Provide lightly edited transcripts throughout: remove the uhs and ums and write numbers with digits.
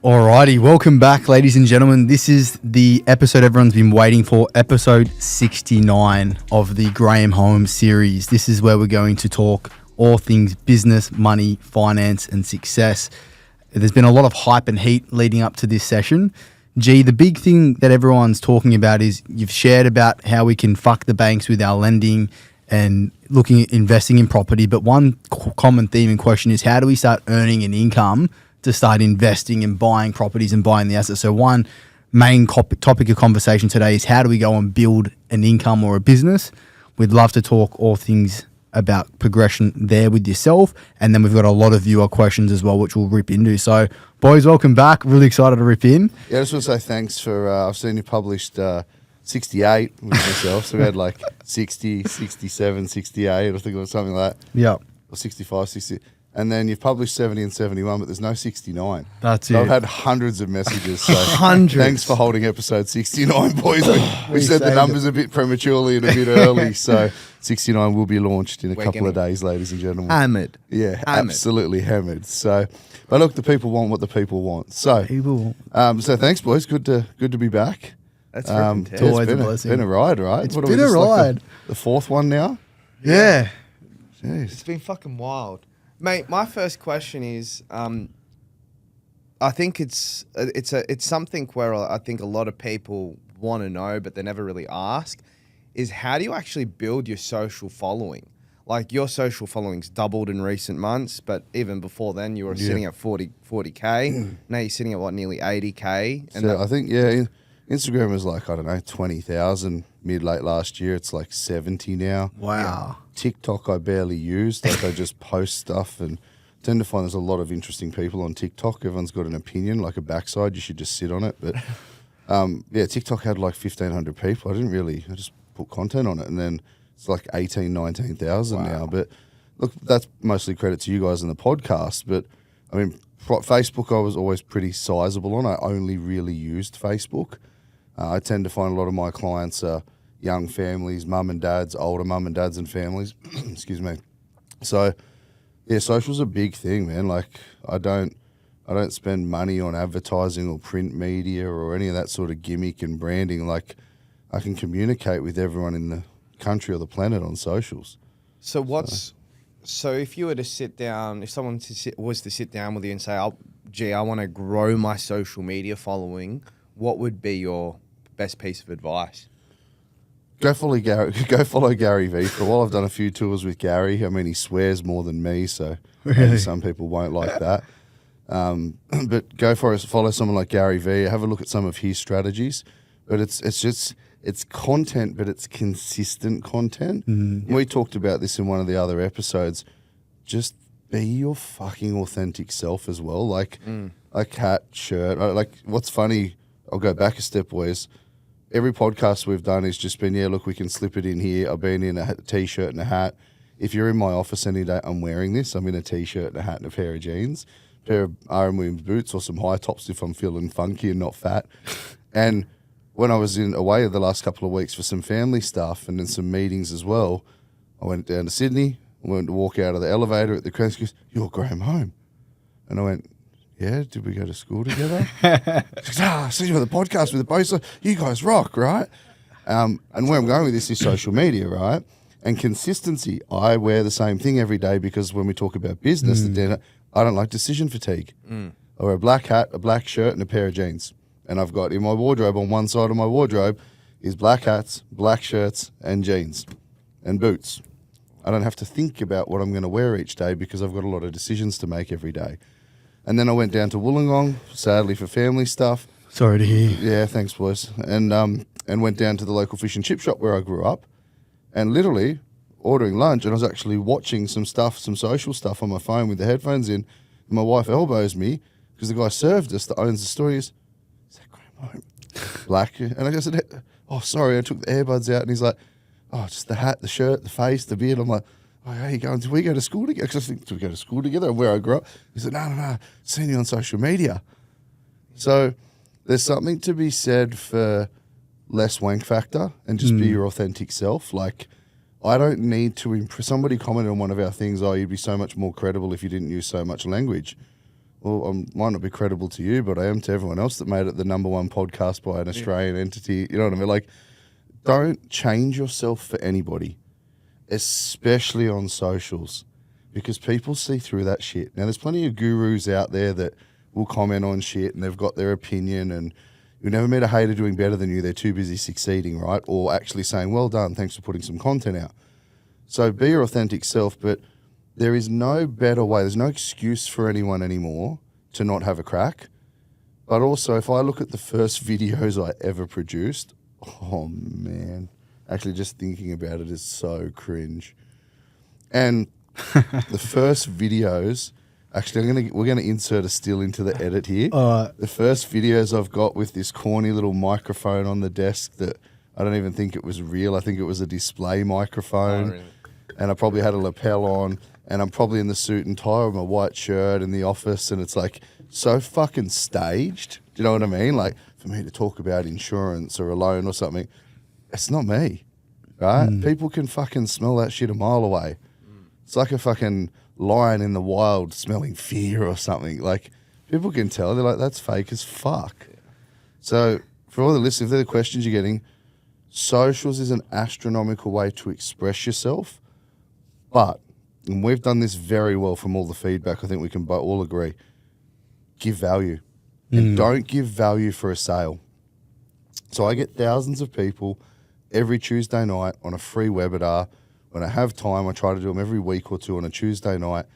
Alrighty, welcome back, ladies and gentlemen. This is the episode everyone's been waiting for, episode 69 of the Graeme Holm series. This is where we're going to talk all things business, money, finance, and success. There's been a lot of hype and heat leading up to this session. G, the big thing that everyone's talking about is you've shared about how we can fuck the banks with our lending and looking at investing in property. But one common theme and question is, how do we start earning an income to start investing and buying properties and buying the assets? So one main topic of conversation today is how do we go and build an income or a business? We'd love to talk all things about progression there with yourself. And then we've got a lot of viewer questions as well, which we'll rip into. So boys, welcome back. Really excited to rip in. Yeah, I just want to say thanks for, I've seen you published 68 with myself. So we had like 60, 67, 68, I think it was something like that. Yeah. Or 65, 60. And then you've published 70 and 71, but there's no 69. That's so it. I've had hundreds of messages. So Hundreds. Thanks for holding episode 69, boys. We said the numbers a bit prematurely and a bit early. So 69 will be launched in a couple of days, ladies and gentlemen. Hammered. Yeah, absolutely hammered. So, but look, the people want what the people want. So, so thanks, boys. Good to be back. That's It's always a blessing. Been a ride, right? It's been a ride. Like the fourth one now? Yeah. Jeez. It's been fucking wild. Mate, my first question is, I think it's something where I think a lot of people want to know, but they never really ask, is how do you actually build your social following? Like your social following's doubled in recent months, but even before then you were sitting at 40K. Now you're sitting at what, nearly 80K? And so I think, Instagram was like, I don't know, 20,000 mid-late last year. It's like 70 now. Wow. TikTok I barely used. Like I just post stuff and tend to find there's a lot of interesting people on TikTok. Everyone's got an opinion, like a backside. You should just sit on it. But TikTok had like 1,500 people. I just put content on it. And then it's like 18, 19,000 now. But look, that's mostly credit to you guys in the podcast. But I mean, Facebook I was always pretty sizable on. I only really used Facebook. I tend to find a lot of my clients are young families, mum and dads, older mum and dads and families. Excuse me. So, yeah, social's a big thing, man. Like, I don't spend money on advertising or print media or any of that sort of gimmick and branding. Like, I can communicate with everyone in the country or the planet on socials. So if you were to sit down, if someone was to sit down with you and say, I want to grow my social media following, what would be your best piece of advice? Go follow Gary V. For a while, I've done a few tours with Gary. I mean, he swears more than me, so maybe some people won't like that. But follow someone like Gary V. Have a look at some of his strategies. But it's content, but it's consistent content. Mm-hmm. We talked about this in one of the other episodes. Just be your fucking authentic self as well. Like hat, shirt. Like, what's funny, I'll go back a step, boys. Every podcast we've done has just been, look, we can slip it in here. I've been in a T-shirt and a hat. If you're in my office any day, I'm wearing this. I'm in a T-shirt and a hat and a pair of jeans, a pair of R.M. Williams boots or some high tops if I'm feeling funky and not fat. And when I was away the last couple of weeks for some family stuff and then some meetings as well, I went down to Sydney. I went to walk out of the elevator at the Crown. She goes, "You're Graeme Holm." And I went, "Yeah, did we go to school together?" She goes, "I see you on the podcast with the boys. You guys rock, right?" And where I'm going with this is social media, right? And consistency. I wear the same thing every day because when we talk about business, I don't like decision fatigue. I wear a black hat, a black shirt, and a pair of jeans. And I've got in my wardrobe, on one side of my wardrobe, is black hats, black shirts, and jeans, and boots. I don't have to think about what I'm going to wear each day because I've got a lot of decisions to make every day. And then I went down to Wollongong, sadly for family stuff. Sorry to hear. Yeah, thanks, boys. And went down to the local fish and chip shop where I grew up, and literally ordering lunch. And I was actually watching some social stuff on my phone with the headphones in. And my wife elbows me because the guy served us that owns the store. Is that Graeme Holm? Black. And I said, "Oh, sorry." I took the earbuds out, and he's like, "Oh, just the hat, the shirt, the face, the beard." I'm like, "Oh, how you going? Do we go to school together?" Because I think, do we go to school together? Where I grew up. He said, No. Seen you on social media. So there's something to be said for less wank factor and just be your authentic self. Like, I don't need to impress. Somebody commented on one of our things, "Oh, you'd be so much more credible if you didn't use so much language." well, I might not be credible to you, but I am to everyone else that made it the number one podcast by an Australian entity. You know what I mean? Like, don't change yourself for anybody, especially on socials, because people see through that shit. Now, there's plenty of gurus out there that will comment on shit and they've got their opinion, and you'll never meet a hater doing better than you. They're too busy succeeding, right? Or actually saying, well done, thanks for putting some content out. So be your authentic self, but there is no better way. There's no excuse for anyone anymore to not have a crack. But also, if I look at the first videos I ever produced, oh man, actually just thinking about it is so cringe. And the first videos, actually we're gonna insert a still into the edit here. The first videos I've got with this corny little microphone on the desk that I don't even think it was real. I think it was a display microphone. Oh, really? And I probably had a lapel on, and I'm probably in the suit and tie with my white shirt in the office, and it's like so fucking staged. Do you know what I mean? Like, for me to talk about insurance or a loan or something, it's not me, right? People can fucking smell that shit a mile away. It's like a fucking lion in the wild smelling fear or something. Like, people can tell. They're like, that's fake as fuck. Yeah. So, for all the listeners, if they're the questions you're getting, socials is an astronomical way to express yourself. But, and we've done this very well from all the feedback, I think we can all agree, give value. And don't give value for a sale. So I get thousands of people every Tuesday night on a free webinar. When I have time, I try to do them every week or two on a Tuesday night.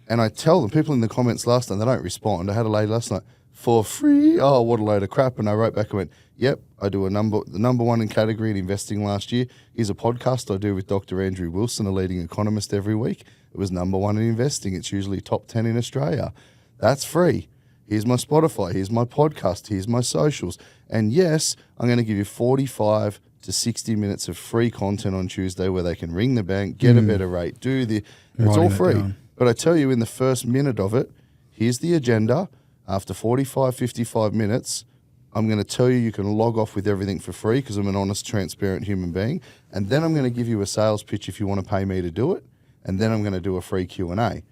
And I tell them, people in the comments last night, they don't respond. I had a lady last night, for free? Oh, what a load of crap. And I wrote back and went, yep, I do the number one in category in investing last year. Here's a podcast I do with Dr. Andrew Wilson, a leading economist, every week. It was number one in investing. It's usually top 10 in Australia. That's free. Here's my Spotify. Here's my podcast. Here's my socials. And yes, I'm going to give you 45 to 60 minutes of free content on Tuesday where they can ring the bank, get a better rate, it's all free. But I tell you, in the first minute of it, here's the agenda. After 45, 55 minutes, I'm going to tell you you can log off with everything for free because I'm an honest, transparent human being. And then I'm going to give you a sales pitch if you want to pay me to do it. And then I'm going to do a free Q&A. Do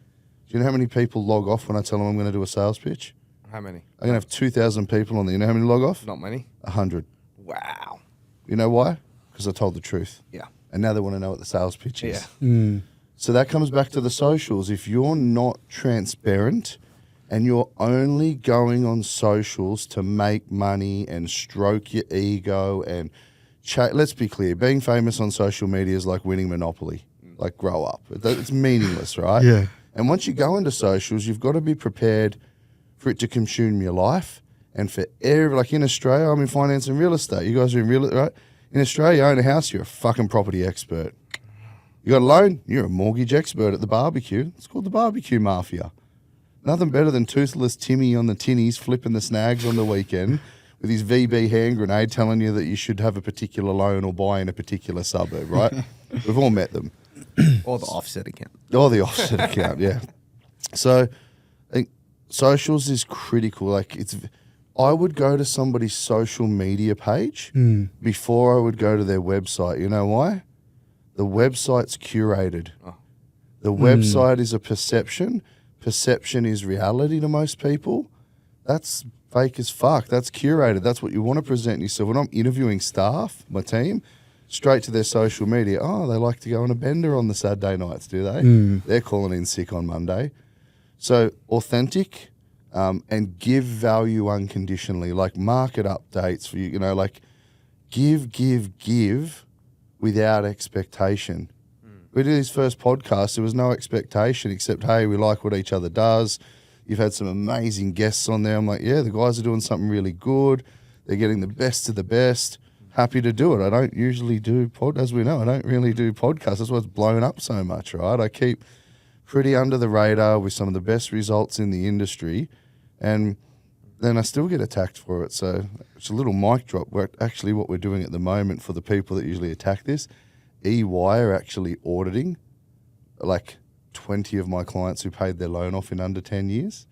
you know how many people log off when I tell them I'm going to do a sales pitch? How many? I'm going to have 2,000 people on there. You know how many log off? Not many. 100. Wow. You know why? Because I told the truth. Yeah. And now they want to know what the sales pitch is. Yeah. So that comes back to the socials. If you're not transparent and you're only going on socials to make money and stroke your ego and let's be clear, being famous on social media is like winning Monopoly. Like, grow up. It's meaningless, right? Yeah. And once you go into socials, you've got to be prepared for it to consume your life. And for like in Australia, I'm in finance and real estate. You guys are in real, right? In Australia, you own a house, you're a fucking property expert. You got a loan, you're a mortgage expert at the barbecue. It's called the barbecue mafia. Nothing better than toothless Timmy on the tinnies flipping the snags on the weekend with his VB hand grenade telling you that you should have a particular loan or buy in a particular suburb, right? We've all met them. Or the offset account. Or the offset account, yeah. So I think socials is critical. Like, I would go to somebody's social media page before I would go to their website. You know why? The website's curated. Oh. The website is a perception. Perception is reality to most people. That's fake as fuck. That's curated. That's what you want to present yourself. When I'm interviewing staff, my team, straight to their social media. Oh, they like to go on a bender on the Saturday nights, do they? They're calling in sick on Monday. So authentic and give value unconditionally, like market updates for you, you know, like give without expectation. We did his first podcast. There was no expectation except, hey, we like what each other does. You've had some amazing guests on there. I'm like, yeah, the guys are doing something really good. They're getting the best of the best. Happy to do it. I don't usually do as we know, I don't really do podcasts. That's why it's blown up so much, right? I keep pretty under the radar with some of the best results in the industry, and then I still get attacked for it. So it's a little mic drop. Actually, what we're doing at the moment for the people that usually attack this, EY are actually auditing like 20 of my clients who paid their loan off in under 10 years.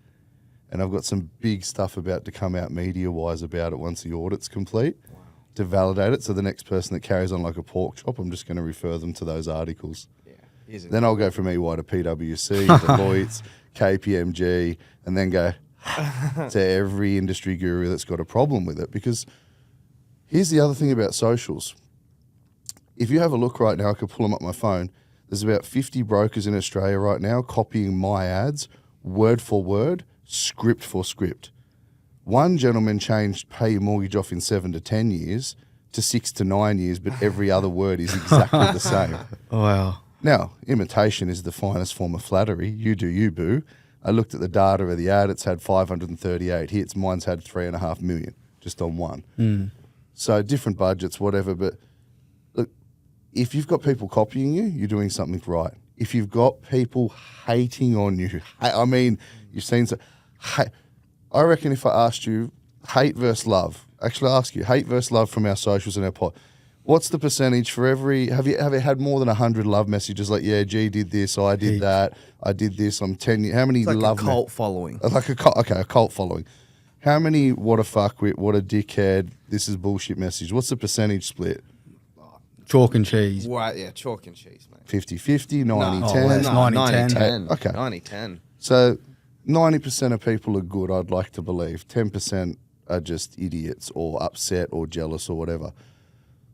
And I've got some big stuff about to come out media-wise about it once the audit's complete. Wow. To validate it. So the next person that carries on like a pork chop, I'm just going to refer them to those articles. Yeah. Then I'll go from EY to PwC, Deloitte, KPMG, and then go, to every industry guru that's got a problem with it. Because here's the other thing about socials. If you have a look right now, I could pull them up my phone. There's about 50 brokers in Australia right now copying my ads word for word, script for script. One gentleman changed pay your mortgage off in 7 to 10 years to 6 to 9 years, but every other word is exactly the same. Wow. Now, imitation is the finest form of flattery. You do you, boo. I looked at the data of the ad. It's had 538 hits. Mine's had 3.5 million just on one. So different budgets, whatever. But look, if you've got people copying you, you're doing something right. If you've got people hating on you, I mean, you've seen so. I reckon if I asked you hate versus love, actually ask you hate versus love from our socials and our pod, what's the percentage for every? Have you had more than 100 love messages? Like, yeah, G did this, I did that, I did this. I'm 10 years. How many It's like love? a cult following. Like a cult. Okay, a cult following. How many? What a fuckwit, what a dickhead. This is bullshit message. What's the percentage split? Chalk and cheese. Right, yeah, chalk and cheese, mate. 50-50, 90-10. Oh, it's 90-10. Okay. 90-10. So 90% of people are good, I'd like to believe. 10% are just idiots or upset or jealous or whatever.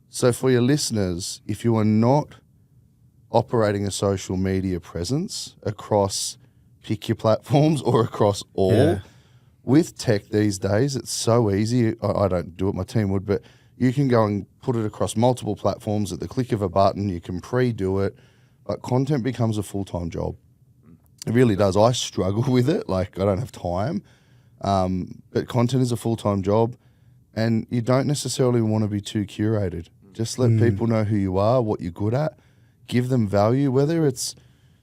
So for your listeners, if you are not operating a social media presence across pick your platforms or across all, with tech these days, it's so easy. I don't do it, my team would, but you can go and put it across multiple platforms at the click of a button. You can pre-do it, but content becomes a full-time job. It really does. I struggle with it. Like, I don't have time. But content is a full-time job, and you don't necessarily want to be too curated. Just let people know who you are, what you're good at, give them value, whether it's,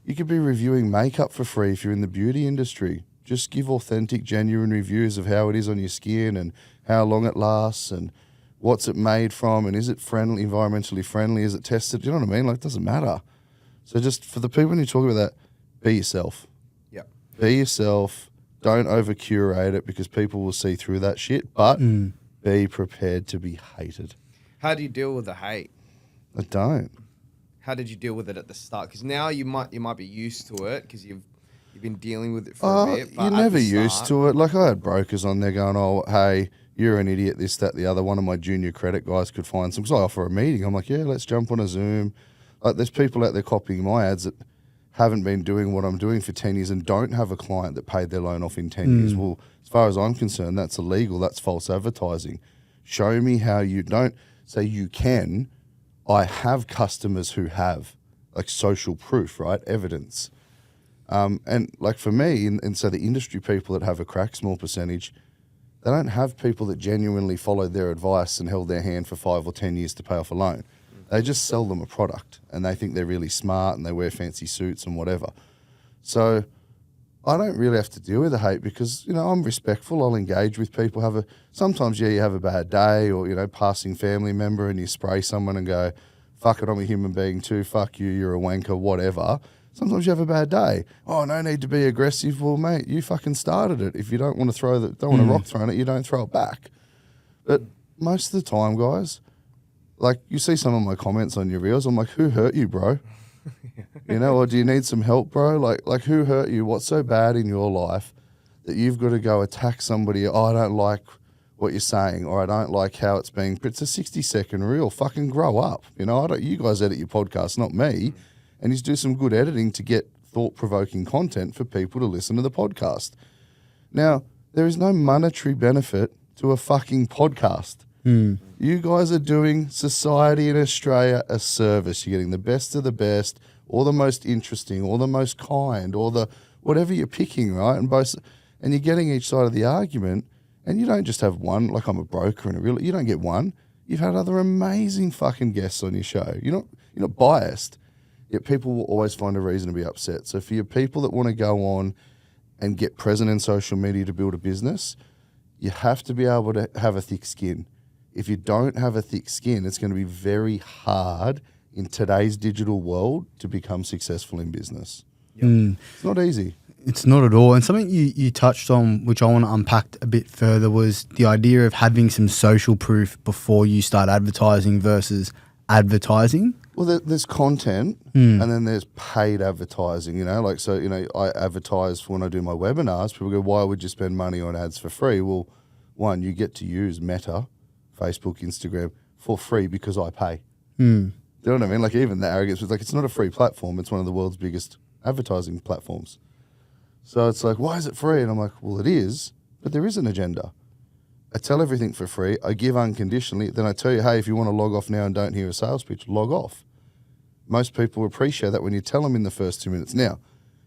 you could be reviewing makeup for free if you're in the beauty industry. Just give authentic, genuine reviews of how it is on your skin and how long it lasts and what's it made from and is it friendly, environmentally friendly, is it tested? Do you know what I mean? Like, it doesn't matter. So just for the people when you talk about that, be yourself. Yep. Be yourself. Don't over curate it because people will see through that shit, but be prepared to be hated. How do you deal with the hate? I don't. How did you deal with it at the start? Because now you might be used to it because you've been dealing with it for a bit. But you're never used to it. Like, I had brokers on there going, oh, hey, you're an idiot, this, that, the other. One of my junior credit guys could find some. Because I offer a meeting. I'm like, yeah, let's jump on a Zoom. Like, there's people out there copying my ads that haven't been doing what I'm doing for 10 years and don't have a client that paid their loan off in 10 years. Well, as far as I'm concerned, that's illegal. That's false advertising. Show me how you don't say you can. I have customers who have, like, social proof, right? Evidence. And like for me, and so the industry people that have a crack small percentage, they don't have people that genuinely followed their advice and held their hand for 5 or 10 years to pay off a loan. They just sell them a product and they think they're really smart and they wear fancy suits and whatever. So I don't really have to deal with the hate because, you know, I'm respectful. I'll engage with people. Sometimes, yeah, you have a bad day or, you know, passing family member and you spray someone and go, fuck it, I'm a human being too. Fuck you, you're a wanker, whatever. Sometimes you have a bad day. Oh, no need to be aggressive. Well, mate, you fucking started it. If you don't want to don't want a rock thrown at you, don't throw it back. But most of the time, guys, like, you see some of my comments on your reels, I'm like, who hurt you, bro? You know, or do you need some help, bro? Like who hurt you? What's so bad in your life that you've got to go attack somebody? Oh, I don't like what you're saying, or I don't like how it's being. It's a 60-second reel. Fucking grow up. You know, you guys edit your podcast, not me. And you do some good editing to get thought-provoking content for people to listen to the podcast. Now, there is no monetary benefit to a fucking podcast. You guys are doing society in Australia a service. You're getting the best of the best, or the most interesting, or the most kind, or the whatever you're picking, right? And you're getting each side of the argument, and you don't just have one. Like, I'm a broker and you don't get one. You've had other amazing fucking guests on your show. You're not biased, yet people will always find a reason to be upset. So for your people that want to go on and get present in social media to build a business, you have to be able to have a thick skin. If you don't have a thick skin, it's going to be very hard in today's digital world to become successful in business. It's not easy. It's not at all. And something you touched on, which I want to unpack a bit further, was the idea of having some social proof before you start advertising versus advertising. Well, there's content and then there's paid advertising, like, so, I advertise when I do my webinars. People go, why would you spend money on ads for free? Well, one, you get to use Meta, Facebook, Instagram for free because I pay. Do you know what I mean? Like, even the arrogance was like, it's not a free platform. It's one of the world's biggest advertising platforms. So it's like, why is it free? And I'm like, well, it is, but there is an agenda. I tell everything for free. I give unconditionally. Then I tell you, hey, if you want to log off now and don't hear a sales pitch, log off. Most people appreciate that when you tell them in the first 2 minutes. Now,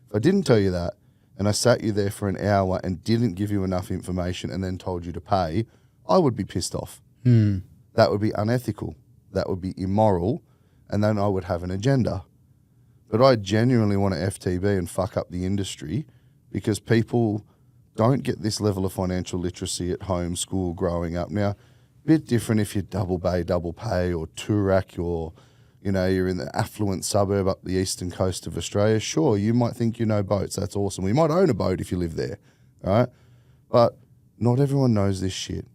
if I didn't tell you that and I sat you there for an hour and didn't give you enough information and then told you to pay, I would be pissed off. That would be unethical. That would be immoral. And then I would have an agenda. But I genuinely want to FTB and fuck up the industry because people don't get this level of financial literacy at home, school, growing up. Now, a bit different if you're double bay, double pay, or Toorak, or, you're in the affluent suburb up the eastern coast of Australia. Sure, you might think you know boats. That's awesome. We might own a boat if you live there, right? But not everyone knows this shit.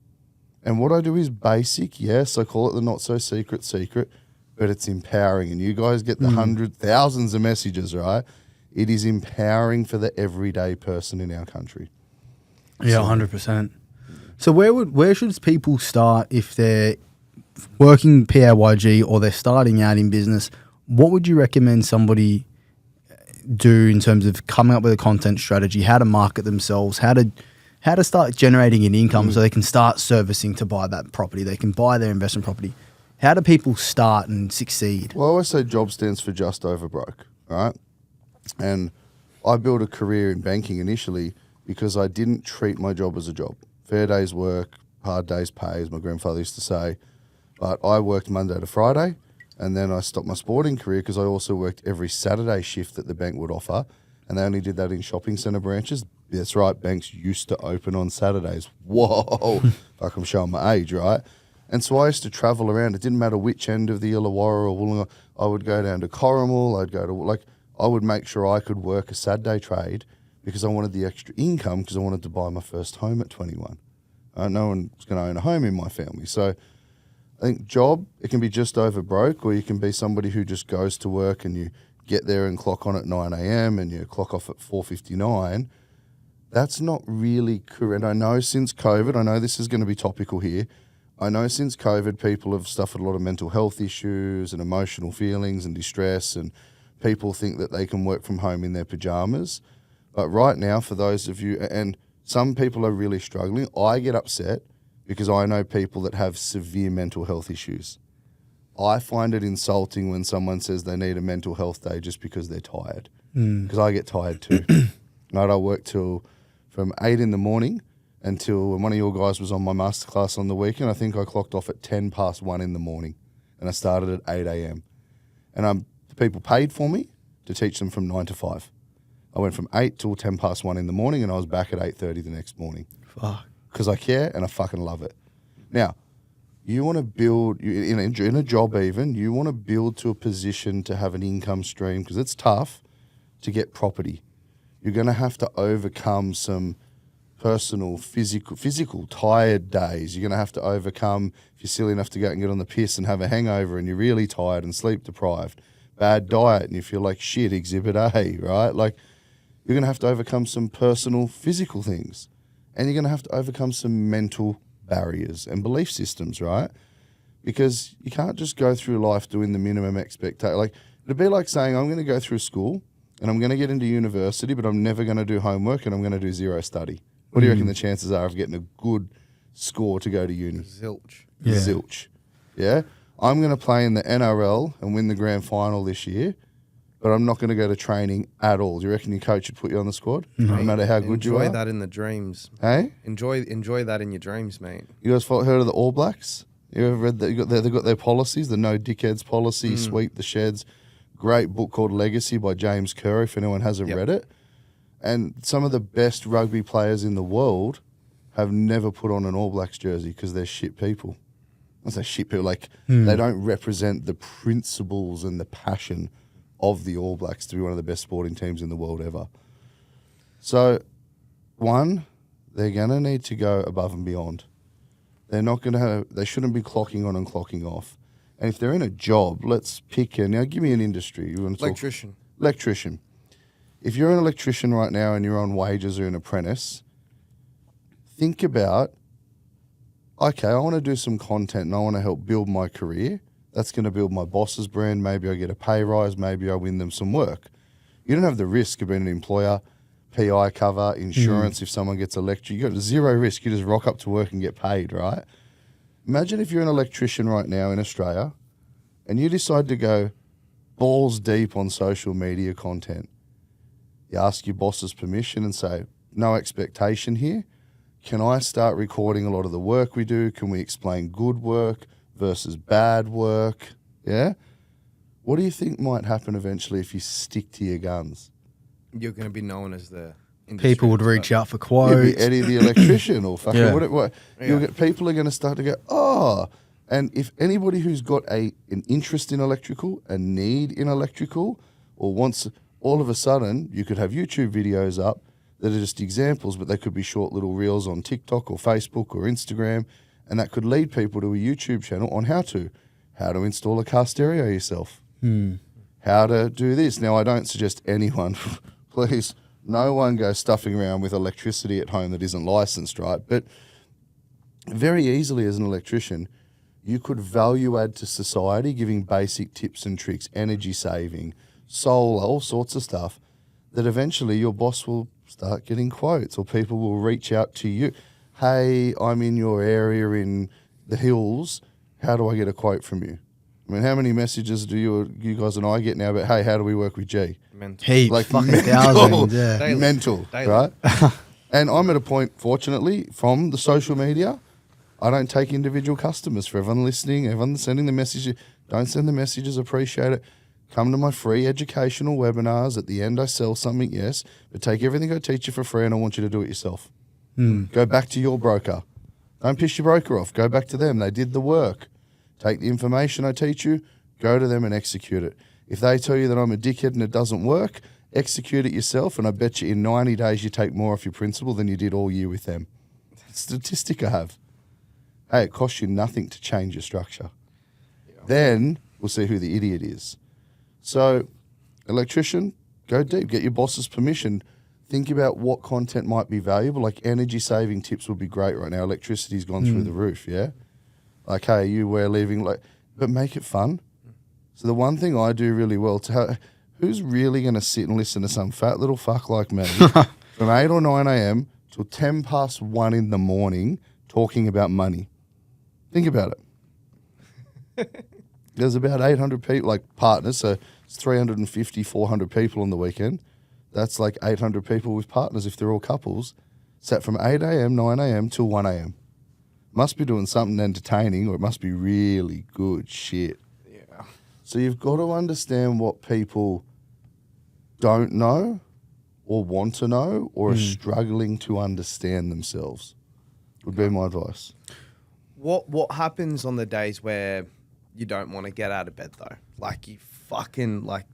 And what I do is basic, yes, I call it the not-so-secret secret, but it's empowering. And you guys get the thousands of messages, right? It is empowering for the everyday person in our country. Yeah, 100%. So where should people start if they're working PAYG or they're starting out in business? What would you recommend somebody do in terms of coming up with a content strategy, how to market themselves, how to start generating an income so they can start servicing to buy that property, they can buy their investment property? How do people start and succeed? Well, I always say job stands for just over broke, right? And I built a career in banking initially because I didn't treat my job as a job. Fair day's work, hard day's pay, as my grandfather used to say. But I worked Monday to Friday, and then I stopped my sporting career because I also worked every Saturday shift that the bank would offer, and they only did that in shopping centre branches. That's right, banks used to open on Saturdays. Whoa, like I'm showing my age, right? And so I used to travel around. It didn't matter which end of the Illawarra or Wollongong. I would go down to Corrimal. I would make sure I could work a Saturday trade because I wanted the extra income because I wanted to buy my first home at 21. No one's going to own a home in my family. So I think job, it can be just over broke, or you can be somebody who just goes to work and you get there and clock on at 9 a.m. and you clock off at 4:59. That's not really correct. I know since COVID, I know this is going to be topical here. I know since COVID, people have suffered a lot of mental health issues and emotional feelings and distress, and people think that they can work from home in their pajamas. But right now, for those of you, and some people are really struggling, I get upset because I know people that have severe mental health issues. I find it insulting when someone says they need a mental health day just because they're tired, because I get tired too. Right, I work from 8 in the morning until when one of your guys was on my masterclass on the weekend. I think I clocked off at 10 past 1 in the morning, and I started at 8 a.m. And the people paid for me to teach them from 9 to 5. I went from 8 till 10 past 1 in the morning, and I was back at 8:30 the next morning. Fuck. Because I care and I fucking love it. Now, you want to build, in a job even, you want to build to a position to have an income stream, because it's tough to get property. You're going to have to overcome some personal, physical tired days. You're going to have to overcome, if you're silly enough to go out and get on the piss and have a hangover and you're really tired and sleep deprived, bad diet and you feel like shit, exhibit A, right? Like, you're going to have to overcome some personal, physical things. And you're going to have to overcome some mental barriers and belief systems, right? Because you can't just go through life doing the minimum expectation. Like, it'd be like saying, I'm going to go through school and I'm going to get into university, but I'm never going to do homework and I'm going to do zero study. What do you reckon the chances are of getting a good score to go to uni? Zilch. Yeah. Zilch. Yeah? I'm going to play in the NRL and win the grand final this year, but I'm not going to go to training at all. Do you reckon your coach would put you on the squad? No matter how good you are? Enjoy that in the dreams. Hey? Enjoy that in your dreams, mate. You guys heard of the All Blacks? You ever read that? They've got their policies, the no dickheads policy, sweep the sheds. Great book called Legacy by James Curry, if anyone hasn't read it. And some of the best rugby players in the world have never put on an All Blacks jersey because they're shit people. I say shit people, like they don't represent the principles and the passion of the All Blacks to be one of the best sporting teams in the world ever. So, one, they're going to need to go above and beyond. They're not going to have, they shouldn't be clocking on and clocking off. And if they're in a job, let's pick now give me an industry. You want to Electrician. Electrician. If you're an electrician right now and you're on wages or an apprentice, think about, okay, I want to do some content and I want to help build my career. That's going to build my boss's brand. Maybe I get a pay rise. Maybe I win them some work. You don't have the risk of being an employer, PI cover, insurance if someone gets electrocuted. You got zero risk. You just rock up to work and get paid, right? Imagine if you're an electrician right now in Australia and you decide to go balls deep on social media content. You ask your boss's permission and say, no expectation here. Can I start recording a lot of the work we do? Can we explain good work versus bad work? Yeah? What do you think might happen eventually if you stick to your guns? You're going to be known as the industry People would expert. reach out for You'd quotes. be Eddie the electrician or fucking Yeah. whatever. You'll get people are going to start to go, oh. And if anybody who's got an interest in electrical, a need in electrical, or wants, all of a sudden, you could have YouTube videos up that are just examples, but they could be short little reels on TikTok or Facebook or Instagram, and that could lead people to a YouTube channel on how to install a car stereo yourself, how to do this. Now, I don't suggest anyone, please, no one go stuffing around with electricity at home that isn't licensed, right? But very easily as an electrician, you could value add to society giving basic tips and tricks, energy saving, solar, all sorts of stuff, that eventually your boss will start getting quotes or people will reach out to you. Hey, I'm in your area in the hills. How do I get a quote from you? I mean, how many messages do you guys and I get now about, hey, how do we work with G? Mental. Heaps, Like fucking mental. thousands, yeah. Daily. Mental, Daily. right? And I'm at a point, fortunately, from the social media, I don't take individual customers. For everyone listening, everyone sending the messages, don't send the messages, appreciate it. Come to my free educational webinars. At the end, I sell something, yes, but take everything I teach you for free and I want you to do it yourself. Go back to your broker. Don't piss your broker off. Go back to them. They did the work. Take the information I teach you, go to them and execute it. If they tell you that I'm a dickhead and it doesn't work, execute it yourself, and I bet you in 90 days you take more off your principal than you did all year with them. Statistic I have. Hey, it costs you nothing to change your structure. Then we'll see who the idiot is. So, electrician, go deep. Get your boss's permission. Think about what content might be valuable. Like energy saving tips would be great right now. Electricity's gone through the roof, yeah? Like, hey, we're leaving, but make it fun. So the one thing I do really well, who's really going to sit and listen to some fat little fuck like me from 8 or 9 a.m. till 10 past 1 in the morning talking about money? Think about it. There's about 800 people, like partners, so it's 350, 400 people on the weekend. That's like 800 people with partners if they're all couples. Sat from 8 a.m., 9 a.m. till 1 a.m. Must be doing something entertaining or it must be really good shit. Yeah. So you've got to understand what people don't know or want to know or are struggling to understand themselves, would be my advice. What happens on the days where you don't want to get out of bed though? Like you fucking like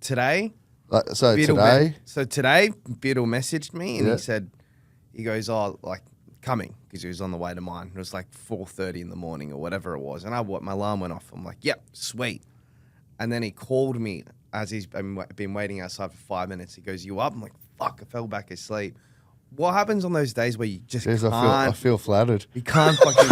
today. So Beetle today, Beetle messaged me and Yeah. he goes, oh, like coming because he was on the way to mine. It was like 4:30 in the morning or whatever it was, and my alarm went off. I'm like, yep, sweet. And then he called me as he's been waiting outside for 5 minutes. He goes, you up? I'm like, fuck, I fell back asleep. What happens on those days where you just Jeez, can't? I feel flattered. You can't fucking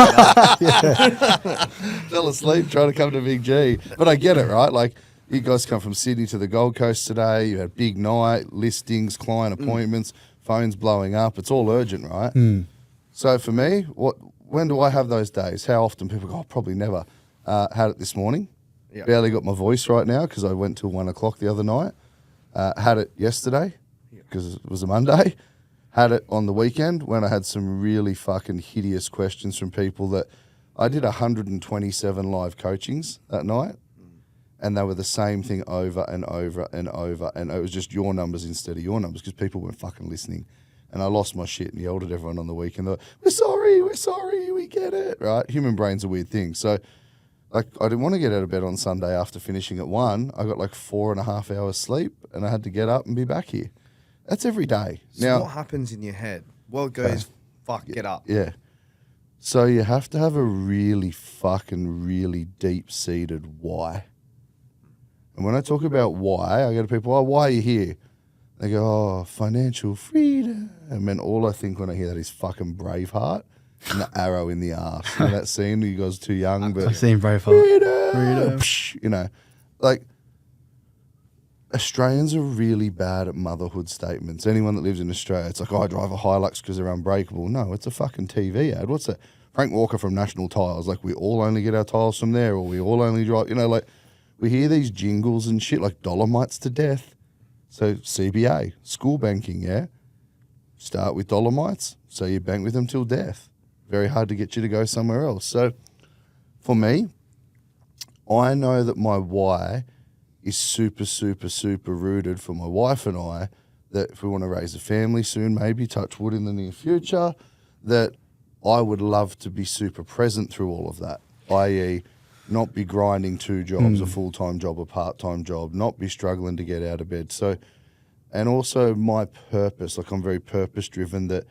get up. Fell asleep trying to come to Big G. But I get it, right? Like, you guys come from Sydney to the Gold Coast today. You had big night, listings, client appointments, phones blowing up. It's all urgent, right? So for me, when do I have those days? How often? People go, oh, probably never. Had it this morning. Yeah. Barely got my voice right now because I went till 1 o'clock the other night. Had it yesterday because it was a Monday. Had it on the weekend when I had some really fucking hideous questions from people that I did 127 live coachings that night. And they were the same thing over and over and over. And it was just your numbers instead of your numbers because people weren't fucking listening. And I lost my shit and yelled at everyone on the weekend. They're like, we're sorry, we get it. Right? Human brain's a weird thing. So like, I didn't want to get out of bed on Sunday after finishing at 1. I got like 4.5 hours sleep and I had to get up and be back here. That's every day. So Now, what happens in your head? Well, it goes, fuck, get up. yeah. So you have to have a really fucking really deep-seated why. And when I talk about why, I go to people, oh, why are you here? They go, oh, financial freedom. And then all I think when I hear that is fucking Braveheart and the arrow in the arse. You know that scene? You guys too young, but I've seen Braveheart. freedom. Psh, you know, like Australians are really bad at motherhood statements. Anyone that lives in Australia, it's like, oh, I drive a Hilux because they're unbreakable. No, it's a fucking TV ad. What's that? Frank Walker from National Tiles. Like, we all only get our tiles from there, or we all only drive, you know, like, we hear these jingles and shit like Dolomites to death. So CBA, school banking, yeah? Start with Dolomites, so you bank with them till death. Very hard to get you to go somewhere else. So for me, I know that my why is super, super, super rooted for my wife and I, that if we want to raise a family soon, maybe touch wood in the near future, that I would love to be super present through all of that, i.e., not be grinding 2 jobs, a full-time job, a part-time job, not be struggling to get out of bed. So, and also my purpose, like I'm very purpose-driven, that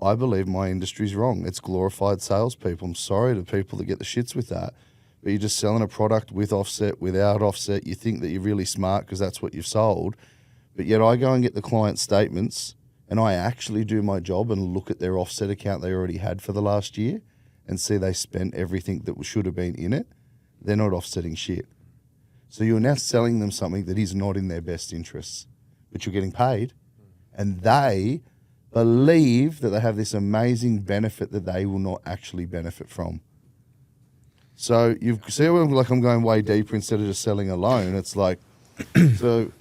I believe my industry's wrong. It's glorified salespeople. I'm sorry to people that get the shits with that, but you're just selling a product with offset, without offset. You think that you're really smart because that's what you've sold, but yet I go and get the client statements and I actually do my job and look at their offset account they already had for the last year and see they spent everything that should have been in it. They're not offsetting shit. So you're now selling them something that is not in their best interests, but you're getting paid, and they believe that they have this amazing benefit that they will not actually benefit from. So you see how I'm going way deeper instead of just selling a loan. It's like, so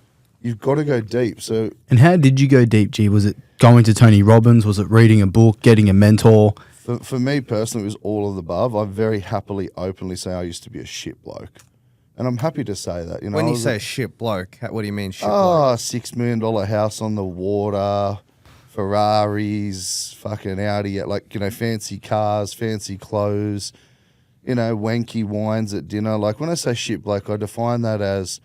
you've got to go deep. So, And how did you go deep, G? Was it going to Tony Robbins? Was it reading a book, getting a mentor? For me personally, it was all of the above. I very happily, openly say I used to be a shit bloke. And I'm happy to say that. You know, When I you was say shit bloke, what do you mean shit bloke? $6 million house on the water, Ferraris, fucking Audi, like, you know, fancy cars, fancy clothes, you know, wanky wines at dinner. Like, when I say shit bloke, I define that as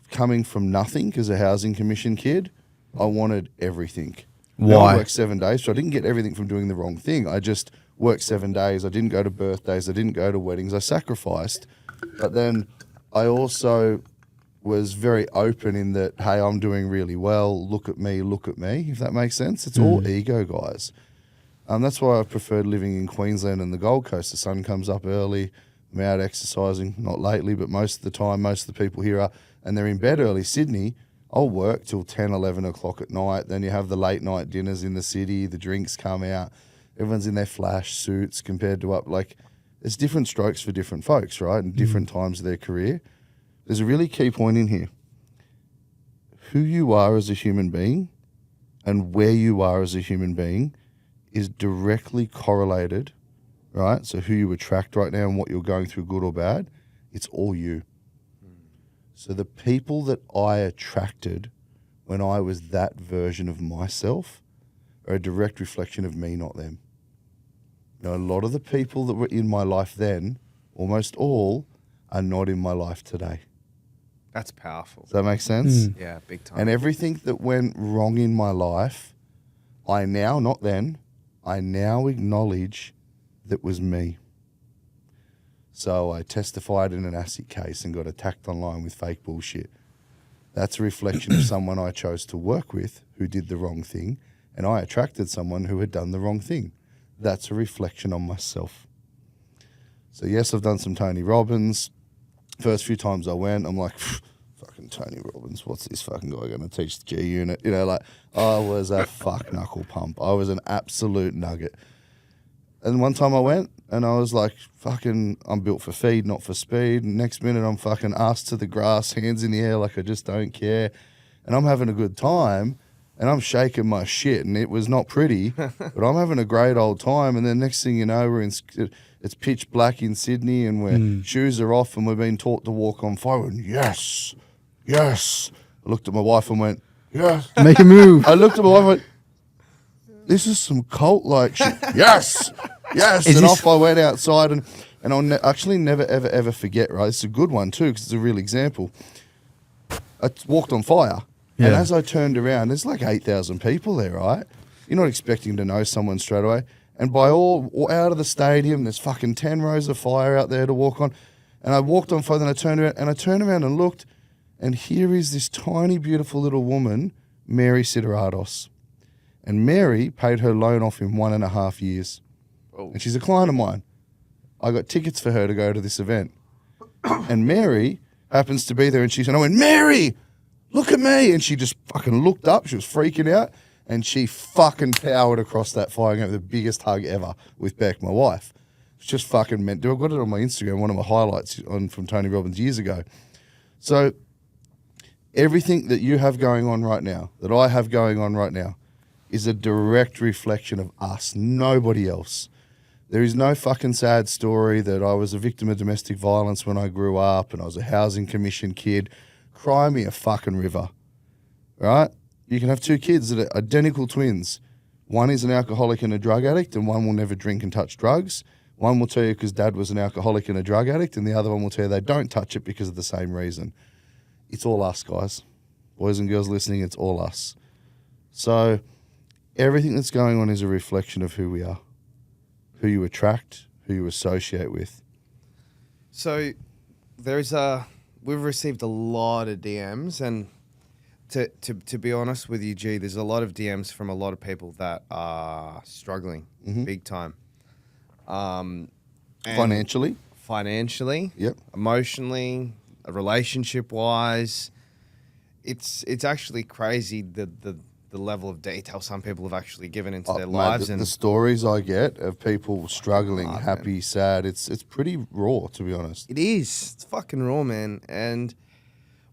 coming from nothing as a housing commission kid. I wanted everything. Why? I worked 7 days, so I didn't get everything from doing the wrong thing. I just worked 7 days. I didn't go to birthdays. I didn't go to weddings. I sacrificed. But then I also was very open in that, hey, I'm doing really well. Look at me, if that makes sense. It's all ego, guys. That's why I preferred living in Queensland and the Gold Coast. The sun comes up early. I'm out exercising, not lately, but most of the time, most of the people here are, and they're in bed early. Sydney, I'll work till 10, 11 o'clock at night. Then you have the late night dinners in the city. The drinks come out. Everyone's in their flash suits compared to up. Like, there's different strokes for different folks, right? And different times of their career. There's a really key point in here. Who you are as a human being and where you are as a human being is directly correlated, right? So who you attract right now and what you're going through, good or bad, it's all you. So the people that I attracted when I was that version of myself are a direct reflection of me, not them. Now, a lot of the people that were in my life then, almost all, are not in my life today. That's powerful. Does that make sense? Yeah, big time. And everything that went wrong in my life, I now, not then, I now acknowledge that was me. So I testified in an ASIC case and got attacked online with fake bullshit. That's a reflection of someone I chose to work with who did the wrong thing, and I attracted someone who had done the wrong thing. That's a reflection on myself. So yes, I've done some Tony Robbins. First few times I went, I'm like, fucking Tony Robbins, what's this fucking guy going to teach the G unit? You know, like, I was a fuck knuckle pump. I was an absolute nugget. And one time I went and I was like, fucking, I'm built for feed, not for speed. And next minute I'm fucking ass to the grass, hands in the air like I just don't care. And I'm having a good time and I'm shaking my shit and it was not pretty, but I'm having a great old time. And then next thing you know, it's pitch black in Sydney and shoes are off and we're being taught to walk on fire. And yes. I looked at my wife and went, yes. Make a move. I looked at my wife and went, this is some cult-like shit. Yes. And off I went outside and I'll actually never, ever, ever forget, right? It's a good one too because it's a real example. I walked on fire. Yeah. And as I turned around, there's like 8,000 people there, right? You're not expecting to know someone straight away. And by all out of the stadium, there's fucking 10 rows of fire out there to walk on. And I walked on fire, then I turned around and looked, and here is this tiny, beautiful little woman, Mary Sideratos. And Mary paid her loan off in 1.5 years. Oh. And she's a client of mine. I got tickets for her to go to this event. And Mary happens to be there, and I went, Mary, look at me. And she just fucking looked up. She was freaking out. And she fucking powered across that fire and gave the biggest hug ever with Beck, my wife. It's just fucking meant to. I've got it on my Instagram, one of my highlights from Tony Robbins years ago. So everything that you have going on right now, that I have going on right now, is a direct reflection of us, nobody else. There is no fucking sad story that I was a victim of domestic violence when I grew up and I was a housing commission kid. Cry me a fucking river, right? You can have 2 kids that are identical twins. One is an alcoholic and a drug addict, and one will never drink and touch drugs. One will tell you because dad was an alcoholic and a drug addict, and the other one will tell you they don't touch it because of the same reason. It's all us, guys. Boys and girls listening, it's all us. So everything that's going on is a reflection of who we are, who you attract, who you associate with. So we've received a lot of DMs, and to be honest with you, G, there's a lot of DMs from a lot of people that are struggling big time. Financially, yep. Emotionally, relationship wise. It's actually crazy the level of detail some people have actually given into their lives. The stories I get of people struggling, happy, man. Sad, it's pretty raw, to be honest. It is. It's fucking raw, man. And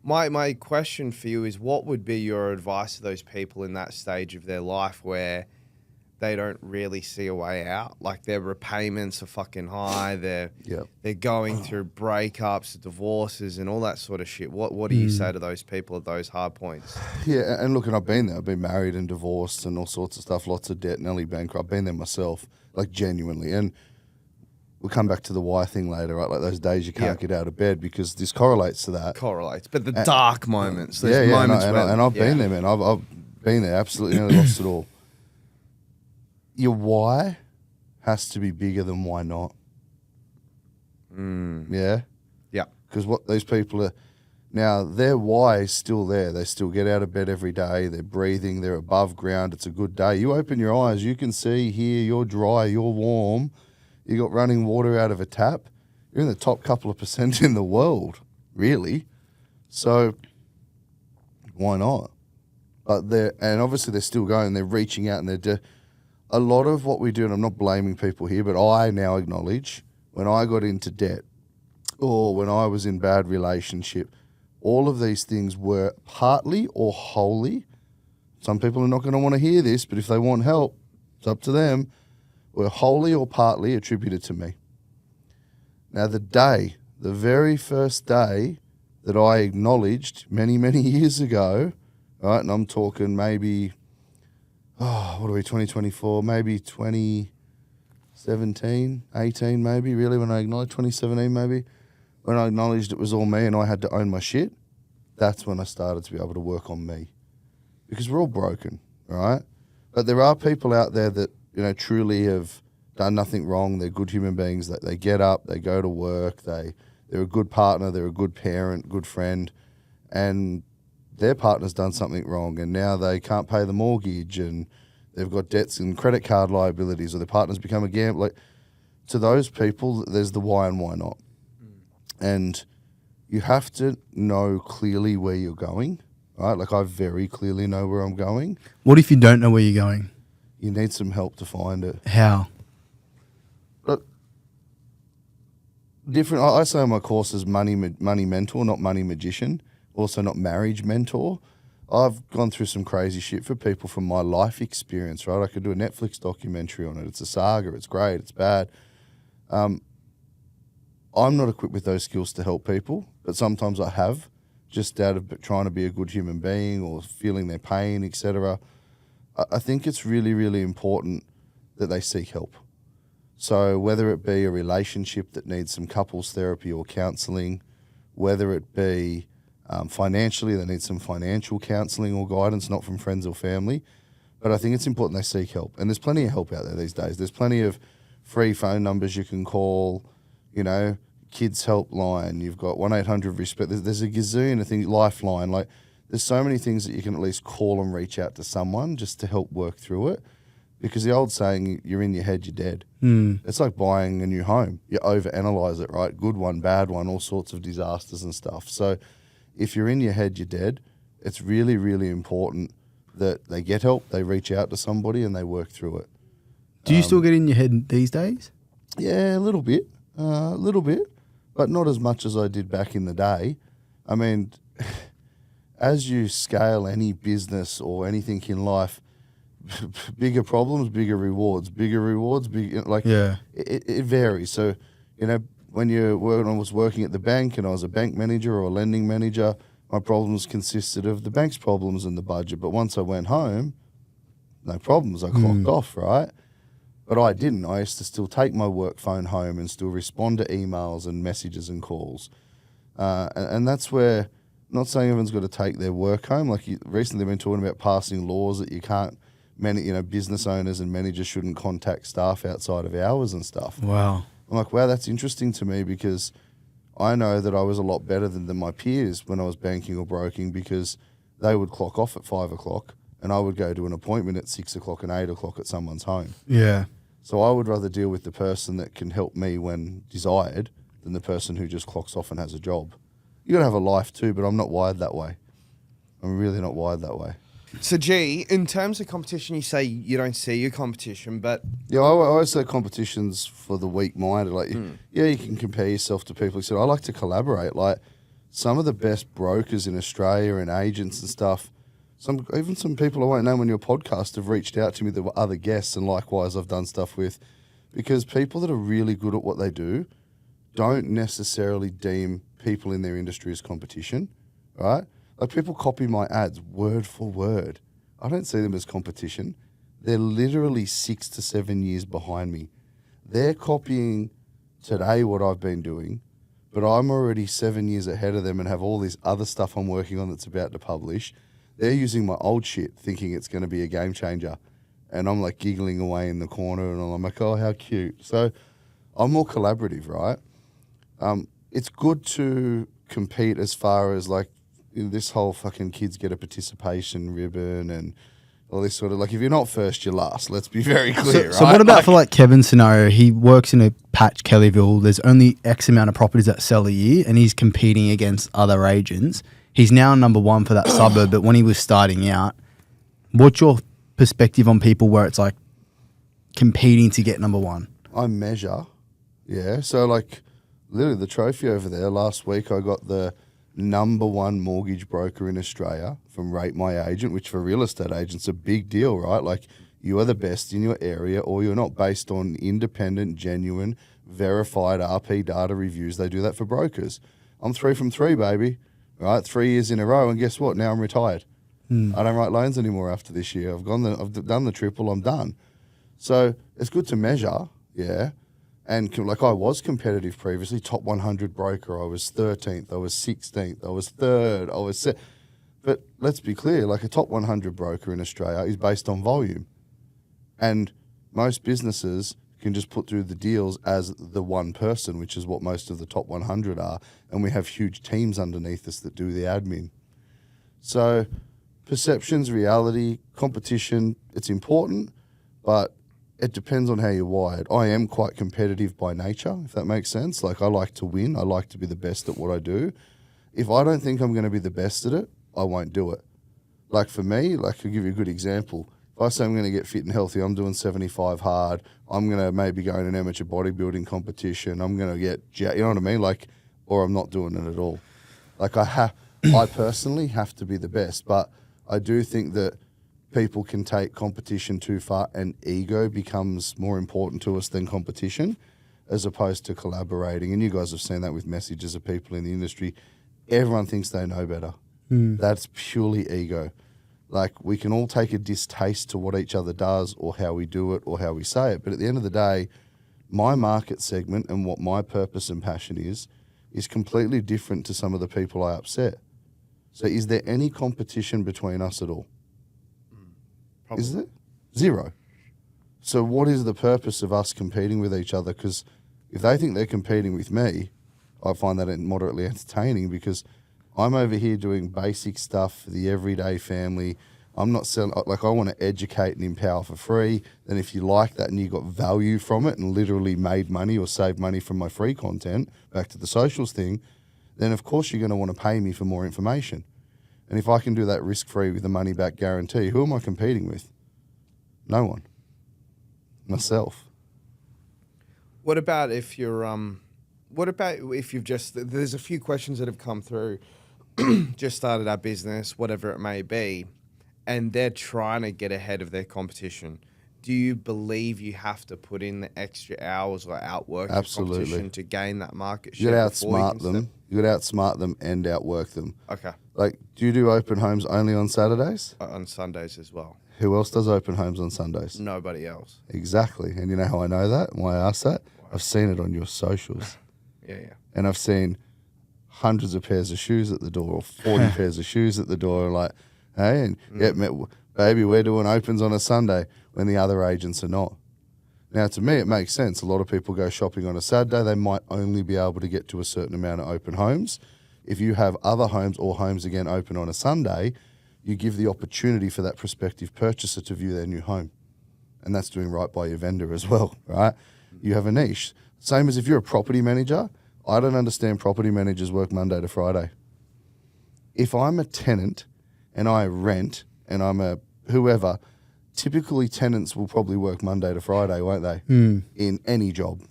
my question for you is, what would be your advice to those people in that stage of their life where they don't really see a way out? Like, their repayments are fucking high. They're going through breakups, divorces, and all that sort of shit. What do you say to those people at those hard points? Yeah, and look, and I've been there. I've been married and divorced and all sorts of stuff, lots of debt, nearly bankrupt. I've been there myself, like, genuinely. And we'll come back to the why thing later, right? Like those days you can't get out of bed, because this correlates to that. But the dark moments, those moments and I've been there, man. I've been there, absolutely nearly lost it all. Your why has to be bigger than why not. Yeah? Yeah. Because what those people are... Now, their why is still there. They still get out of bed every day. They're breathing. They're above ground. It's a good day. You open your eyes, you can see, hear, you're dry, you're warm. You got running water out of a tap. You're in the top couple of % in the world, really. So, why not? But and obviously they're still going. They're reaching out, and a lot of what we do, and I'm not blaming people here, but I now acknowledge when I got into debt or when I was in bad relationship, all of these things were partly or wholly. Some people are not going to want to hear this, but if they want help, it's up to them. Were wholly or partly attributed to me. Now, the very first day that I acknowledged many, many years ago, right, and I'm talking maybe, 2024, maybe 2017, 18 maybe, really, when I acknowledged, 2017 maybe, when I acknowledged it was all me and I had to own my shit, that's when I started to be able to work on me. Because we're all broken, right? But there are people out there that, truly have done nothing wrong. They're good human beings. They get up, they go to work, they're a good partner, they're a good parent, good friend, and their partner's done something wrong, and now they can't pay the mortgage, and they've got debts and credit card liabilities, or their partner's become a gambler. To those people, there's the why and why not. And you have to know clearly where you're going, right? Like, I very clearly know where I'm going. What if you don't know where you're going? You need some help to find it. How? Look, different. I say on my course is money mentor, not money magician. Also not marriage mentor. I've gone through some crazy shit for people from my life experience, right? I could do a Netflix documentary on it. It's a saga. It's great. It's bad. I'm not equipped with those skills to help people, but sometimes I have, just out of trying to be a good human being or feeling their pain, etc. I think it's really, really important that they seek help. So whether it be a relationship that needs some couples therapy or counselling, whether it be financially, they need some financial counselling or guidance, not from friends or family, But I think it's important they seek help. And there's plenty of help out there these days. There's plenty of free phone numbers you can call, you know, kids helpline. You've got 1-800-RESPECT. There's a gazillion of things, Lifeline. Like, there's so many things that you can at least call and reach out to someone just to help work through it. Because the old saying, you're in your head, you're dead. It's like buying a new home. You overanalyze it, right? Good one, bad one, all sorts of disasters and stuff. So if you're in your head, you're dead. It's really, really important that they get help, they reach out to somebody and they work through it. Do you still get in your head these days? Yeah, a little bit, but not as much as I did back in the day. I mean, as you scale any business or anything in life, bigger problems, bigger rewards, it varies. So, you know, when I was working at the bank and I was a bank manager or a lending manager, my problems consisted of the bank's problems and the budget. But once I went home, no problems. I clocked off, right? But I didn't. I used to still take my work phone home and still respond to emails and messages and calls. And that's where, I'm not saying everyone's got to take their work home. Like, recently they've been talking about passing laws that you can't, business owners and managers shouldn't contact staff outside of hours and stuff. Wow. I'm like, wow, that's interesting to me, because I know that I was a lot better than my peers when I was banking or broking, because they would clock off at 5 o'clock and I would go to an appointment at 6 o'clock and 8 o'clock at someone's home. Yeah. So I would rather deal with the person that can help me when desired than the person who just clocks off and has a job. You got to have a life too, but I'm not wired that way. I'm really not wired that way. So, G, in terms of competition, you say you don't see your competition, but... Yeah, I always say competition's for the weak-minded. Like, yeah, you can compare yourself to people. So I like to collaborate. Like, some of the best brokers in Australia and agents and stuff, even some people I won't name on your podcast have reached out to me that were other guests, and likewise I've done stuff with, because people that are really good at what they do don't necessarily deem people in their industry as competition, right? Like, people copy my ads word for word. I don't see them as competition. They're literally 6 to 7 years behind me. They're copying today what I've been doing, but I'm already 7 years ahead of them and have all this other stuff I'm working on that's about to publish. They're using my old shit thinking it's going to be a game changer. And I'm like giggling away in the corner and I'm like, oh, how cute. So I'm more collaborative, right? It's good to compete as far as, like, this whole fucking kids get a participation ribbon and all this sort of, like, if you're not first, you're last. Let's be very clear, right? So what about for, like, Kevin's scenario? He works in a patch, Kellyville. There's only X amount of properties that sell a year and he's competing against other agents. He's now number one for that suburb, but when he was starting out, what's your perspective on people where it's like competing to get number one? I measure, yeah. So, like, literally the trophy over there, last week I got the number one mortgage broker in Australia from Rate My Agent, which for real estate agents a big deal, right? Like, you are the best in your area, or you're not, based on independent, genuine, verified RP data reviews. They do that for brokers. I'm 3 from 3, baby, right? 3 years in a row, and guess what? Now I'm retired. I don't write loans anymore after this year. I've done the triple. I'm done. So it's good to measure, yeah. And like, I was competitive previously, top 100 broker. I was 13th, I was 16th, I was 3rd, I was But let's be clear, like, a top 100 broker in Australia is based on volume. And most businesses can just put through the deals as the one person, which is what most of the top 100 are. And we have huge teams underneath us that do the admin. So perceptions, reality, competition, it's important, but it depends on how you're wired. I am quite competitive by nature, if that makes sense. Like, I like to win. I like to be the best at what I do. If I don't think I'm going to be the best at it, I won't do it. Like, for me, like, I'll give you a good example. If I say I'm going to get fit and healthy, I'm doing 75 hard, I'm going to maybe go in an amateur bodybuilding competition, I'm going to get, you know what I mean? Like, or I'm not doing it at all. Like, I personally have to be the best, but I do think that people can take competition too far and ego becomes more important to us than competition, as opposed to collaborating. And you guys have seen that with messages of people in the industry. Everyone thinks they know better. That's purely ego. Like, we can all take a distaste to what each other does or how we do it or how we say it. But at the end of the day, my market segment and what my purpose and passion is completely different to some of the people I upset. So is there any competition between us at all? Probably. Is it? Zero. So what is the purpose of us competing with each other? Because if they think they're competing with me, I find that moderately entertaining because I'm over here doing basic stuff for the everyday family. I'm not selling, like I want to educate and empower for free. Then if you like that and you got value from it and literally made money or saved money from my free content, back to the socials thing, then of course you're going to want to pay me for more information. And if I can do that risk-free with a money-back guarantee, who am I competing with? No one. Myself. What about if you're you've just, there's a few questions that have come through, just started our business, whatever it may be, and they're trying to get ahead of their competition. Do you believe you have to put in the extra hours or outwork the competition to gain that market share? You got to outsmart them. You got to outsmart them and outwork them. Okay. Like, do you do open homes only on Saturdays? On Sundays as well. Who else does open homes on Sundays? Nobody else. Exactly. And you know how I know that? Why I ask that? I've seen it on your socials. Yeah. And I've seen hundreds of pairs of shoes at the door or 40 pairs of shoes at the door. Like, hey, and baby, we're doing opens on a Sunday when the other agents are not. Now, to me, it makes sense. A lot of people go shopping on a Saturday. They might only be able to get to a certain amount of open homes. If you have other homes or homes, again, open on a Sunday, you give the opportunity for that prospective purchaser to view their new home. And that's doing right by your vendor as well, right? You have a niche. Same as if you're a property manager. I don't understand property managers work Monday to Friday. If I'm a tenant and I rent and I'm a whoever, typically tenants will probably work Monday to Friday, won't they? In any job,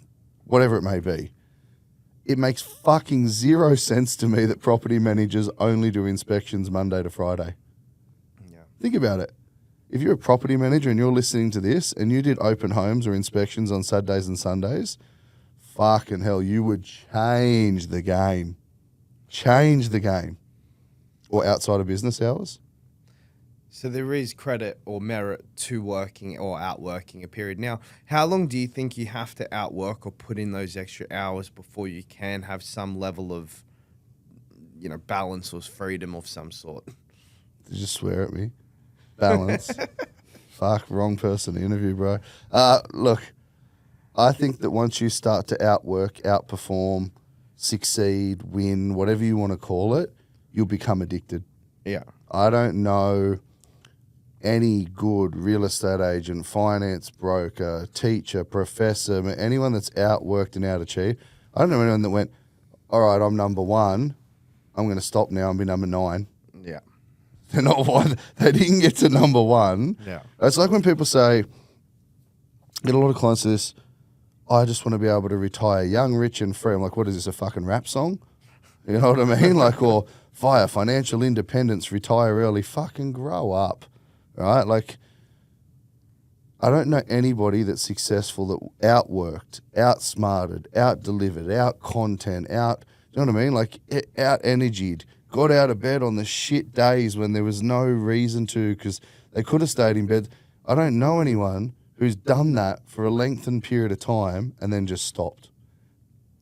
whatever it may be. It makes fucking zero sense to me that property managers only do inspections Monday to Friday. Yeah. Think about it. If you're a property manager and you're listening to this and you did open homes or inspections on Saturdays and Sundays, fucking hell, you would change the game. Change the game. Or outside of business hours. So there is credit or merit to working or outworking a period. Now, how long do you think you have to outwork or put in those extra hours before you can have some level of, balance or freedom of some sort? Did you just swear at me? Balance. Fuck, wrong person to interview, bro. Look, I think that once you start to outwork, outperform, succeed, win, whatever you want to call it, you'll become addicted. Yeah. I don't know any good real estate agent, finance broker, teacher, professor, anyone that's outworked and outachieved. I don't know anyone that went, all right, I'm number one. I'm going to stop now and be number 9. Yeah. They're not one. They didn't get to number 1. Yeah. It's like when people say, get a lot of clients to this, I just want to be able to retire young, rich, and free. I'm like, what is this, a fucking rap song? You know what I mean? Like, or via financial independence, retire early. Fucking grow up, right? Like, I don't know anybody that's successful that outworked, outsmarted, out-delivered, out-content, you know what I mean? Like, out-energied, got out of bed on the shit days when there was no reason to because they could have stayed in bed. I don't know anyone who's done that for a lengthened period of time and then just stopped.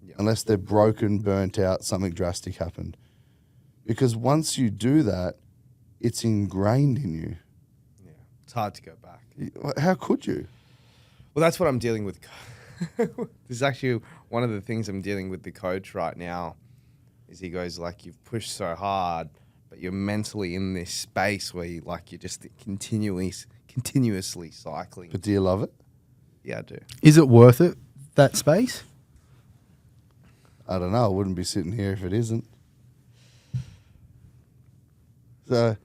Yeah. Unless they're broken, burnt out, something drastic happened. Because once you do that, it's ingrained in you. Yeah, it's hard to go back. How could you? Well, that's what I'm dealing with. This is actually one of the things I'm dealing with the coach right now. Is he goes like, you've pushed so hard, but you're mentally in this space where you're just continuously cycling. But do you love it? Yeah, I do. Is it worth it, that space? I don't know. I wouldn't be sitting here if it isn't. So,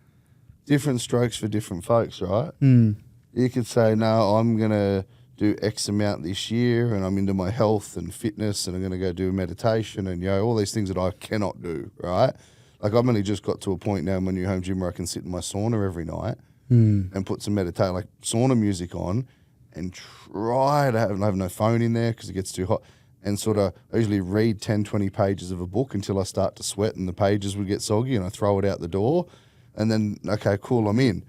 different strokes for different folks, right? You could say, no, I'm going to do X amount this year and I'm into my health and fitness and I'm going to go do meditation and all these things that I cannot do, right? Like, I've only just got to a point now in my new home gym where I can sit in my sauna every night and put some meditation, like sauna music on and try to have no phone in there because it gets too hot and sort of I usually read 10, 20 pages of a book until I start to sweat and the pages would get soggy and I throw it out the door and then, okay, cool, I'm in.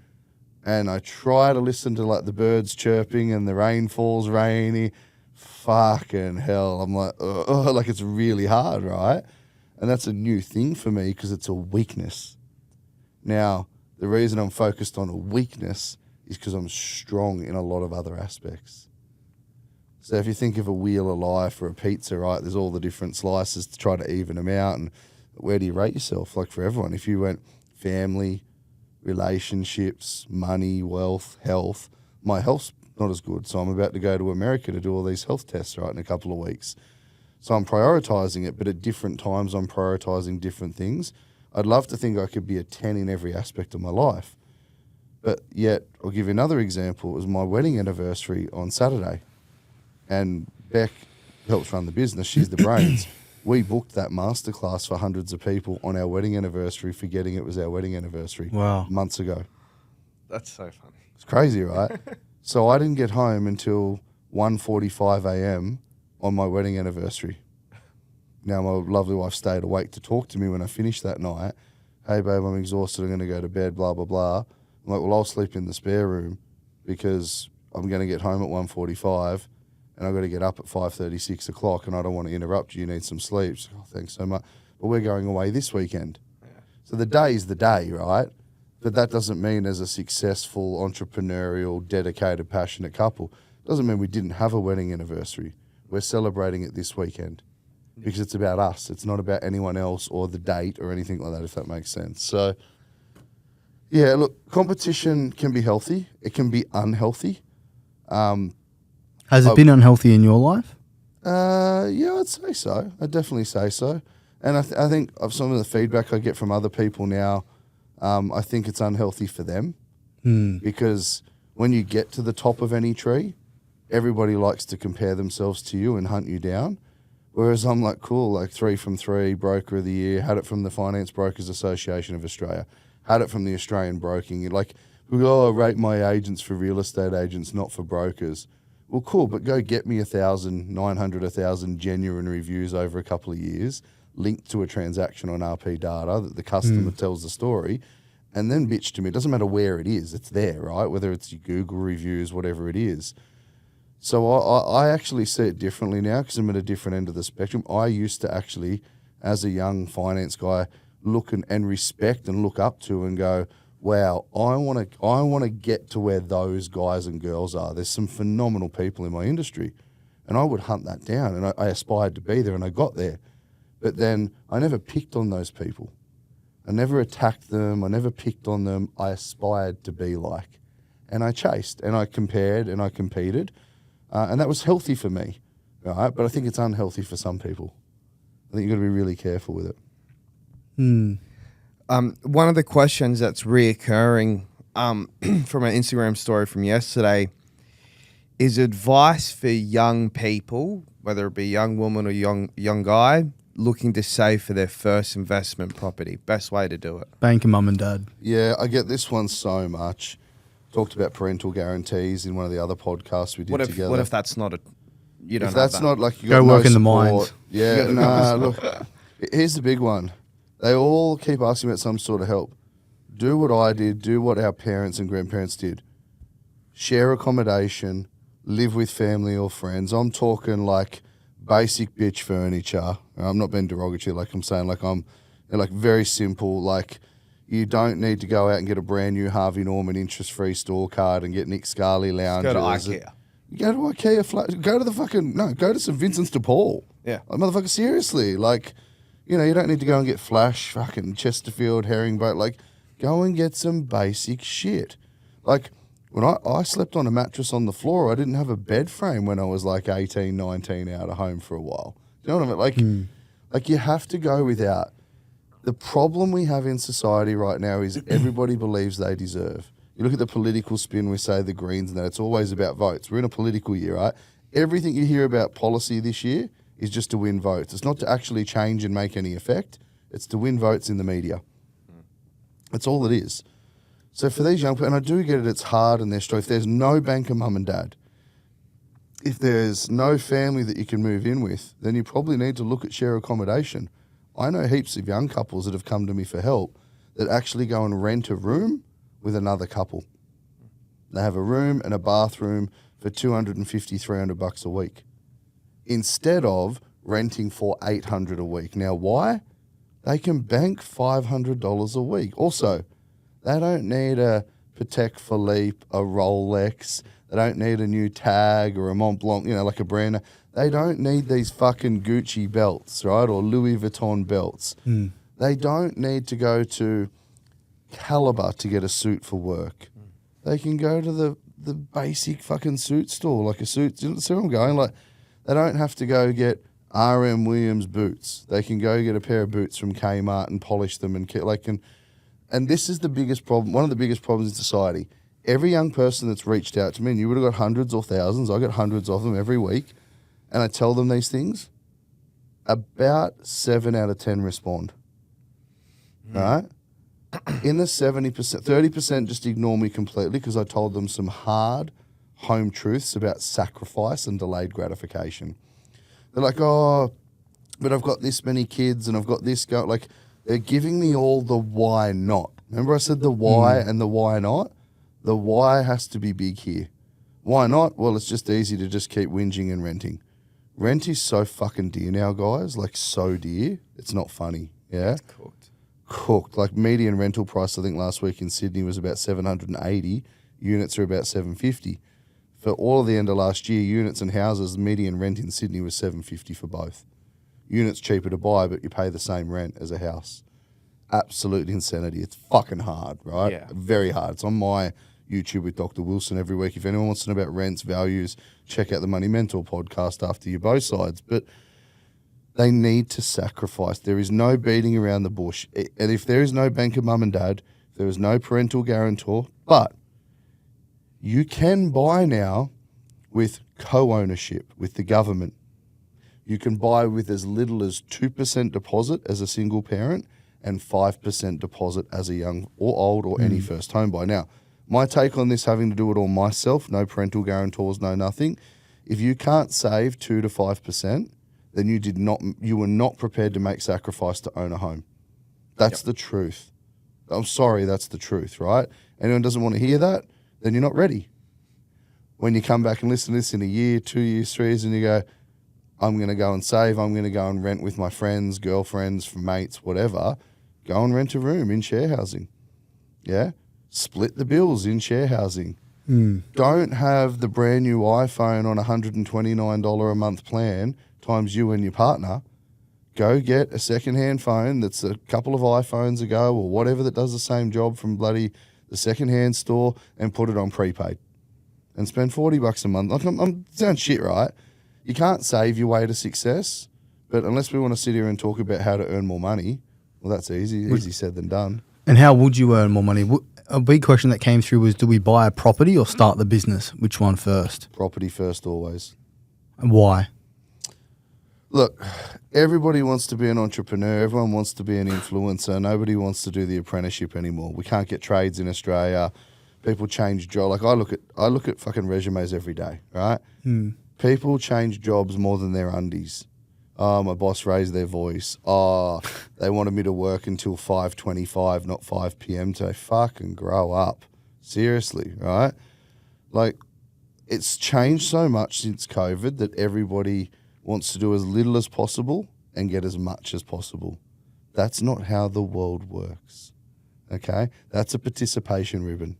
And I try to listen to like the birds chirping and the rain falls rainy. Fucking hell. I'm like, like it's really hard, right? And that's a new thing for me because it's a weakness. Now, the reason I'm focused on a weakness is because I'm strong in a lot of other aspects. So if you think of a wheel of life or a pizza, right, there's all the different slices to try to even them out. And where do you rate yourself? Like for everyone, if you went family, relationships, money, wealth, health, my health's not as good. So I'm about to go to America to do all these health tests, right, in a couple of weeks. So I'm prioritizing it, but at different times I'm prioritizing different things. I'd love to think I could be a 10 in every aspect of my life. But yet, I'll give you another example. It was my wedding anniversary on Saturday. And Beck helps run the business. She's the brains. We booked that masterclass for hundreds of people on our wedding anniversary, forgetting it was our wedding anniversary months ago. That's so funny. It's crazy, right? So I didn't get home until 1:45 a.m. on my wedding anniversary. Now, my lovely wife stayed awake to talk to me when I finished that night. Hey, babe, I'm exhausted. I'm going to go to bed, blah, blah, blah. I'm like, well, I'll sleep in the spare room because I'm going to get home at 1:45 and I've got to get up at 5:30, 6 o'clock, and I don't want to interrupt you. You need some sleep. So, oh, thanks so much. But we're going away this weekend. Yeah. So the day is the day, right? But that doesn't mean as a successful, entrepreneurial, dedicated, passionate couple, doesn't mean we didn't have a wedding anniversary. We're celebrating it this weekend because it's about us. It's not about anyone else or the date or anything like that, if that makes sense. So, yeah, look, competition can be healthy. It can be unhealthy. Has it been unhealthy in your life? Yeah, I'd say so. I'd definitely say so. And I think of some of the feedback I get from other people now, I think it's unhealthy for them because when you get to the top of any tree, everybody likes to compare themselves to you and hunt you down. Whereas I'm like, cool, like 3 from 3, broker of the year, had it from the Finance Brokers Association of Australia, had it from the Australian Broking. Like, we go, I rate my agents for real estate agents, not for brokers. Well, cool, but go get me 1,900, 1,000 genuine reviews over a couple of years, linked to a transaction on RP data that the customer tells the story, and then bitch to me. It doesn't matter where it is, it's there, right? Whether it's your Google reviews, whatever it is. So I actually see it differently now because I'm at a different end of the spectrum. I used to actually, as a young finance guy, look and respect and look up to and go, wow, I want to get to where those guys and girls are. There's some phenomenal people in my industry. And I would hunt that down, and I aspired to be there, and I got there. But then I never picked on those people. I never attacked them. I never picked on them. I aspired to be like. And I chased, and I compared, and I competed. And that was healthy for me, right? But I think it's unhealthy for some people. I think you've got to be really careful with it. One of the questions that's reoccurring from an Instagram story from yesterday is advice for young people, whether it be a young woman or young guy, looking to save for their first investment property. Best way to do it. Bank and mum and dad. Yeah, I get this one so much. Talked about parental guarantees in one of the other podcasts we did together. What if that's not a... You don't if that's that. not like you go got work no in the support. mines. Yeah, nah, look, here's the big one. They all keep asking about some sort of help. Do what I did, do what our parents and grandparents did. Share accommodation, live with family or friends. I'm talking like basic bitch furniture. I'm not being derogatory, like I'm saying, like I'm like very simple, like you don't need to go out and get a brand new Harvey Norman interest-free store card and get Nick Scarley lounges. Go to IKEA. Go to IKEA, go to St. Vincent's de Paul. Yeah. Like, motherfucker, seriously, like, you know, you don't need to go and get Flash, fucking Chesterfield, herringbone. Like, go and get some basic shit. Like, when I slept on a mattress on the floor, I didn't have a bed frame when I was like 18, 19 out of home for a while. You know what I mean? Like you have to go without. The problem we have in society right now is everybody believes they deserve. You look at the political spin, we say the Greens and that, it's always about votes. We're in a political year, right? Everything you hear about policy this year is just to win votes. It's not to actually change and make any effect. It's to win votes in the media. That's all it is. So for these young people, and I do get it, it's hard and they're strong. If there's no banker mum and dad, if there's no family that you can move in with, then you probably need to look at share accommodation. I know heaps of young couples that have come to me for help that actually go and rent a room with another couple. They have a room and a bathroom for $250, $300 a week instead of renting for $800 a week. Now, why? They can bank $500 a week. Also, they don't need a Patek Philippe, a Rolex. They don't need a new tag or a Mont Blanc, like a brand. They don't need these fucking Gucci belts, right? Or Louis Vuitton belts. They don't need to go to Caliber to get a suit for work. They can go to the basic fucking suit store, like a suit. You see where I'm going? Like, they don't have to go get R.M. Williams boots. They can go get a pair of boots from Kmart and polish them and this is the biggest problem. One of the biggest problems in society. Every young person that's reached out to me, and you would have got hundreds or thousands. I get hundreds of them every week, and I tell them these things. About 7 out of 10 respond. Right? In the 70%, 30% just ignore me completely because I told them some hard home truths about sacrifice and delayed gratification. They're like, oh, but I've got this many kids and I've got this go. Like, they're giving me all the why not. Remember I said the why and the why not? The why has to be big here. Why not? Well, it's just easy to just keep whinging and renting. Rent is so fucking dear now, guys. Like, so dear. It's not funny. Yeah? It's Cooked. Like, median rental price, I think last week in Sydney was about 780. Units are about 750. For all of the end of last year, units and houses, the median rent in Sydney was 750 for both. Units cheaper to buy, but you pay the same rent as a house. Absolute insanity. It's fucking hard, right? Yeah. Very hard. It's on my YouTube with Dr. Wilson every week. If anyone wants to know about rents, values, check out the Money Mentor podcast after you both sides. But they need to sacrifice. There is no beating around the bush. And if there is no banker mum and dad, there is no parental guarantor, but you can buy now with co-ownership with the government. You can buy with as little as 2% deposit as a single parent and 5% deposit as a young or old or any first home buyer. Now, my take on this, having to do it all myself, no parental guarantors, no nothing. If you can't save 2 to 5%, then you were not prepared to make sacrifice to own a home. That's the truth. I'm sorry, that's the truth, right? Anyone doesn't want to hear that, then you're not ready. When you come back and listen to this in a year, 2 years, 3 years, and you go, I'm going to go and save, I'm going to go and rent with my friends, girlfriends, mates, whatever, go and rent a room in share housing. Yeah? Split the bills in share housing. Don't have the brand new iPhone on $129 a month plan times you and your partner. Go get a second-hand phone that's a couple of iPhones ago or whatever that does the same job from bloody the second-hand store and put it on prepaid and spend $40 a month. Like, I'm sounds shit, right? You can't save your way to success, but unless we want to sit here and talk about how to earn more money, well, that's easy said than done. And how would you earn more money? A big question that came through was, do we buy a property or start the business? Which one first? Property first always. And why? Look, everybody wants to be an entrepreneur. Everyone wants to be an influencer. Nobody wants to do the apprenticeship anymore. We can't get trades in Australia. People change jobs. Like, I look at fucking resumes every day, right? People change jobs more than their undies. Oh, my boss raised their voice. Oh, they wanted me to work until 5:25, not 5 p.m. today. Fucking grow up. Seriously, right? Like, it's changed so much since COVID that everybody wants to do as little as possible and get as much as possible. That's not how the world works, okay? That's a participation ribbon.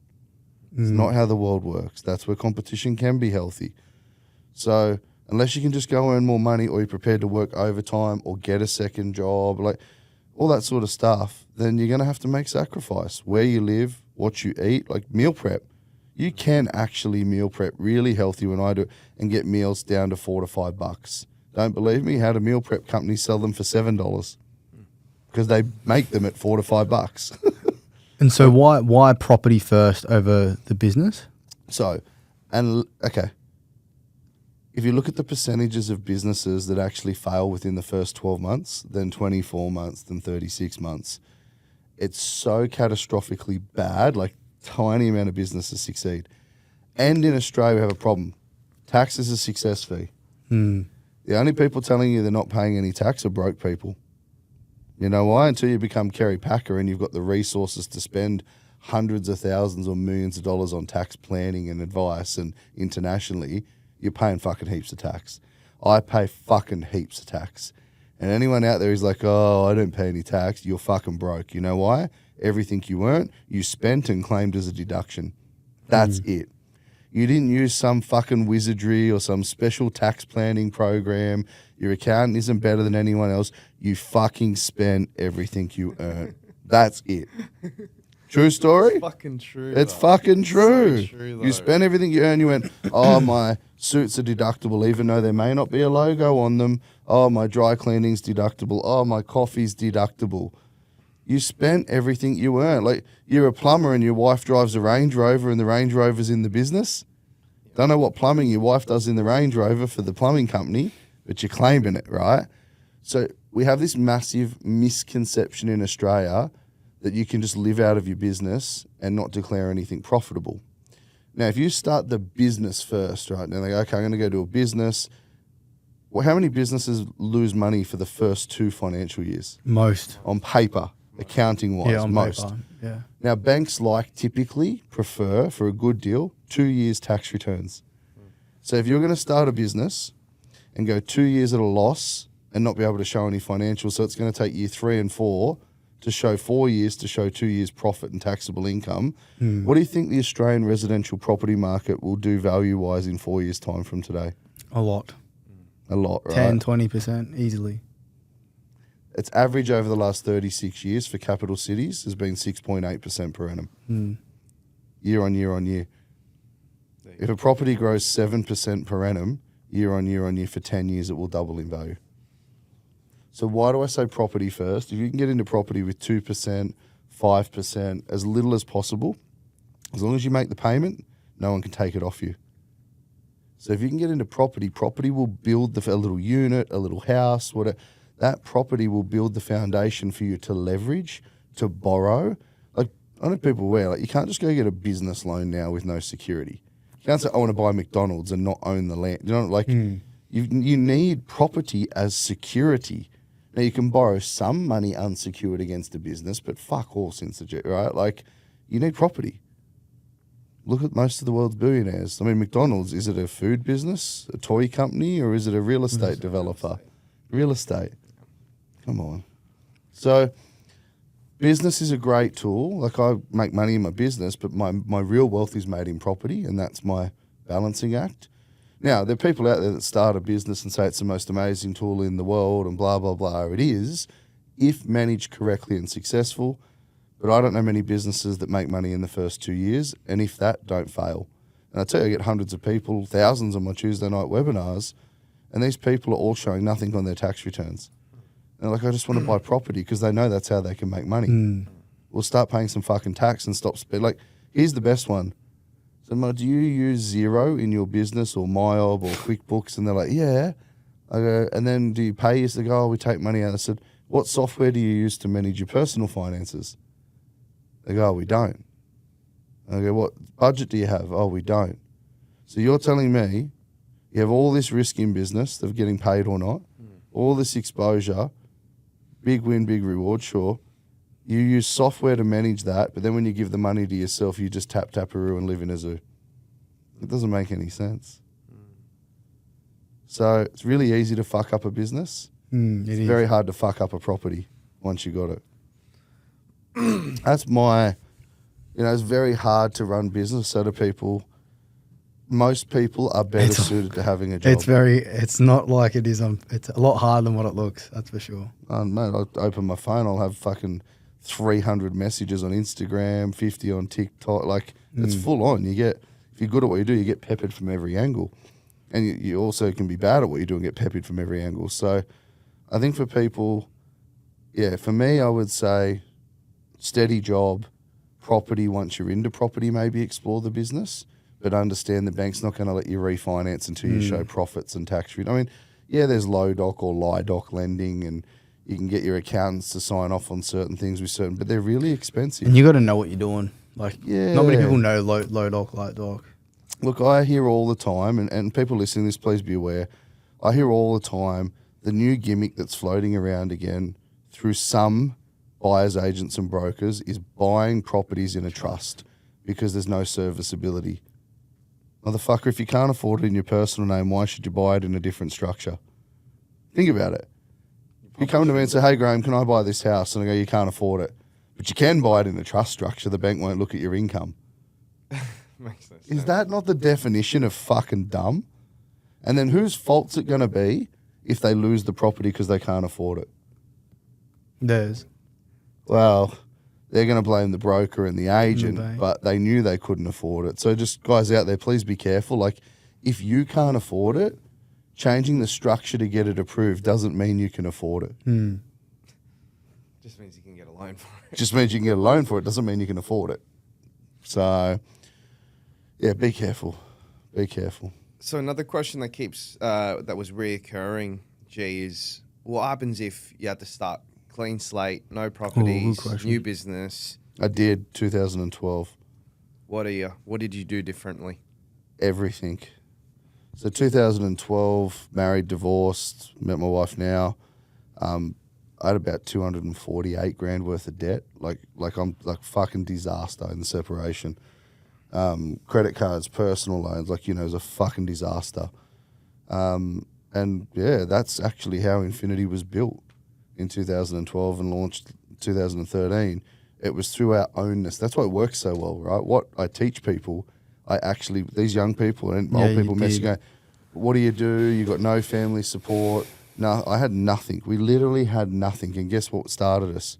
It's not how the world works. That's where competition can be healthy. So unless you can just go earn more money or you're prepared to work overtime or get a second job, like all that sort of stuff, then you're going to have to make sacrifice. Where you live, what you eat, like meal prep. You can actually meal prep really healthy when I do it and get meals down to $4 to $5. Don't believe me? How do meal prep companies sell them for $7? Because they make them at $4 to $5. And so why property first over the business? If you look at the percentages of businesses that actually fail within the first 12 months, then 24 months, then 36 months, it's so catastrophically bad, like tiny amount of businesses succeed. And in Australia, we have a problem. Tax is a success fee. The only people telling you they're not paying any tax are broke people. You know why? Until you become Kerry Packer and you've got the resources to spend hundreds of thousands or millions of dollars on tax planning and advice and internationally, you're paying fucking heaps of tax. I pay fucking heaps of tax. And anyone out there who's like, oh, I don't pay any tax, you're fucking broke. You know why? Everything you earned, you spent and claimed as a deduction. That's it. You didn't use some fucking wizardry or some special tax planning program. Your accountant isn't better than anyone else. You fucking spent everything you earned. That's it. True story? It's fucking true. It's though. fucking true. So true, though. You spent everything you earned. You went, oh, my suits are deductible, even though there may not be a logo on them. Oh, my dry cleaning's deductible. Oh, my coffee's deductible. You spent everything you earned. Like, you're a plumber and your wife drives a Range Rover and the Range Rover's in the business. Don't know what plumbing your wife does in the Range Rover for the plumbing company, but you're claiming it, right? So we have this massive misconception in Australia that you can just live out of your business and not declare anything profitable. Now, if you start the business first, right, now they go, okay, I'm going to go do a business. Well, how many businesses lose money for the first 2 financial years? Most. On paper, accounting-wise, Yeah, on most. paper. Yeah. Now, banks typically prefer, for a good deal, 2 years tax returns. So if you're going to start a business and go 2 years at a loss and not be able to show any financials, so it's going to take year 3 and 4 to show 4 years to show 2 years profit and taxable income. What do you think the Australian residential property market will do value-wise in 4 years' time from today? A lot. A lot, right? 10, 20% easily. Its average over the last 36 years for capital cities has been 6.8% per annum. Year on year on year. If a property grows 7% per annum, year on year for 10 years, it will double in value. So why do I say property first? If you can get into property with 2%, 5%, as little as possible, as long as you make the payment, no one can take it off you. So if you can get into property, property will build a little unit, a little house, whatever. That property will build the foundation for you to leverage, to borrow. Like, I know people aware, like, you can't just go get a business loan now with no security. You can't say, I want to buy McDonald's and not own the land. You know, like, you need property as security. Now, you can borrow some money unsecured against a business, but fuck all since right? Like, you need property. Look at most of the world's billionaires. I mean, McDonald's, is it a food business, a toy company, or is it a real estate developer? Real estate. Come on. So, business is a great tool. Like, I make money in my business, but my real wealth is made in property, and that's my balancing act. Now, there are people out there that start a business and say it's the most amazing tool in the world and blah, blah, blah. It is, if managed correctly and successful. But I don't know many businesses that make money in the first 2 years, and if that, don't fail. And I tell you, I get hundreds of people, thousands on my Tuesday night webinars, and these people are all showing nothing on their tax returns. And they're like, I just want to buy property because they know that's how they can make money. We'll start paying some fucking tax and stop spending. Like, here's the best one. So, do you use Xero in your business or MyOb or QuickBooks? And they're like, yeah. I go, and then do you pay? They go, oh, we take money out. I said, what software do you use to manage your personal finances? They go, oh, we don't. I go, what budget do you have? Oh, we don't. So you're telling me you have all this risk in business of getting paid or not, all this exposure, big win, big reward, sure. You use software to manage that, but then when you give the money to yourself, you just tap-taparoo and live in a zoo. It doesn't make any sense. So it's really easy to fuck up a business. It's very hard to fuck up a property once you got it. That's my, it's very hard to run business. So do people. Most people are better suited to having a job. It's not like it is. It's a lot harder than what it looks. That's for sure. Mate, I'll open my phone. I'll have fucking 300 messages on Instagram, 50 on TikTok. Like, it's full on. You get, if you're good at what you do, you get peppered from every angle. And you also can be bad at what you do and get peppered from every angle. So I think for people, for me, I would say steady job, property. Once you're into property, maybe explore the business, but understand the bank's not going to let you refinance until you show profits and tax. I mean, there's low doc or lie doc lending, and you can get your accountants to sign off on certain things with certain, but they're really expensive. And you got to know what you're doing. Like, not many people know low doc, light doc. Look, I hear all the time, and people listening to this, please be aware, I hear all the time the new gimmick that's floating around again through some buyers, agents and brokers is buying properties in a trust because there's no serviceability. Motherfucker, if you can't afford it in your personal name, why should you buy it in a different structure? Think about it. You come to me and say, hey, Graeme, can I buy this house? And I go, you can't afford it. But you can buy it in a trust structure. The bank won't look at your income. Makes no sense. Is that not the definition of fucking dumb? And then whose fault's it going to be if they lose the property because they can't afford it? Theirs. Well, they're going to blame the broker and the agent, bank. but they knew they couldn't afford it. So just guys out there, please be careful. Like, if you can't afford it, changing the structure to get it approved doesn't mean you can afford it. Just means you can get a loan for it. Just means you can get a loan for it. Doesn't mean you can afford it. So, yeah, be careful. Be careful. So another question that keeps that was reoccurring, G, is what happens if you had to start clean slate, no properties, question. new business? I did 2012. What did you do differently? Everything. So 2012, married, divorced, met my wife now. I had about 248 grand worth of debt. Like I'm like fucking disaster in the separation. Credit cards, personal loans, like, you know, it was a fucking disaster. And yeah, that's actually how Infinity was built in 2012 and launched 2013. It was through our ownness. That's why it works so well, right? What I teach people, I actually, these young people and old people messaging, going, what do? You got no family support. No, I had nothing. We literally had nothing. And guess what started us?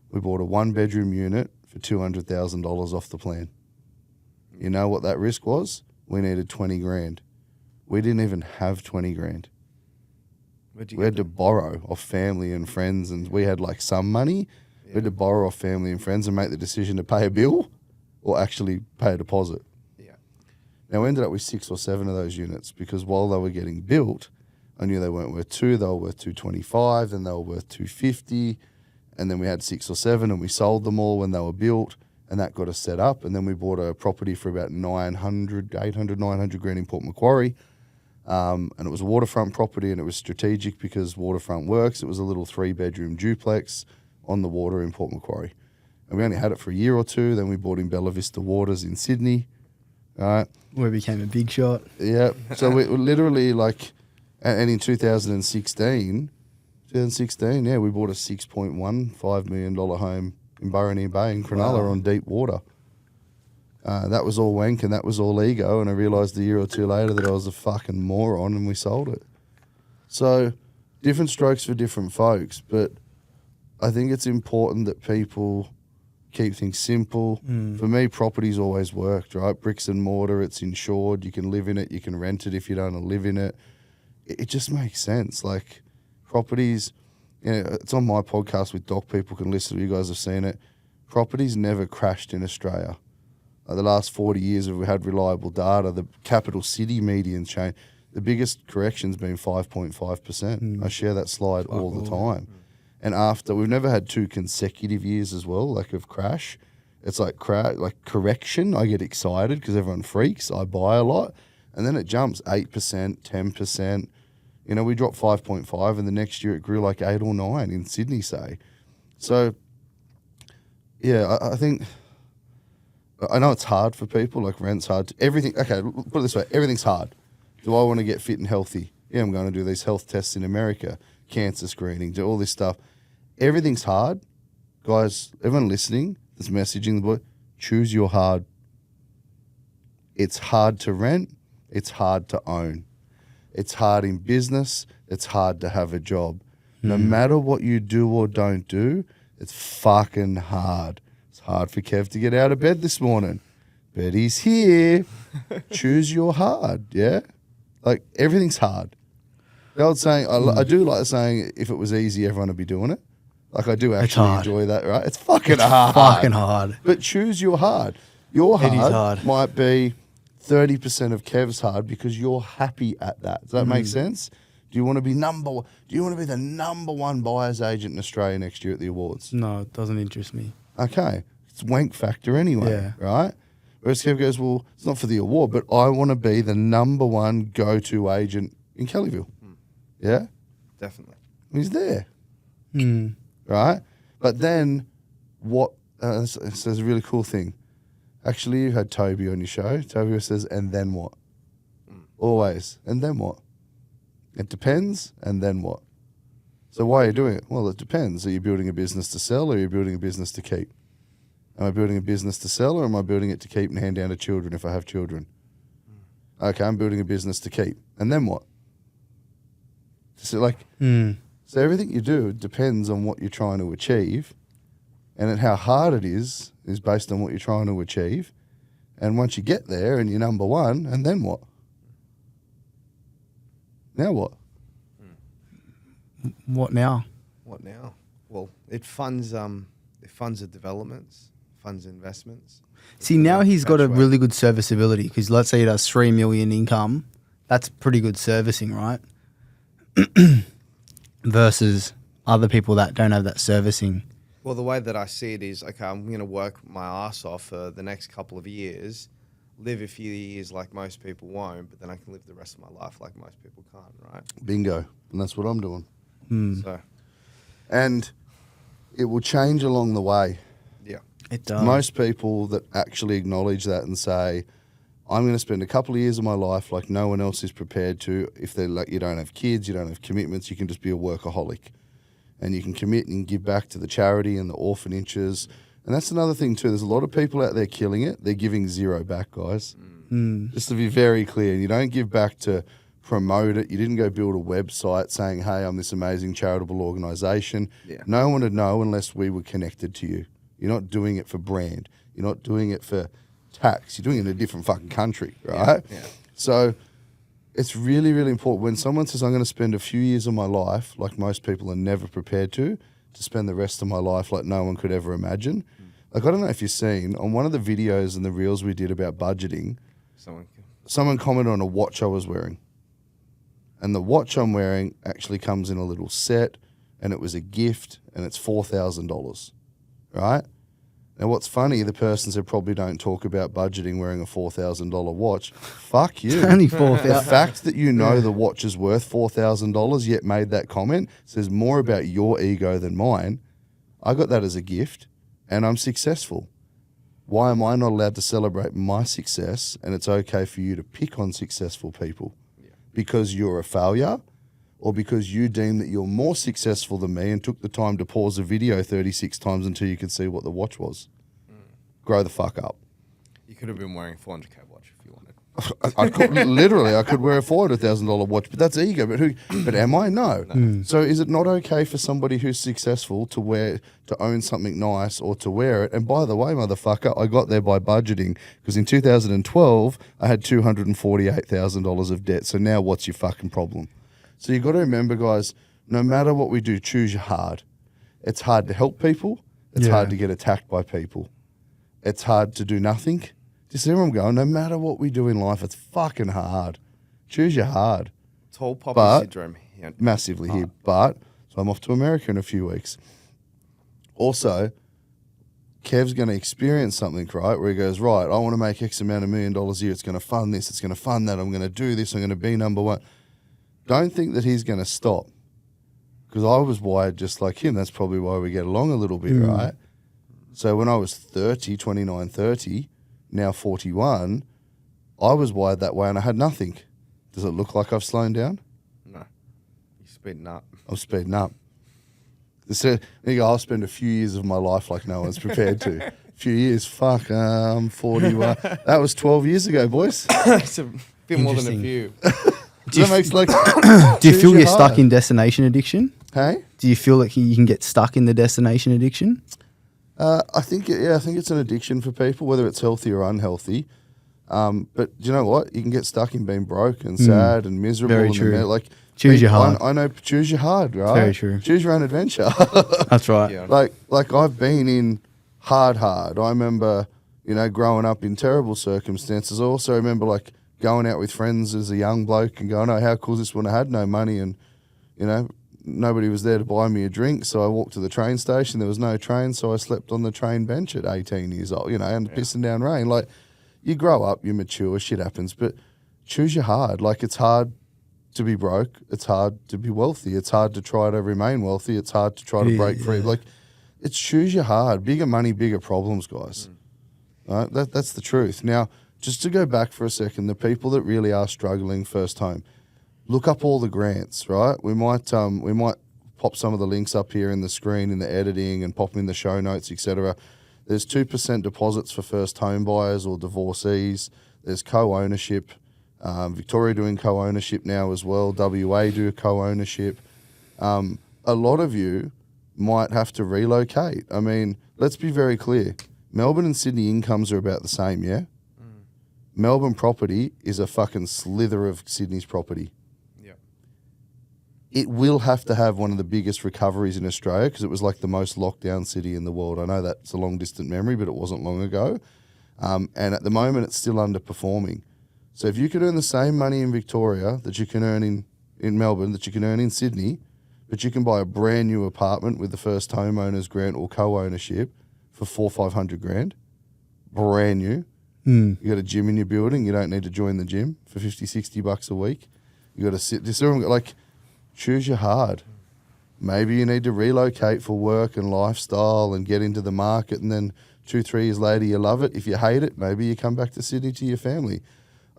We bought a 1-bedroom unit for $200,000 off the plan. You know what that risk was? We needed 20 grand. We didn't even have 20 grand. We had to borrow off family and friends, and we had like some money. Yeah. We had to borrow off family and friends and make the decision to pay a bill or actually pay a deposit. Yeah. Now, we ended up with 6 or 7 of those units because while they were getting built, I knew they weren't worth 2, they were worth 225, then they were worth 250, and then we had 6 or 7 and we sold them all when they were built, and that got us set up. And then we bought a property for about 900 grand in Port Macquarie. And it was a waterfront property, and it was strategic because waterfront works. It was a little 3-bedroom duplex on the water in Port Macquarie. And we only had it for a year or 2. Then we bought in Bella Vista Waters in Sydney. Where we became a big shot. Yeah. So we literally like, and in 2016, yeah, we bought a $6.15 million home in Burraneer Bay in Cronulla on deep water. That was all wank and that was all ego, and I realised a year or 2 later that I was a fucking moron, and we sold it. So, different strokes for different folks, but I think it's important that people keep things simple. For me, property's always worked, right? Bricks and mortar, it's insured, you can live in it, you can rent it if you don't want to live in it. It just makes sense. Like, properties, you know, it's on my podcast with Doc, people can listen to, you guys have seen it. Properties never crashed in Australia. The last 40 years we've had reliable data. The capital city median change, the biggest correction's been 5.5%. I share that slide all the time. And after, we've never had 2 consecutive years as well, like of crash. It's like correction. I get excited because everyone freaks. I buy a lot. And then it jumps 8%, 10%. You know, we dropped 5.5 and the next year it grew like 8 or 9 in Sydney, say. So, yeah, I think... I know it's hard for people, like rent's hard. Everything, okay, put it this way, everything's hard. Do I want to get fit and healthy? Yeah, I'm going to do these health tests in America, cancer screening, do all this stuff. Everything's hard. Guys, everyone listening, that's messaging the boy, choose your hard. It's hard to rent, it's hard to own. It's hard in business, it's hard to have a job. No matter what you do or don't do, it's fucking hard. Hard for Kev to get out of bed this morning, but he's here. Choose your hard, yeah? Like, everything's hard. The old saying, I do like the saying, if it was easy, everyone would be doing it. Like, I do actually enjoy that, right? It's fucking hard. Fucking hard. But choose your hard. Your It is hard. might be 30% of Kev's hard because you're happy at that. Does that make sense? Do you want to be the number 1 buyer's agent in Australia next year at the awards? No, it doesn't interest me. Okay. It's wank factor anyway, right? Whereas Kev goes, well, it's not for the award, but I want to be the number 1 go-to agent in Kellyville. Yeah? Definitely. He's there. Right? But then what, this is a really cool thing. Actually, you had Toby on your show. Toby says, and then what? Always. And then what? It depends, and then what? So why are you doing it? Well, it depends. Are you building a business to sell, or are you building a business to keep? Am I building a business to sell, or am I building it to keep and hand down to children if I have children? Okay, I'm building a business to keep. And then what? So so everything you do depends on what you're trying to achieve, and how hard it is based on what you're trying to achieve. And once you get there and you're number one, and then what? Now what? What now? What now? Well, it funds the developments, funds investments. See, now he's got a really good serviceability because let's say he does 3 million income. That's pretty good servicing, right? Versus other people that don't have that servicing. Well, the way that I see it is, okay, I'm going to work my ass off for the next couple of years, live a few years like most people won't, but then I can live the rest of my life like most people can't, right? Bingo. And that's what I'm doing. So, And it will change along the way. yeah. It does. Most people that actually acknowledge that and say, I'm going to spend a couple of years of my life like no one else is prepared to. If they're like, you don't have kids, you don't have commitments, you can just be a workaholic. And you can commit and give back to the charity and the orphanages. And that's another thing too. There's a lot of people out there killing it. They're giving zero back, guys. Just to be very clear, you don't give back to promote it. You didn't go build a website saying, hey, I'm this amazing charitable organisation. Yeah. No one would know unless we were connected to you. You're not doing it for brand. You're not doing it for tax. You're doing it in a different fucking country, right? Yeah. So it's really, really important. When someone says, I'm going to spend a few years of my life, like most people are never prepared to spend the rest of my life like no one could ever imagine. Like, I don't know if you've seen, on one of the videos and the reels we did about budgeting, someone commented on a watch I was wearing. And the watch I'm wearing actually comes in a little set, and it was a gift, and it's $4,000, right? Now, what's funny, the person said probably don't talk about budgeting wearing a $4,000 watch. Fuck you. Only The 4,000. fact that you know the watch is worth $4,000 yet made that comment says more about your ego than mine. I got that as a gift, and I'm successful. Why am I not allowed to celebrate my success, and it's okay for you to pick on successful people? Because you're a failure, or because you deem that you're more successful than me and took the time to pause a video 36 times until you could see what the watch was? Grow the fuck up. You could have been wearing a 400k watch if you wanted. I could literally, I could wear a $400,000 watch, but that's ego. But am I? No. So is it not okay for somebody who's successful to own something nice or to wear it? And by the way, motherfucker, I got there by budgeting, because in 2012 I had $248,000 of debt. So now what's your fucking problem? So you got to remember, guys, no matter what we do, choose your hard. It's hard to help people. It's hard to get attacked by people. It's hard to do nothing. Do you see where I'm going? No matter what we do in life, it's fucking hard. Choose your hard. Tall poppy syndrome. Yeah. Massively here. But, so I'm off to America in a few weeks. Also, Kev's going to experience something, right, where he goes, right, I want to make X amount of $1 million a year. It's going to fund this. It's going to fund that. I'm going to do this. I'm going to be number one. Don't think that he's going to stop, because I was wired just like him. That's probably why we get along a little bit, right? So when I was 29, 30, now 41, I was wired that way and I had nothing. Does it look like I've slowed down? No. You're speeding up. I'm speeding up. So, you go, I'll spend a few years of my life like no one's prepared to. A few years, fuck, I'm 41. That was 12 years ago, boys. It's a bit more than a Interesting. few. That makes like. Do you feel your you're stuck heart. in destination addiction? Hey? Do you feel like you can get stuck in the destination addiction? I think it's an addiction for people, whether it's healthy or unhealthy. But do you know what? You can get stuck in being broke and sad and miserable. Very and true. Like, Choose your hard. I know. Choose your hard, right? Very true. Choose your own adventure. That's right. Yeah. like I've been in hard. I remember, growing up in terrible circumstances. I also remember like going out with friends as a young bloke and going, "Oh, how cool is this?" When I had no money and, nobody was there to buy me a drink. So I walked to the train station. There was no train, so I slept on the train bench at 18 years old. And pissing down rain. Like, you grow up, you mature, shit happens. But choose your hard. Like, it's hard to be broke. It's hard to be wealthy. It's hard to try to remain wealthy. It's hard to try to break free. Like, it's choose your hard. Bigger money, bigger problems, guys. Right? That's the truth. Now, just to go back for a second, the people that really are struggling first home, look up all the grants, right? We might pop pop some of the links up here in the screen, in the editing, and pop them in the show notes, etc. There's 2% deposits for first home buyers or divorcees. There's co-ownership. Victoria doing co-ownership now as well. WA do co-ownership. A lot of you might have to relocate. I mean, let's be very clear. Melbourne and Sydney incomes are about the same, yeah? Melbourne property is a fucking slither of Sydney's property. Yeah. It will have to have one of the biggest recoveries in Australia because it was like the most lockdown city in the world. I know that's a long distant memory, but it wasn't long ago. And at the moment, it's still underperforming. So if you could earn the same money in Victoria that you can earn in Melbourne, that you can earn in Sydney, but you can buy a brand new apartment with the first homeowners grant or co-ownership for $400,000-500,000, brand new. You got a gym in your building. You don't need to join the gym for $50-60 a week. You got to sit. Choose your hard. Maybe you need to relocate for work and lifestyle and get into the market, and then 2-3 years later you love it. If you hate it, maybe you come back to Sydney to your family.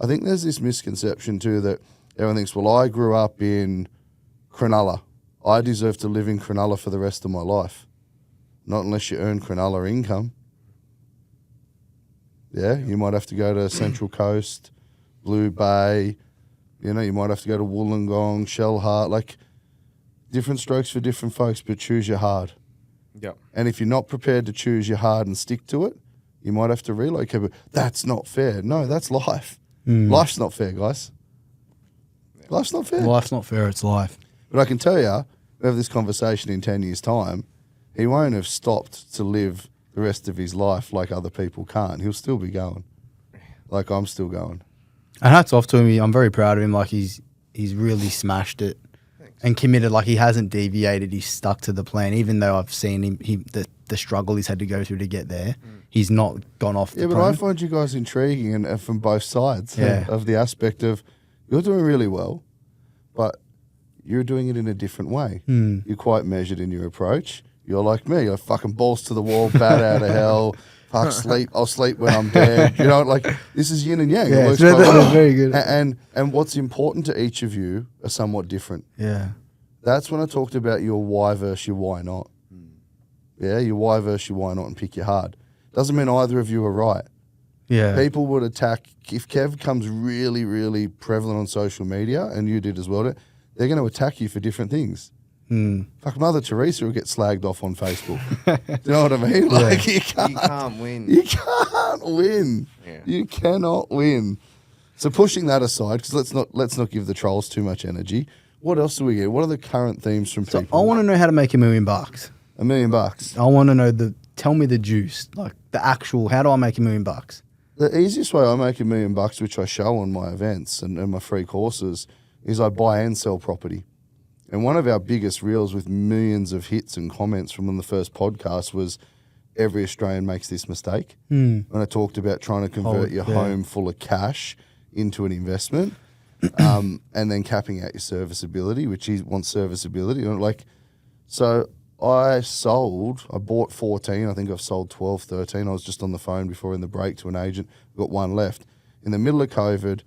I think there's this misconception too that everyone thinks, well, I grew up in Cronulla. I deserve to live in Cronulla for the rest of my life. Not unless you earn Cronulla income. Yeah, you might have to go to Central Coast, Blue Bay, you might have to go to Wollongong, Shellheart, like different strokes for different folks, but choose your hard. Yep. And if you're not prepared to choose your hard and stick to it, you might have to relocate. But that's not fair. No, that's life. Life's not fair, guys. Life's not fair. Life's not fair, it's life. But I can tell you, we have this conversation in 10 years' time, he won't have stopped to live the rest of his life like other people can't. He'll still be going. Like I'm still going. And hats off to him. I'm very proud of him. Like he's really smashed it. Thanks. And committed. Like he hasn't deviated. He's stuck to the plan. Even though I've seen him, the struggle he's had to go through to get there. He's not gone off the Yeah, but plan. I find you guys intriguing and from both sides Yeah. of the aspect of you're doing really well, but you're doing it in a different way. You're quite measured in your approach. You're like me. You're fucking balls to the wall, bat out of hell. Fuck, sleep. I'll sleep when I'm dead. Like this is yin and yang. Yeah, It works it's quite well. very good. And what's important to each of you are somewhat different. Yeah. That's when I talked about your why versus your why not. Yeah, your why versus your why not, and pick your hard. Doesn't mean either of you are right. Yeah. People would attack if Kev comes really, really prevalent on social media, and you did as well. They're going to attack you for different things. Fuck, Mother Teresa will get slagged off on Facebook. Do you know what I mean? Like you can't win. You can't win. Yeah. You cannot win. So pushing that aside, because let's not give the trolls too much energy. What else do we get? What are the current themes from So people? I want to know how to make $1 million. $1 million. I want to know tell me the juice, like the actual, how do I make $1 million? The easiest way I make $1 million, which I show on my events and my free courses, is I buy and sell property. And one of our biggest reels with millions of hits and comments from on the first podcast was every Australian makes this mistake. When I talked about trying to convert your home full of cash into an investment and then capping out your serviceability, which wants serviceability. So I bought 14. I think I've sold 12, 13. I was just on the phone before in the break to an agent. I've got one left. In the middle of COVID,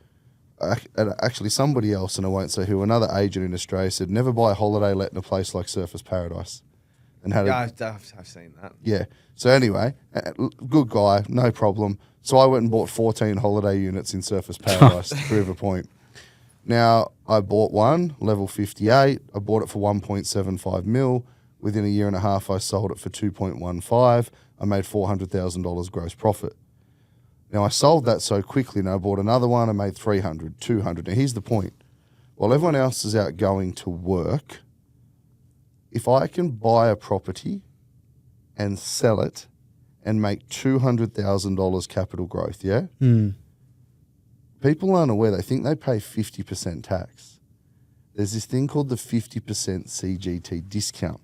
actually somebody else, and I won't say who, another agent in Australia said, never buy a holiday let in a place like Surfers Paradise. And had I've seen that. yeah. So anyway, good guy, no problem. So I went and bought 14 holiday units in Surfers Paradise, River Point. Now, I bought one, level 58. I bought it for 1.75 mil. Within a year and a half, I sold it for 2.15. I made $400,000 gross profit. Now, I sold that so quickly, and I bought another one. I made 300, 200. Now, here's the point. While everyone else is out going to work, if I can buy a property and sell it and make $200,000 capital growth, yeah? People aren't aware. They think they pay 50% tax. There's this thing called the 50% CGT discount.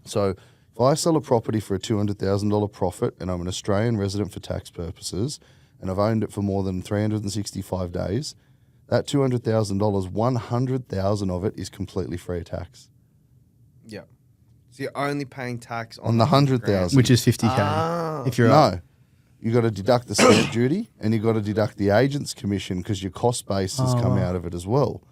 So if I sell a property for a $200,000 profit and I'm an Australian resident for tax purposes and I've owned it for more than 365 days, that $200,000, $100,000 of it is completely free of tax. Yeah. So you're only paying tax On the 100,000. Which is 50K. Ah. If you're No. You got to deduct the stamp duty and you got to deduct the agent's commission because your cost base has come out of it as well.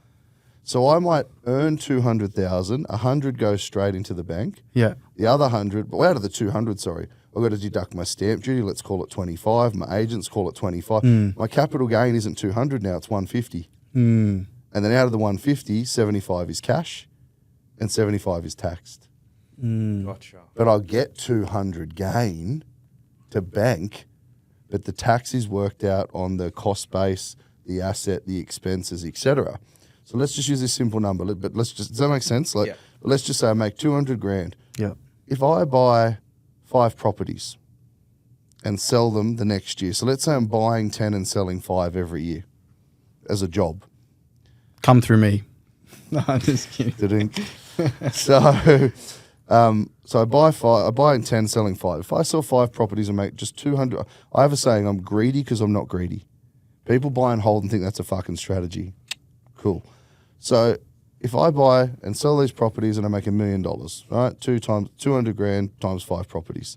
So I might earn 200,000, 100 goes straight into the bank. Yeah. The other 100, well, out of the 200, sorry, I've got to deduct my stamp duty, let's call it 25, my agents call it 25. My capital gain isn't 200 now, it's 150. And then out of the 150, 75 is cash and 75 is taxed. Gotcha. But I'll get 200 gain to bank, but the tax is worked out on the cost base, the asset, the expenses, etc. So let's just use this simple number. But does that make sense? Like, let's just say I make 200 grand. Yeah. If I buy 5 properties and sell them the next year, so let's say I'm buying 10 and selling 5 every year as a job. Come through me. No, I'm just kidding. So, so I buy 5. I buy in 10, selling 5. If I sell 5 properties and make just 200, I have a saying: I'm greedy because I'm not greedy. People buy and hold and think that's a fucking strategy. Cool. So if I buy and sell these properties and I make $1 million, right? 200 grand times 5 properties.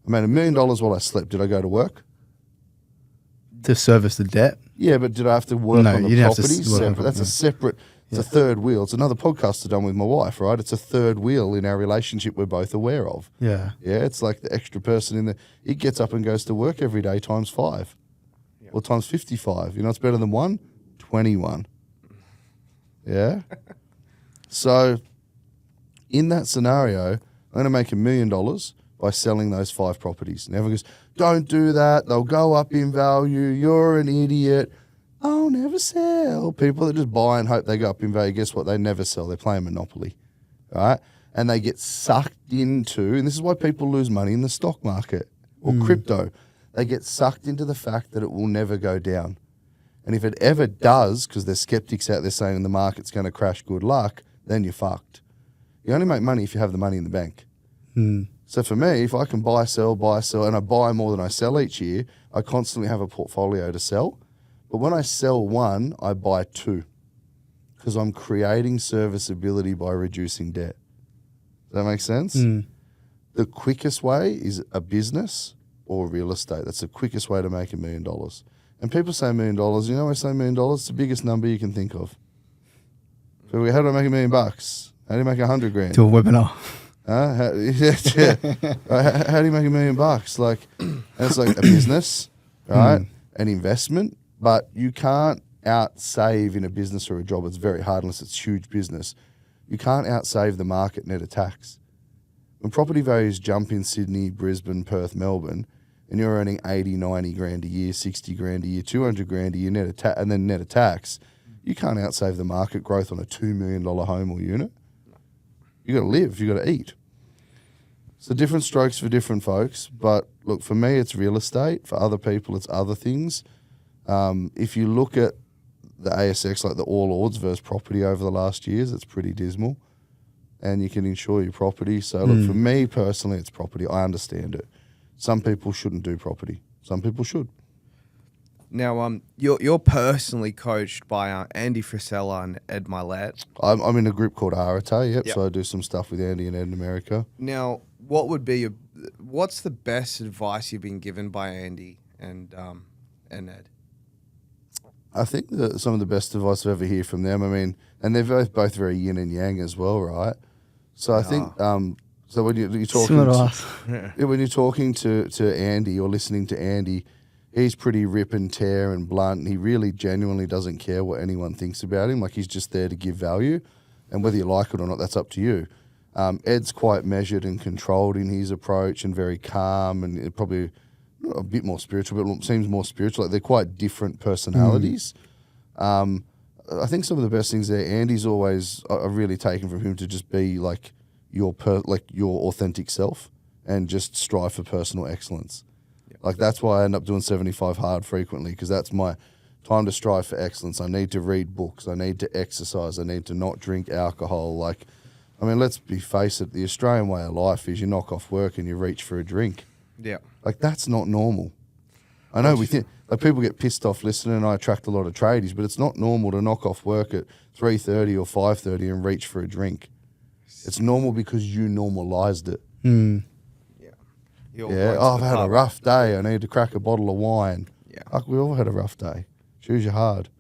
I made $1 million while I slept. Did I go to work? To service the debt? Yeah, but did I have to work on the you didn't have to properties? work on Separate. That's them, a separate. It's a third wheel. It's another podcast I've done with my wife, right? It's a third wheel in our relationship we're both aware of. Yeah. Yeah, it's like the extra person in the. It gets up and goes to work every day times 5, or times 55. You know, it's better than 1, 21. Yeah. So, in that scenario, I'm going to make $1 million by selling those 5 properties. And everyone goes, "Don't do that. They'll go up in value. You're an idiot." I'll never sell. People that just buy and hope they go up in value, guess what? They never sell. They're playing Monopoly, right? And they get sucked into, and this is why people lose money in the stock market or crypto. They get sucked into the fact that it will never go down. And if it ever does, because there's skeptics out there saying the market's going to crash, good luck, then you're fucked. You only make money if you have the money in the bank. So for me, if I can buy, sell, and I buy more than I sell each year, I constantly have a portfolio to sell. But when I sell 1, I buy 2 because I'm creating serviceability by reducing debt. Does that make sense? The quickest way is a business or real estate. That's the quickest way to make $1 million. And people say $1 million. You know why I say $1 million? It's the biggest number you can think of. So how do I make $1 million bucks? How do you make 100 grand? To a webinar. How do you make $1 million bucks? Like, and it's like a business, right? An investment. But you can't outsave in a business or a job. It's very hard unless it's huge business. You can't outsave the market net of tax. When property values jump in Sydney, Brisbane, Perth, Melbourne, and you're earning 80, 90 grand a year, 60 grand a year, 200 grand a year net of and then net of tax, you can't outsave the market growth on a $2 million home or unit. You got to live. You got to eat. So different strokes for different folks. But look, for me, it's real estate. For other people, it's other things. If you look at the ASX, like the All Ords versus property over the last years, it's pretty dismal. And you can insure your property. So look, for me personally, it's property. I understand it. Some people shouldn't do property. Some people should. Now, you're personally coached by Andy Frisella and Ed Milet. I'm in a group called Arate, yep. So I do some stuff with Andy and Ed in America. Now, what's the best advice you've been given by Andy and Ed? I think that some of the best advice I've ever heard from them, I mean, and they're both very yin and yang as well, right? So I think, so when you're talking, when you're talking to Andy or listening to Andy, he's pretty rip and tear and blunt. He really genuinely doesn't care what anyone thinks about him. Like, he's just there to give value, and whether you like it or not, that's up to you. Ed's quite measured and controlled in his approach and very calm and probably a bit more spiritual, but seems more spiritual. Like, they're quite different personalities. I think some of the best things there, Andy's always, I've really taken from him to just be like your authentic self and just strive for personal excellence. Yep. Like, that's why I end up doing 75 hard frequently, because that's my time to strive for excellence. I need to read books. I need to exercise. I need to not drink alcohol. Like, I mean, let's face it, the Australian way of life is you knock off work and you reach for a drink. Yeah. Like, that's not normal. I know we think, like, people get pissed off listening, and I attract a lot of tradies, but it's not normal to knock off work at 3:30 or 5:30 and reach for a drink. It's normal because you normalised it. Yeah. Oh, I've had a rough day. I need to crack a bottle of wine. Yeah. Like, we all had a rough day. Choose your hard.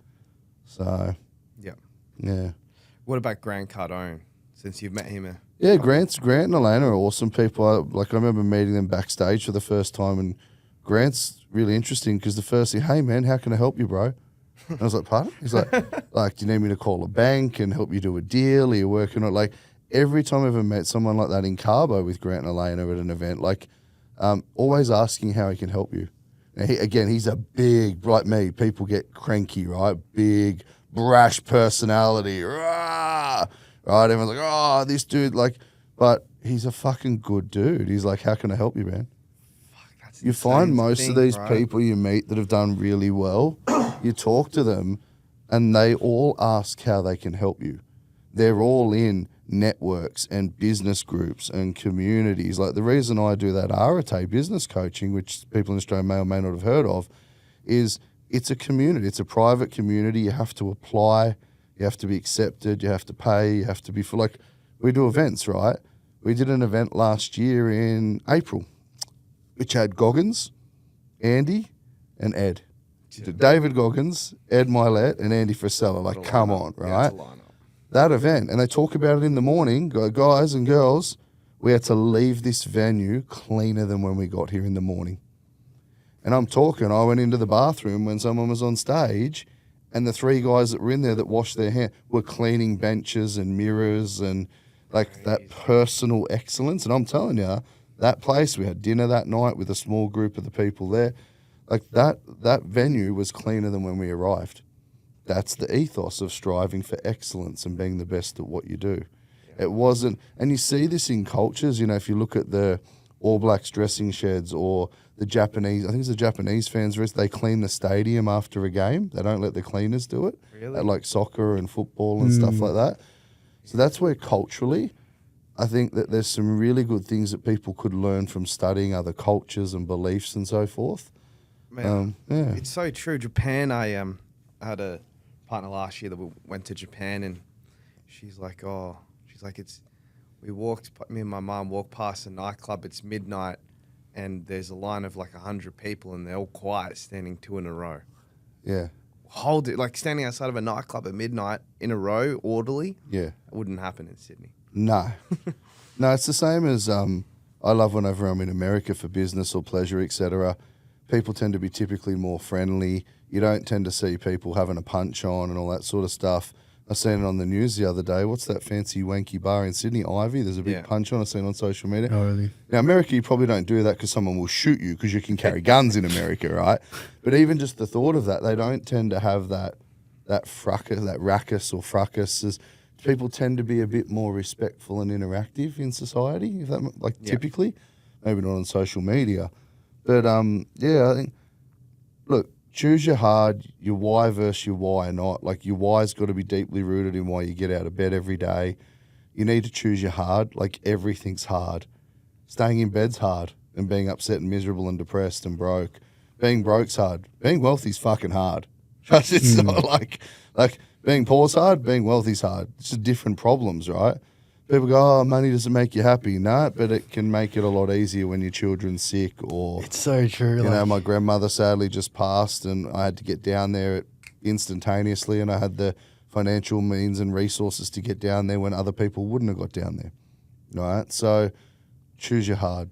So, Yeah. What about Grant Cardone? Since you've met him, Yeah, Grant and Elena are awesome people. I remember meeting them backstage for the first time, and Grant's really interesting because the first thing, hey man, how can I help you, bro? And I was like, pardon? He's like, do you need me to call a bank and help you do a deal? Are you working on like every time I ever met someone like that in Carbo with Grant and Elena at an event, always asking how he can help you. Now, he's a big, like me, people get cranky, right? Big, brash personality, rah! Right? Everyone's like, oh, this dude, but he's a fucking good dude. He's like, how can I help you, man? That's You find insane to most of think, these right? people you meet that have done really well, you talk to them and they all ask how they can help you. They're all in networks and business groups and communities. Like the reason I do that Arate business coaching, which people in Australia may or may not have heard of, is it's a community. It's a private community. You have to apply. You have to be accepted. You have to pay. You have to be we do events, right? We did an event last year in April, which had Goggins, Andy, and Ed. David Goggins, Ed Milet, and Andy Frisella. Like, come on, right? That event, and they talk about it in the morning, guys and girls, we had to leave this venue cleaner than when we got here in the morning. And I went into the bathroom when someone was on stage, and the 3 guys that were in there that washed their hair were cleaning benches and mirrors and that personal excellence. And I'm telling you, that place, we had dinner that night with a small group of the people there. That venue was cleaner than when we arrived. That's the ethos of striving for excellence and being the best at what you do. It wasn't, and you see this in cultures, if you look at the All Blacks dressing sheds or the Japanese, I think it's the Japanese fans, they clean the stadium after a game. They don't let the cleaners do it. Really? At like soccer and football and stuff like that. So that's where culturally, I think that there's some really good things that people could learn from studying other cultures and beliefs and so forth. Man, Yeah. it's so true. Japan, I had a partner last year that we went to Japan, and she's like, me and my mum walked past a nightclub, it's midnight, and there's a line of 100 people, and they're all quiet, standing 2 in a row. Yeah. Hold it, standing outside of a nightclub at midnight in a row, orderly. Yeah. It wouldn't happen in Sydney. No. No, it's the same as I love whenever I'm in America for business or pleasure, etc. People tend to be typically more friendly. You don't tend to see people having a punch on and all that sort of stuff. I seen it on the news the other day. What's that fancy wanky bar in Sydney? Ivy. There's a big punch on. I seen on social media. Oh, really? Now, America, you probably don't do that because someone will shoot you because you can carry guns in America, right? But even just the thought of that, they don't tend to have that fracas, that rackus or fracas. People tend to be a bit more respectful and interactive in society, if that typically, maybe not on social media, but I think, look, choose your hard, your why versus your why not. Your why's got to be deeply rooted in why you get out of bed every day. You need to choose your hard. Everything's hard. Staying in bed's hard, and being upset and miserable and depressed and broke. Being broke's hard. Being wealthy's fucking hard. It's not like being poor's hard, being wealthy's hard. It's just different problems, right? People go, oh, money doesn't make you happy. No, but it can make it a lot easier when your children's sick or... It's so true. my grandmother sadly just passed and I had to get down there instantaneously, and I had the financial means and resources to get down there when other people wouldn't have got down there, right? So choose your hard.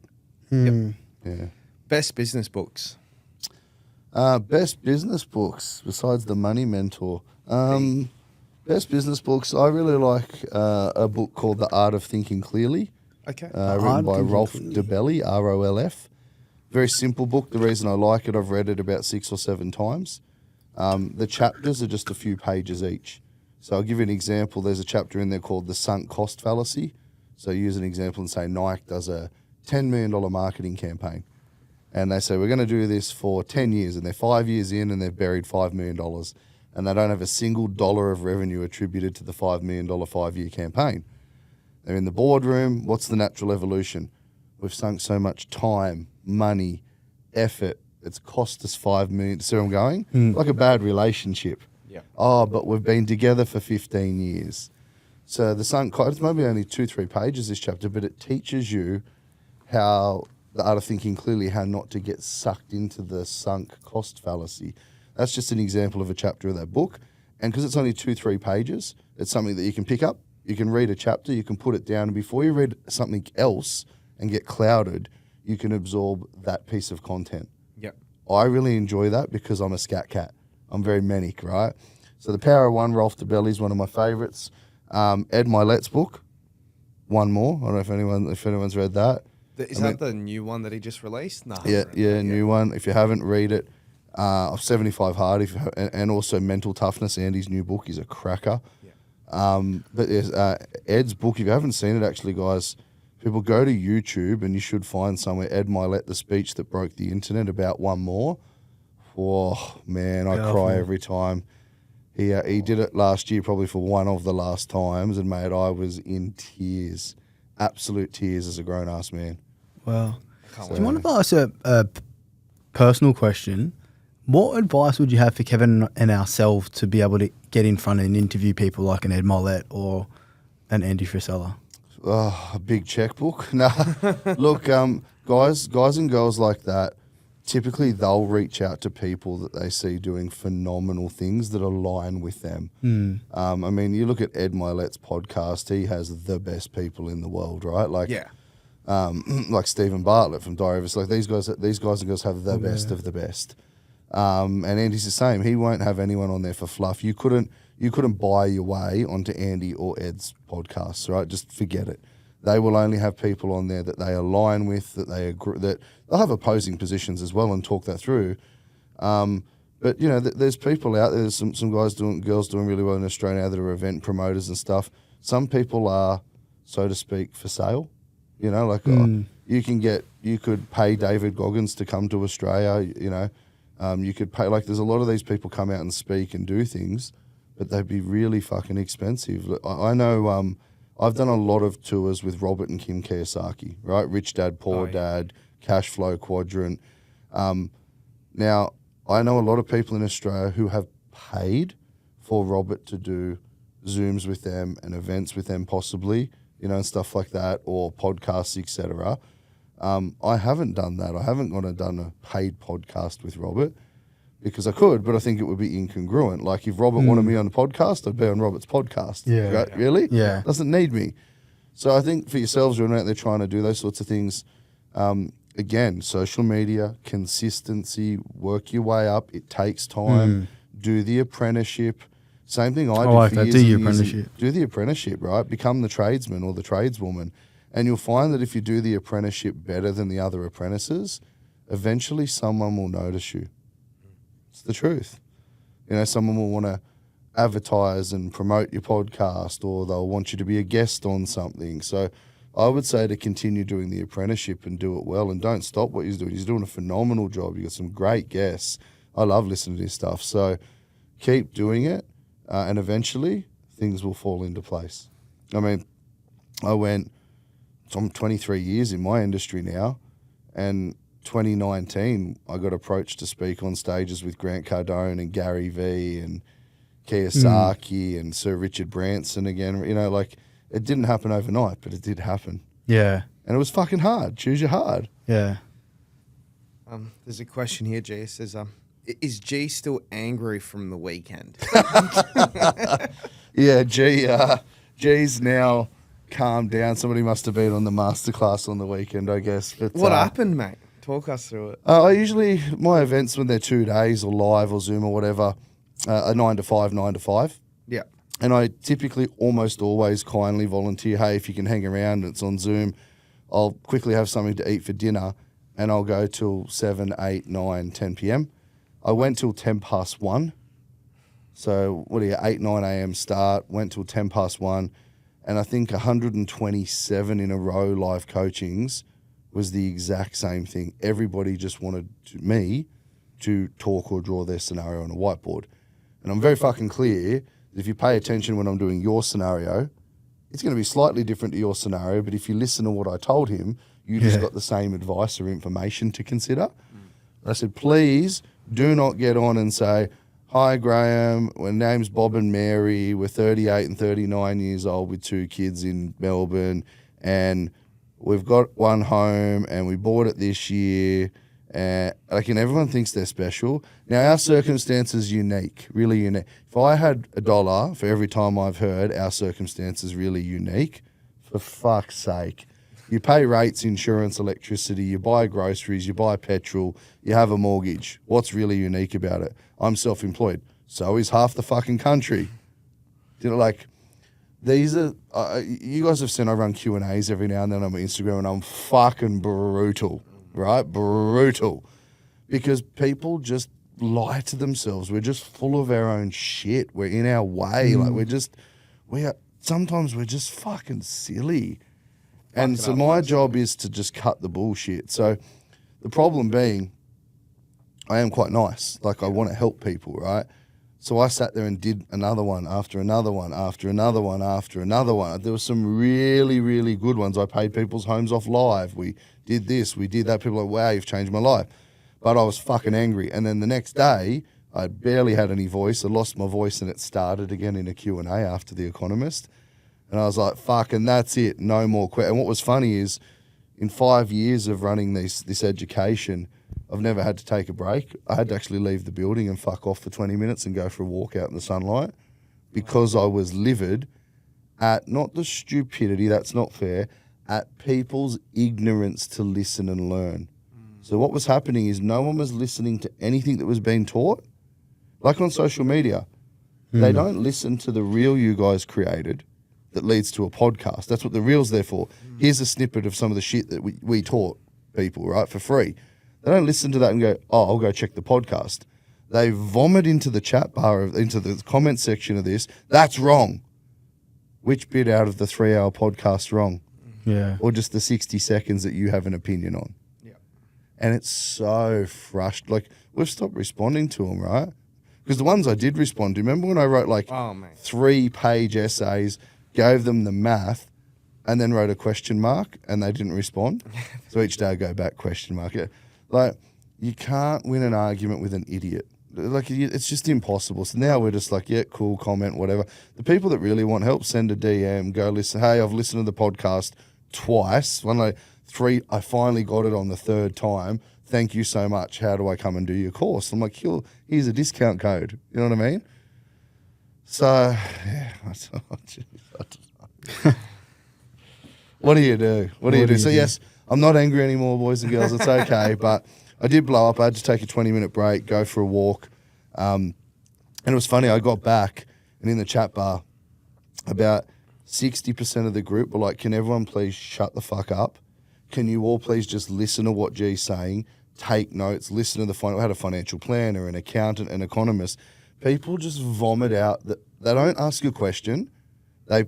Yep. Yeah. Best business books. Best business books besides The Money Mentor. Best business books. I really like a book called The Art of Thinking Clearly. Okay. Written by Rolf DeBelly, ROLF. Very simple book. The reason I like it, I've read it about 6 or 7 times. The chapters are just a few pages each. So I'll give you an example. There's a chapter in there called The Sunk Cost Fallacy. So use an example and say Nike does a $10 million marketing campaign. And they say, we're going to do this for 10 years. And they're 5 years in and they've buried $5 million. And they don't have a single dollar of revenue attributed to the $5 million 5-year campaign. They're in the boardroom. What's the natural evolution? We've sunk so much time, money, effort. It's cost us $5 million. See where I'm going? Like a bad relationship. Yeah. Oh, but we've been together for 15 years. So the sunk cost, it's maybe only 2-3 pages, this chapter, but it teaches you how, the art of thinking clearly, how not to get sucked into the sunk cost fallacy. That's just an example of a chapter of that book. And because it's only 2-3 pages, It's something that you can pick up. You can read a chapter, you can put it down, and before you read something else and get clouded, you can absorb that piece of content. Yep. I really enjoy that because I'm a scat cat. I'm very manic, right? So The Power of One, Rolf DeBelly is one of my favourites. Ed Milet's book, One More. I don't know if anyone's read that. Is that the new one that he just released? No. Yeah, new one. If you haven't, read it. 75 Hard, and also Mental Toughness, Andy's new book, is a cracker. Yeah. But there's Ed's book. If you haven't seen it, actually, guys, people go to YouTube and you should find somewhere Ed Milet, the speech that broke the internet about One More. Oh man, I cry every time. He did it last year, probably for one of the last times, and mate, I was in tears, absolute tears as a grown ass man. Wow. Do you mind if I ask a personal question? What advice would you have for Kevin and ourselves to be able to get in front and interview people like an Ed Milet or an Andy Frisella? Oh, a big checkbook? Nah. Look, guys and girls like that, typically they'll reach out to people that they see doing phenomenal things that align with them. I mean, you look at Ed Milet's podcast, he has the best people in the world, right? Like, like Stephen Bartlett from Diary of a like these guys and girls have the best of the best. And Andy's the same. He won't have anyone on there for fluff. You couldn't buy your way onto Andy or Ed's podcasts, right? Just forget it. They will only have people on there that they align with, that they agree, that they'll have opposing positions as well and talk that through. But you know, there's people out there. There's some guys girls doing really well in Australia that are event promoters and stuff. Some people are, so to speak, for sale. You know, like you could pay David Goggins to come to Australia. You know, you could pay, like, there's a lot of these people come out and speak and do things, but they'd be really fucking expensive. I know. I've done a lot of tours with Robert and Kim Kiyosaki, right? Rich Dad, Poor Dad, Cash Flow Quadrant. Now, I know a lot of people in Australia who have paid for Robert to do Zooms with them and events with them possibly, you know, and stuff like that, or podcasts, etc. I haven't done that. I haven't gone and done a paid podcast with Robert because I could, but I think it would be incongruent. Like, if Robert wanted me on the podcast, I'd be on Robert's podcast. Yeah. Right? Really? Yeah. Doesn't need me. So I think for yourselves who are out there trying to do those sorts of things, again, social media, consistency, work your way up. It takes time. Do the apprenticeship. Same thing I did like for that. years Do and your years. apprenticeship. Do the apprenticeship, right? Become the tradesman or the tradeswoman. And you'll find that if you do the apprenticeship better than the other apprentices, eventually someone will notice you. It's the truth. You know, someone will want to advertise and promote your podcast, or they'll want you to be a guest on something. So I would say to continue doing the apprenticeship and do it well, and don't stop what he's doing. He's doing a phenomenal job. You've got some great guests. I love listening to his stuff. So keep doing it, and eventually things will fall into place. I mean, I'm 23 years in my industry now, and 2019 I got approached to speak on stages with Grant Cardone and Gary Vee and Kiyosaki and Sir Richard Branson again. You know, like, it didn't happen overnight, but it did happen. Yeah. And it was fucking hard. Choose your hard. Yeah. There's a question here, G. It says, is G still angry from the weekend? Yeah, G's now calmed down. Somebody must have been on the masterclass on the weekend, I guess. But, What happened, mate? Talk us through it. I usually, my events, when they're 2 days or live or Zoom or whatever, are 9 to 5. Yeah. And I typically almost always kindly volunteer, hey, if you can hang around and it's on Zoom, I'll quickly have something to eat for dinner, and I'll go till 7, 8, 9, 10 p.m. I went till 10 past 1. So, 8, 9 a.m. start, went till 10 past 1. And I think 127 in a row live coachings was the exact same thing. Everybody just wanted me to talk or draw their scenario on a whiteboard. And I'm very fucking clear that if you pay attention when I'm doing your scenario, it's going to be slightly different to your scenario, but if you listen to what I told him, you just got the same advice or information to consider. I said, please do not get on and say, hi, Graeme, my name's Bob and Mary, we're 38 and 39 years old with 2 kids in Melbourne, and we've got one home and we bought it this year And everyone thinks they're special. Now our circumstance is unique, really unique. If I had $1 for every time I've heard our circumstance is really unique, for fuck's sake. You pay rates, insurance, electricity, you buy groceries, you buy petrol, you have a mortgage. What's really unique about it? I'm self-employed. So is half the fucking country. These are, you guys have seen I run Q&As every now and then on my Instagram and I'm fucking brutal, right? Brutal. Because people just lie to themselves. We're just full of our own shit. We're in our way. Sometimes we're just fucking silly. And so my job is to just cut the bullshit. So the problem being, I am quite nice. I want to help people, right? So I sat there and did another one after another one after another one after another one. There were some really, really good ones. I paid people's homes off live. We did this, we did that. People were like, wow, you've changed my life. But I was fucking angry. And then the next day, I barely had any voice. I lost my voice and it started again in a Q&A after The Economist. And I was like, fuck, and that's it. No more questions. And what was funny is in 5 years of running this education, I've never had to take a break. I had to actually leave the building and fuck off for 20 minutes and go for a walk out in the sunlight because I was livid at not the stupidity, that's not fair, at people's ignorance to listen and learn. So what was happening is no one was listening to anything that was being taught. Like on social media, they don't listen to the reel you guys created that leads to a podcast. That's what the reel's there for. Here's a snippet of some of the shit that we taught people, right, for free. They don't listen to that and go, oh, I'll go check the podcast. They vomit into the chat bar, into the comment section of this. That's wrong. Which bit out of the 3-hour podcast wrong? Yeah. Or just the 60 seconds that you have an opinion on? Yeah. And it's so frustrating. We've stopped responding to them, right? Because the ones I did respond to, remember when I wrote 3-page essays, gave them the math, and then wrote a question mark, and they didn't respond? So each day I go back, question mark. You can't win an argument with an idiot. It's just impossible. So now we're just yeah, cool, comment, whatever. The people that really want help, send a DM, go listen. Hey, I've listened to the podcast twice. I finally got it on the third time. Thank you so much. How do I come and do your course? I'm like, here's a discount code. You know what I mean? So, yeah, I don't know. What do you do? What do you do? So, yes, I'm not angry anymore, boys and girls. It's okay. But I did blow up. I had to take a 20-minute break, go for a walk. And it was funny. I got back, and in the chat bar, about 60% of the group were like, can everyone please shut the fuck up? Can you all please just listen to what G's saying, take notes, listen to I had a financial planner, an accountant, an economist. People just vomit out that they don't ask a question. They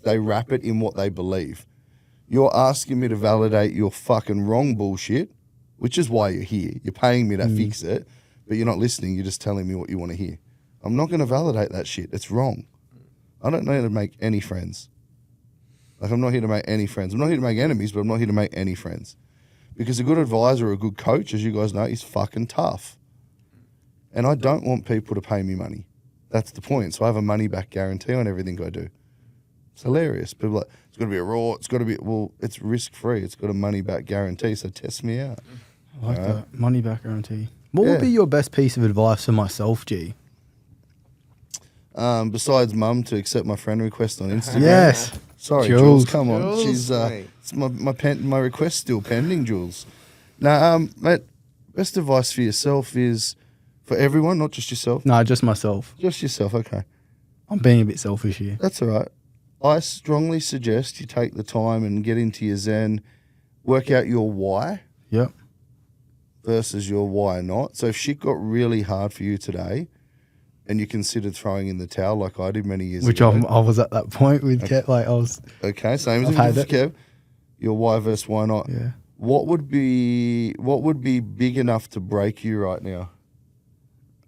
they wrap it in what they believe. You're asking me to validate your fucking wrong bullshit, which is why you're here. You're paying me to fix it, but you're not listening. You're just telling me what you want to hear. I'm not going to validate that shit. It's wrong. I don't know to make any friends. I'm not here to make any friends. I'm not here to make enemies, but I'm not here to make any friends. Because a good advisor or a good coach, as you guys know, is fucking tough. And I don't want people to pay me money. That's the point. So I have a money-back guarantee on everything I do. It's hilarious. People are like, it's got to be a raw, it's got to be, well, it's risk-free. It's got a money-back guarantee, so test me out. I like that. Money-back guarantee. What would be your best piece of advice for myself, G? Besides mum to accept my friend request on Instagram. Yes. Sorry, Jules. come on. Jules, She's mate. it's my request's still pending, Jules. Now, mate, best advice for yourself is for everyone, not just yourself. No, just myself. Just yourself, okay. I'm being a bit selfish here. That's all right. I strongly suggest you take the time and get into your Zen, work out your why Yep. versus your why not. So if shit got really hard for you today and you considered throwing in the towel like I did many years Which ago. I was at that point with Kev. I was. Okay, same I've as had with Kev. Your why versus why not. Yeah. What would be big enough to break you right now?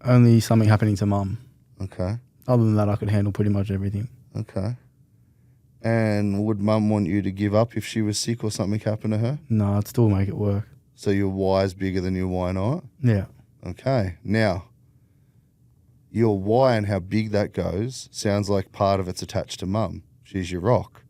Only something happening to mum. Okay. Other than that, I could handle pretty much everything. Okay. And would mum want you to give up if she was sick or something happened to her? No, I'd still make it work. So your why is bigger than your why not? Yeah. Okay. Now, your why and how big that goes sounds like part of it's attached to mum. She's your rock.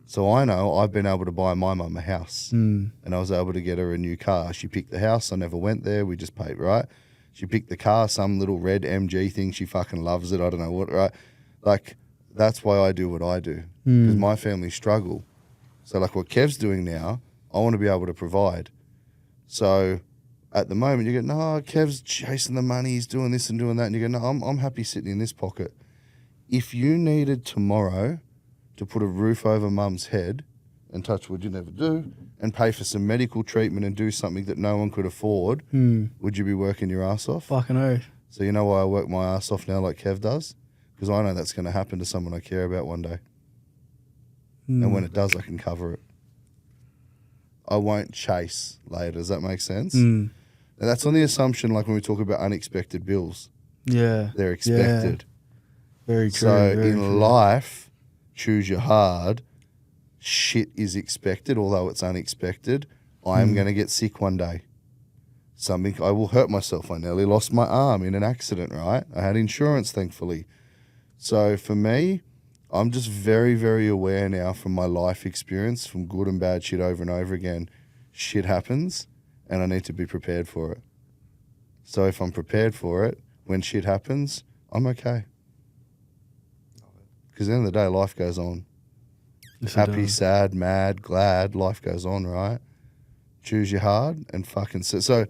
So I know I've been able to buy my mum a house, and I was able to get her a new car. She picked the house. I never went there. We just paid, right? She picked the car, some little red MG thing. She fucking loves it. I don't know what, right? Like, that's why I do what I do, because my family struggle. So like what Kev's doing now, I want to be able to provide. So at the moment you go, no, Kev's chasing the money, he's doing this and doing that. And you go, no, I'm happy sitting in this pocket. If you needed tomorrow to put a roof over mum's head, and touch wood you never do, and pay for some medical treatment and do something that no one could afford, would you be working your ass off? Fucking oath. So you know why I work my ass off now like Kev does? Because I know that's going to happen to someone I care about one day. And when it does, I can cover it. I won't chase later. Does that make sense? Now that's on the assumption, like when we talk about unexpected bills. Yeah. They're expected. Yeah. Very true. So very in true. life, choose your hard. Shit is expected, although it's unexpected. I am going to get sick one day. I will hurt myself. I nearly lost my arm in an accident, right? I had insurance, thankfully. So for me, I'm just very, very aware now from my life experience, from good and bad shit over and over again. Shit happens, and I need to be prepared for it. So if I'm prepared for it, when shit happens, I'm okay. Because at the end of the day, life goes on. Yes, it Happy, does. sad, mad, glad, life goes on, right? Choose your hard and fucking... So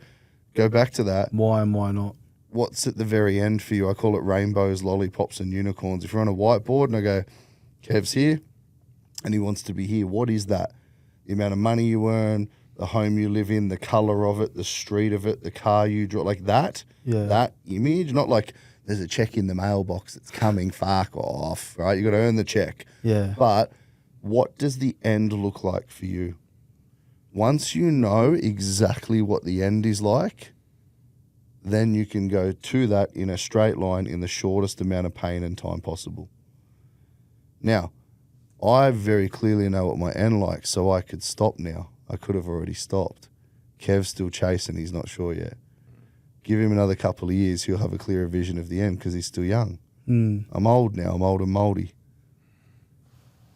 go back to that. Why and why not? What's at the very end for you? I call it rainbows, lollipops, and unicorns. If you're on a whiteboard and I go, Kev's here and he wants to be here, what is that? The amount of money you earn, the home you live in, the colour of it, the street of it, the car you drive, like that. Yeah. That image, not like there's a check in the mailbox that's coming, fuck off, right? You got to earn the check. Yeah. But what does the end look like for you? Once you know exactly what the end is like, then you can go to that in a straight line in the shortest amount of pain and time possible. Now, I very clearly know what my end like, so I could stop now. I could have already stopped. Kev's still chasing, he's not sure yet. Give him another couple of years, he'll have a clearer vision of the end because he's still young. I'm old now, I'm old and mouldy.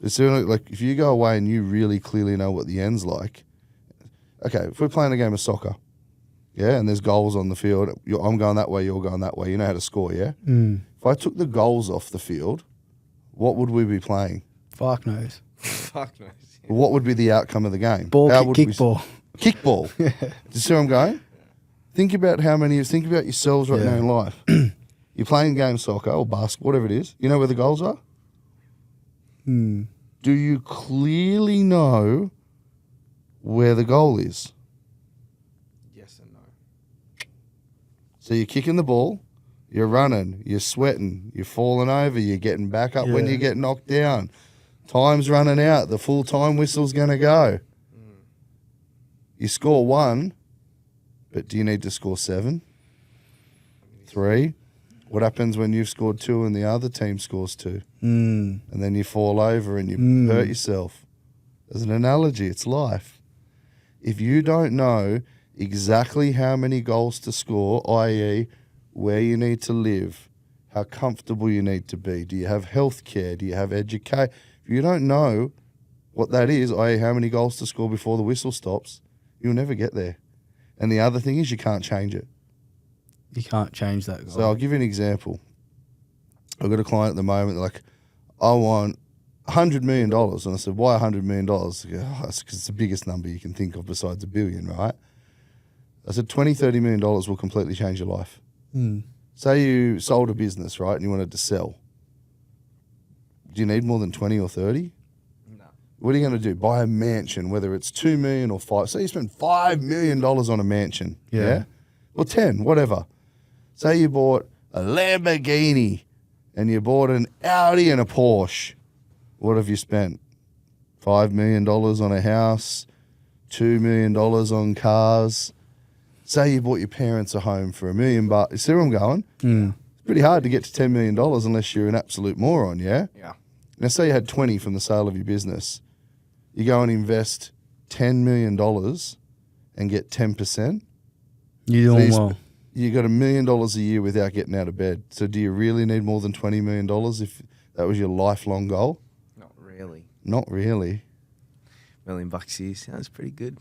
It's certainly, like, if you go away and you really clearly know what the end's like, okay, if we're playing a game of soccer, yeah, and there's goals on the field, I'm going that way, you're going that way, you know how to score, yeah? If I took the goals off the field, what would we be playing? Fuck knows. Fuck knows. What would be the outcome of the game? Ball, How would we kickball. Kickball. Do you see where I'm going? Think about yourselves right now in life. You're playing game soccer or basketball, whatever it is. You know where the goals are? Do you clearly know where the goal is? Yes and no. So you're kicking the ball, you're running, you're sweating, you're falling over, you're getting back up when Yeah. you get knocked down. Time's running out, the full time whistle's going to go. You score 1, but do you need to score 7? 3? What happens when you've scored 2 and the other team scores 2? And then you fall over and you hurt yourself. As an analogy, it's life. If you don't know exactly how many goals to score, i.e. where you need to live, how comfortable you need to be, do you have health care, do you have education? If you don't know what that is, i.e. how many goals to score before the whistle stops, you'll never get there. And the other thing is you can't change it. You can't change that goal. So I'll give you an example. I've got a client at the moment, they're like, I want $100 million. And I said, why $100 million? They go, oh, that's because it's the biggest number you can think of besides $1 billion, right? I said, $20, $30 million will completely change your life. Say you sold a business, right, and you wanted to sell. Do you need more than 20 or 30? No. What are you going to do? Buy a mansion, whether it's $2 million or 5. Say you spend $5 million on a mansion, yeah? Or 10, whatever. Say you bought a Lamborghini and you bought an Audi and a Porsche. What have you spent? $5 million on a house, $2 million on cars. Say you bought your parents a home for $1 million. You see where I'm going? It's pretty hard to get to $10 million unless you're an absolute moron, yeah? Yeah. Now, say you had 20 from the sale of your business. You go and invest $10 million and get 10%. You're doing well. You got $1 million a year without getting out of bed. So do you really need more than $20 million if that was your lifelong goal? Not really. Not really. million bucks a year sounds pretty good.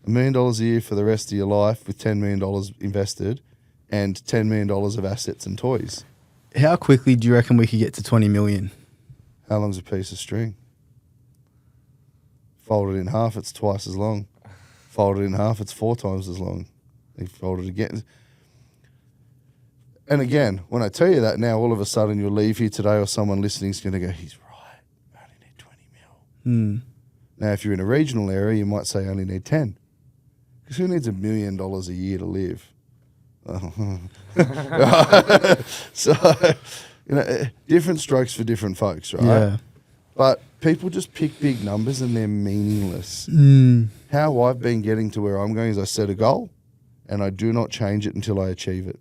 $1 million a year for the rest of your life with $10 million invested and $10 million of assets and toys. How quickly do you reckon we could get to 20 million? How long's a piece of string? Fold it in half, it's twice as long. Fold it in half, it's 4 times as long. You fold it again. And again, when I tell you that now, all of a sudden you'll leave here today or someone listening is going to go, he's right, I only need 20 mil. Now, if you're in a regional area, you might say I only need 10. Because who needs $1 million a year to live? So, different strokes for different folks, right? Yeah. But people just pick big numbers and they're meaningless. How I've been getting to where I'm going is I set a goal and I do not change it until I achieve it.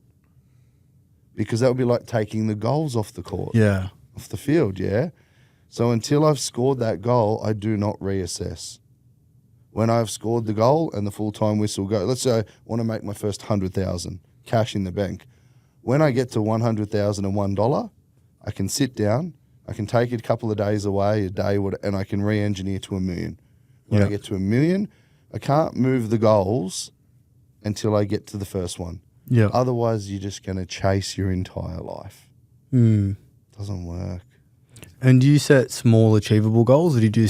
Because that would be like taking the goals off the court. Yeah. Off the field, yeah? So until I've scored that goal, I do not reassess. When I've scored the goal and the full-time whistle goes, let's say I want to make my first 100,000 cash in the bank. When I get to $100,001, I can sit down, I can take it a couple of days away, a day, and I can re-engineer to $1 million. When I get to $1 million, I can't move the goals until I get to the first one. Yeah. Otherwise, you're just going to chase your entire life. Doesn't work. And do you set small achievable goals, or do you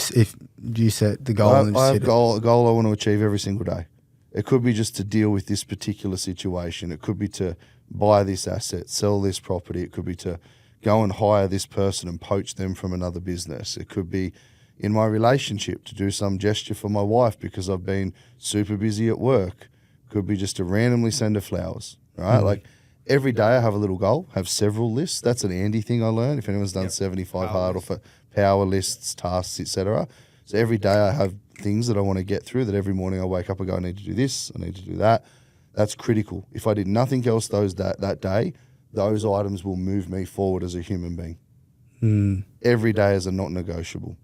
set the goal and just I have hit a goal I want to achieve every single day. It could be just to deal with this particular situation. It could be to buy this asset, sell this property. It could be to go and hire this person and poach them from another business. It could be in my relationship to do some gesture for my wife because I've been super busy at work. Could be just to randomly send her flowers, right? Like every day I have a little goal, have several lists. That's an Andy thing I learned. If anyone's done 75 hard or for power lists, tasks, etc. So every day I have things that I want to get through that every morning I wake up and go, I need to do this, I need to do that. That's critical. If I did nothing else that day, those items will move me forward as a human being. Every day is a not negotiable.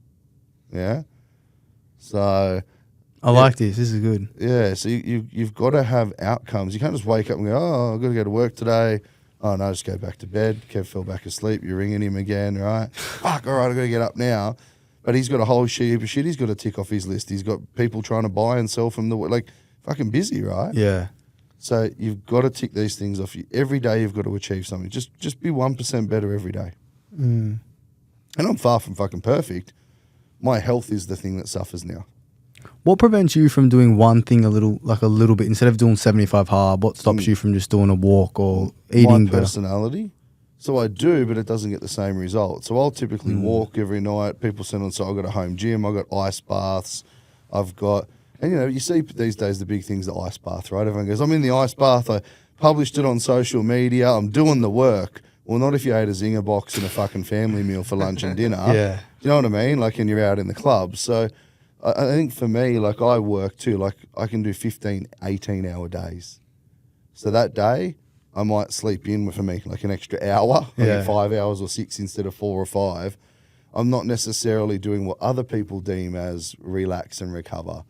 Yeah? So I like this. This is good. yeah, so you've got to have outcomes. You can't just wake up and go, oh, I've got to go to work today. Oh, no, just go back to bed. Kev fell back asleep. You're ringing him again, right? Fuck, all right, I've got to get up now. But he's got a whole heap of shit he's got to tick off his list. He's got people trying to buy and sell from fucking busy, right? Yeah. So you've got to tick these things off. Every day you've got to achieve something. Just be 1% better every day. And I'm far from fucking perfect. My health is the thing that suffers now. What prevents you from doing one thing a little bit instead of doing 75 hard? What stops you from just doing a walk or eating My personality. So I do, but it doesn't get the same result. So I'll typically walk every night. People send on, so I've got a home gym. I've got ice baths. I've got, and you see these days the big thing's the ice bath, right? Everyone goes, I'm in the ice bath. I published it on social media. I'm doing the work. Well, not if you ate a zinger box and a fucking family meal for lunch and dinner. Yeah. Do you know what I mean? And you're out in the club. So I think for me, I work too. I can do 15, 18-hour days. So that day, I might sleep in for me an extra hour, 5 hours or 6 instead of 4 or 5. I'm not necessarily doing what other people deem as relax and recover.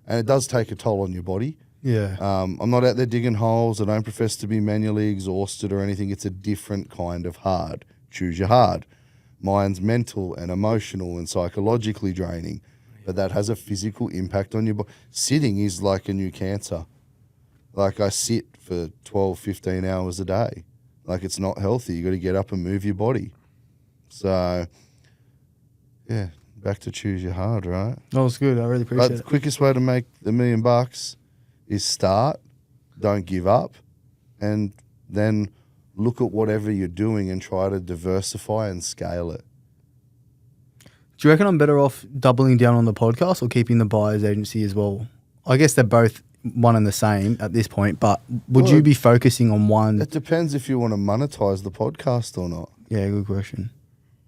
And it does take a toll on your body. Yeah. I'm not out there digging holes. I don't profess to be manually exhausted or anything. It's a different kind of hard. Choose your hard. Mine's mental and emotional and psychologically draining. But that has a physical impact on your body. Sitting is like a new cancer. I sit for 12, 15 hours a day. It's not healthy. You got to get up and move your body. So, yeah, back to choose your hard, right? That was good. I really appreciate But it. the quickest way to make the $1 million is start, don't give up, and then look at whatever you're doing and try to diversify and scale it. Do you reckon I'm better off doubling down on the podcast or keeping the buyer's agency as well? I guess they're both one and the same at this point, but would you be focusing on one? It depends if you want to monetize the podcast or not. Yeah, good question.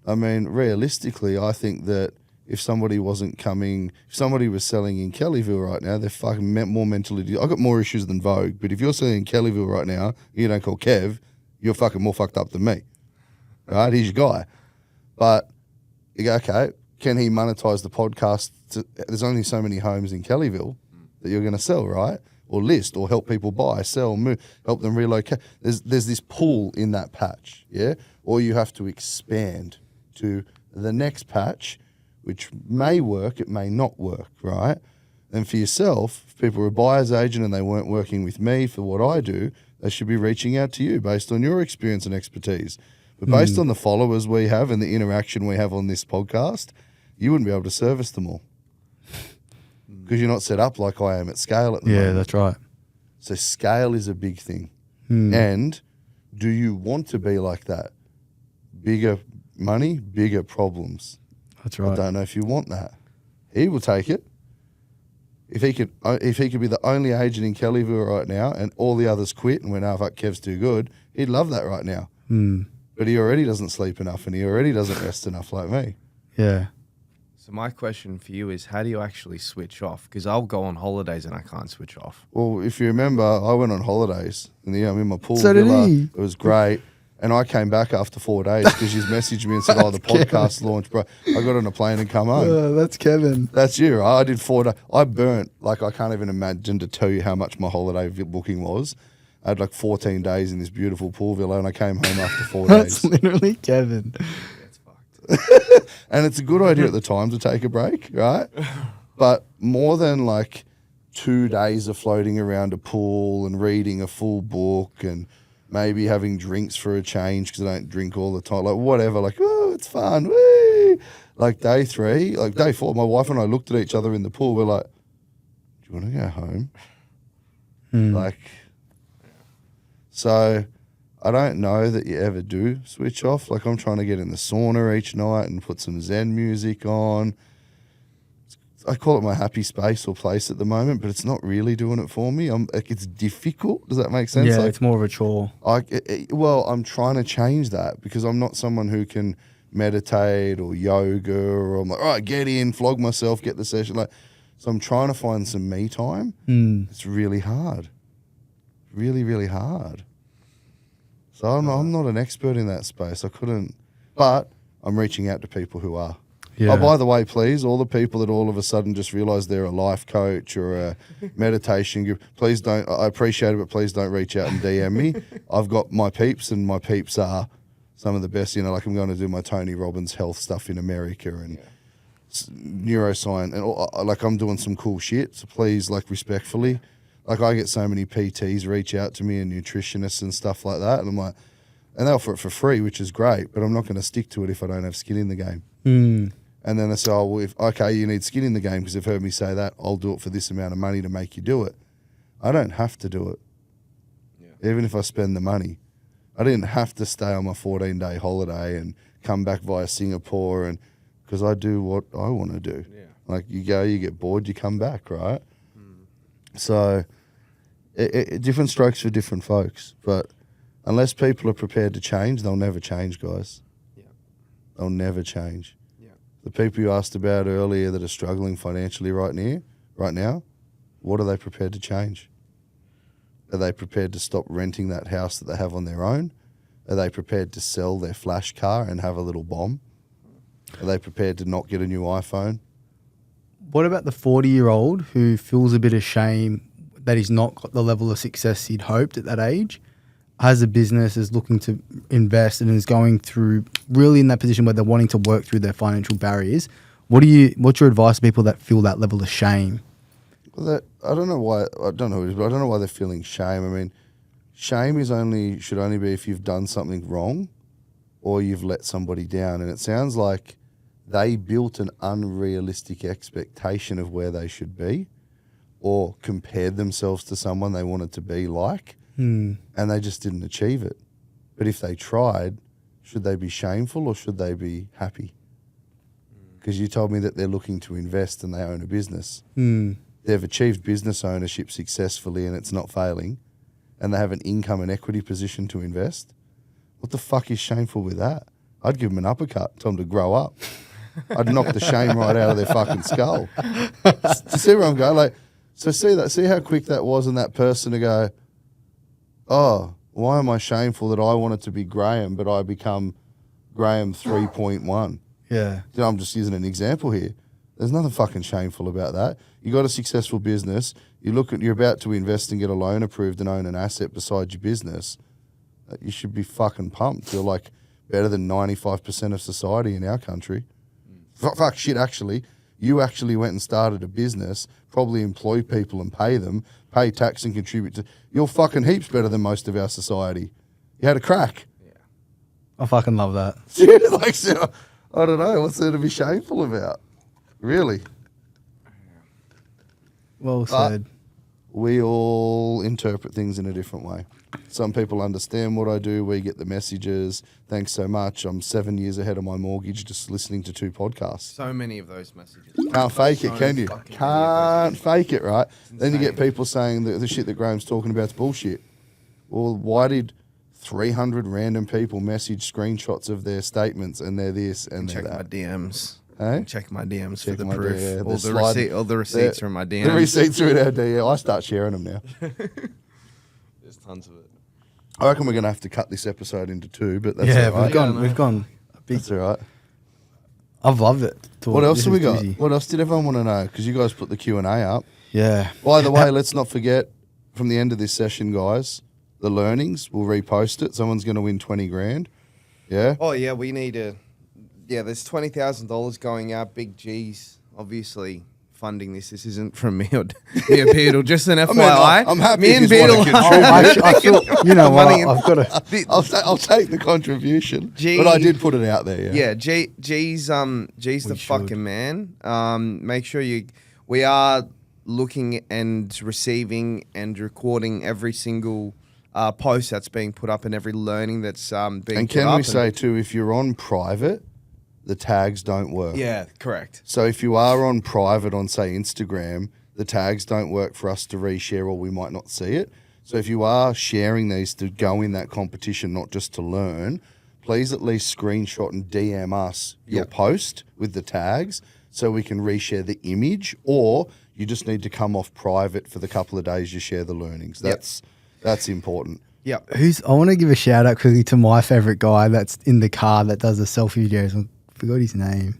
I mean, realistically, I think that if somebody was selling in Kellyville right now, they're fucking more mentally. I've got more issues than Vogue, but if you're selling in Kellyville right now, you don't call Kev, you're fucking more fucked up than me. Right? He's your guy. But you go, okay, can he monetize the podcast? There's only so many homes in Kellyville that you're going to sell, right? Or list, or help people buy, sell, move, help them relocate. There's this pool in that patch, yeah? Or you have to expand to the next patch, which may work, it may not work, right? And for yourself, if people were a buyer's agent and they weren't working with me for what I do, they should be reaching out to you based on your experience and expertise. But based on the followers we have and the interaction we have on this podcast, you wouldn't be able to service them all because you're not set up like I am at scale at the moment. Yeah, that's right. So scale is a big thing. And do you want to be like that? Bigger money, bigger problems. That's right. I don't know if you want that. He will take it. If he could be the only agent in Kellyville right now and all the others quit and went, oh, fuck, Kev's too good, he'd love that right now. But he already doesn't sleep enough and he already doesn't rest enough like me. Yeah. So my question for you is, how do you actually switch off? Because I'll go on holidays and I can't switch off. Well, if you remember, I went on holidays and I'm in my pool So did villa. he. It was great. And I came back after 4 days because she's messaged me and said, oh, the podcast launched, bro. I got on a plane and come home. That's Kevin. That's you, right? I did 4 days. I burnt, like I can't even imagine to tell you how much my holiday booking was. I had like 14 days in this beautiful pool villa and I came home after 4 That's days. literally Kevin. That's fucked. And it's a good idea at the time to take a break, right? But more than like 2 days of floating around a pool and reading a full book and maybe having drinks for a change because I don't drink all the time, like whatever, like, oh, it's fun. Woo! Like day 3, like day 4, my wife and I looked at each other in the pool. We're like, do you want to go home? Like, so I don't know that you ever do switch off. Like I'm trying to get in the sauna each night and put some Zen music on. I call it my happy space or place at the moment, but it's not really doing it for me. Like it's difficult. Does that make sense? Yeah, like, it's more of a chore. Well, I'm trying to change that because I'm not someone who can meditate or yoga or I'm like, all right, get in, flog myself, get the session. Like, so I'm trying to find some me time. It's really hard. Really, really hard. So I'm not an expert in that space. I couldn't, but I'm reaching out to people who are. Yeah. Oh, by the way, please, all the people that all of a sudden just realise they're a life coach or a meditation group, please don't, I appreciate it, but please don't reach out and DM me. I've got my peeps and my peeps are some of the best, like I'm going to do my Tony Robbins health stuff in America and neuroscience and like I'm doing some cool shit. So please, like respectfully, like I get so many PTs reach out to me and nutritionists and stuff like that. And I'm like, and they offer it for free, which is great, but I'm not going to stick to it if I don't have skin in the game. And then they say, oh, well, okay, you need skin in the game because they've heard me say that. I'll do it for this amount of money to make you do it. I don't have to do it, even if I spend the money. I didn't have to stay on my 14-day holiday and come back via Singapore and because I do what I want to do. Yeah. Like you go, you get bored, you come back, right? So different strokes for different folks. But unless people are prepared to change, they'll never change, guys. Yeah. They'll never change. The people you asked about earlier that are struggling financially right now, what are they prepared to change? Are they prepared to stop renting that house that they have on their own? Are they prepared to sell their flash car and have a little bomb? Are they prepared to not get a new iPhone? What about the 40-year-old who feels a bit of shame that he's not got the level of success he'd hoped at that age, has a business, is looking to invest and is going through really in that position where they're wanting to work through their financial barriers? What's your advice to people that feel that level of shame? Well, I don't know why they're feeling shame. I mean, shame should only be if you've done something wrong or you've let somebody down. And it sounds like they built an unrealistic expectation of where they should be or compared themselves to someone they wanted to be like. And they just didn't achieve it. But if they tried, should they be shameful or should they be happy? Because you told me that they're looking to invest and they own a business. They've achieved business ownership successfully and it's not failing, and they have an income and equity position to invest. What the fuck is shameful with that? I'd give them an uppercut, tell them to grow up. I'd knock the shame right out of their fucking skull. See where I'm going? Like, so see how quick that was in that person to go, oh, why am I shameful that I wanted to be Graeme, but I become Graeme 3.1? Yeah. I'm just using an example here. There's nothing fucking shameful about that. You got a successful business. You're about to invest and get a loan approved and own an asset besides your business. You should be fucking pumped. You're like better than 95% of society in our country. fuck shit, actually. You actually went and started a business, probably employ people and pay them, pay tax and contribute to... You're fucking heaps better than most of our society. You had a crack. I fucking love that. Like, so, I don't know. What's there to be shameful about? Really? Well said. We all interpret things in a different way. Some people understand what I do. We get the messages. Thanks so much. I'm 7 years ahead of my mortgage just listening to 2 podcasts. So many of those messages. Can't fake it, can you? fucking Can't fake it, right? Then you get insane. people saying that the shit that Graham's talking about is bullshit. Well, why did 300 random people message screenshots of their statements and they're this and they're Check my that? DMs. Eh? Check my DMs Check for the my proof. DM. All the receipts are in my DMs. The receipts are in our DM. I start sharing them now. There's tons of it. I reckon we're going to have to cut this episode into 2, but that's Yeah, all right. we've gone a big. That's all right. I've loved it. What else This have we is got? busy. What else did everyone want to know? Because you guys put the Q&A up. Yeah. By the way, let's not forget, from the end of this session, guys, the learnings, we'll repost it. Someone's going to win 20 grand. Yeah? Oh yeah, we need to. Yeah, there's $20,000 going out. Big G's, obviously funding this. This isn't from me or Beetle. Just an FYI. I'm happy Me if and you wanna Beetle. contribute. I feel, you know what? Money in- I've got to. I'll take the contribution. G- But I did put it out there, yeah. Yeah, G's the should. fucking man. Make sure we are looking and receiving and recording every single post that's being put up and every learning that's being And put up. can we say, too, if you're on private, the tags don't work. Yeah, correct. So if you are on private on, say, Instagram, the tags don't work for us to reshare or we might not see it. So if you are sharing these to go in that competition, not just to learn, please at least screenshot and DM us your Yep. post with the tags so we can reshare the image, or you just need to come off private for the couple of days you share the learnings. That's important. Yeah. I want to give a shout out quickly to my favorite guy that's in the car that does the selfie videos. I forgot his name.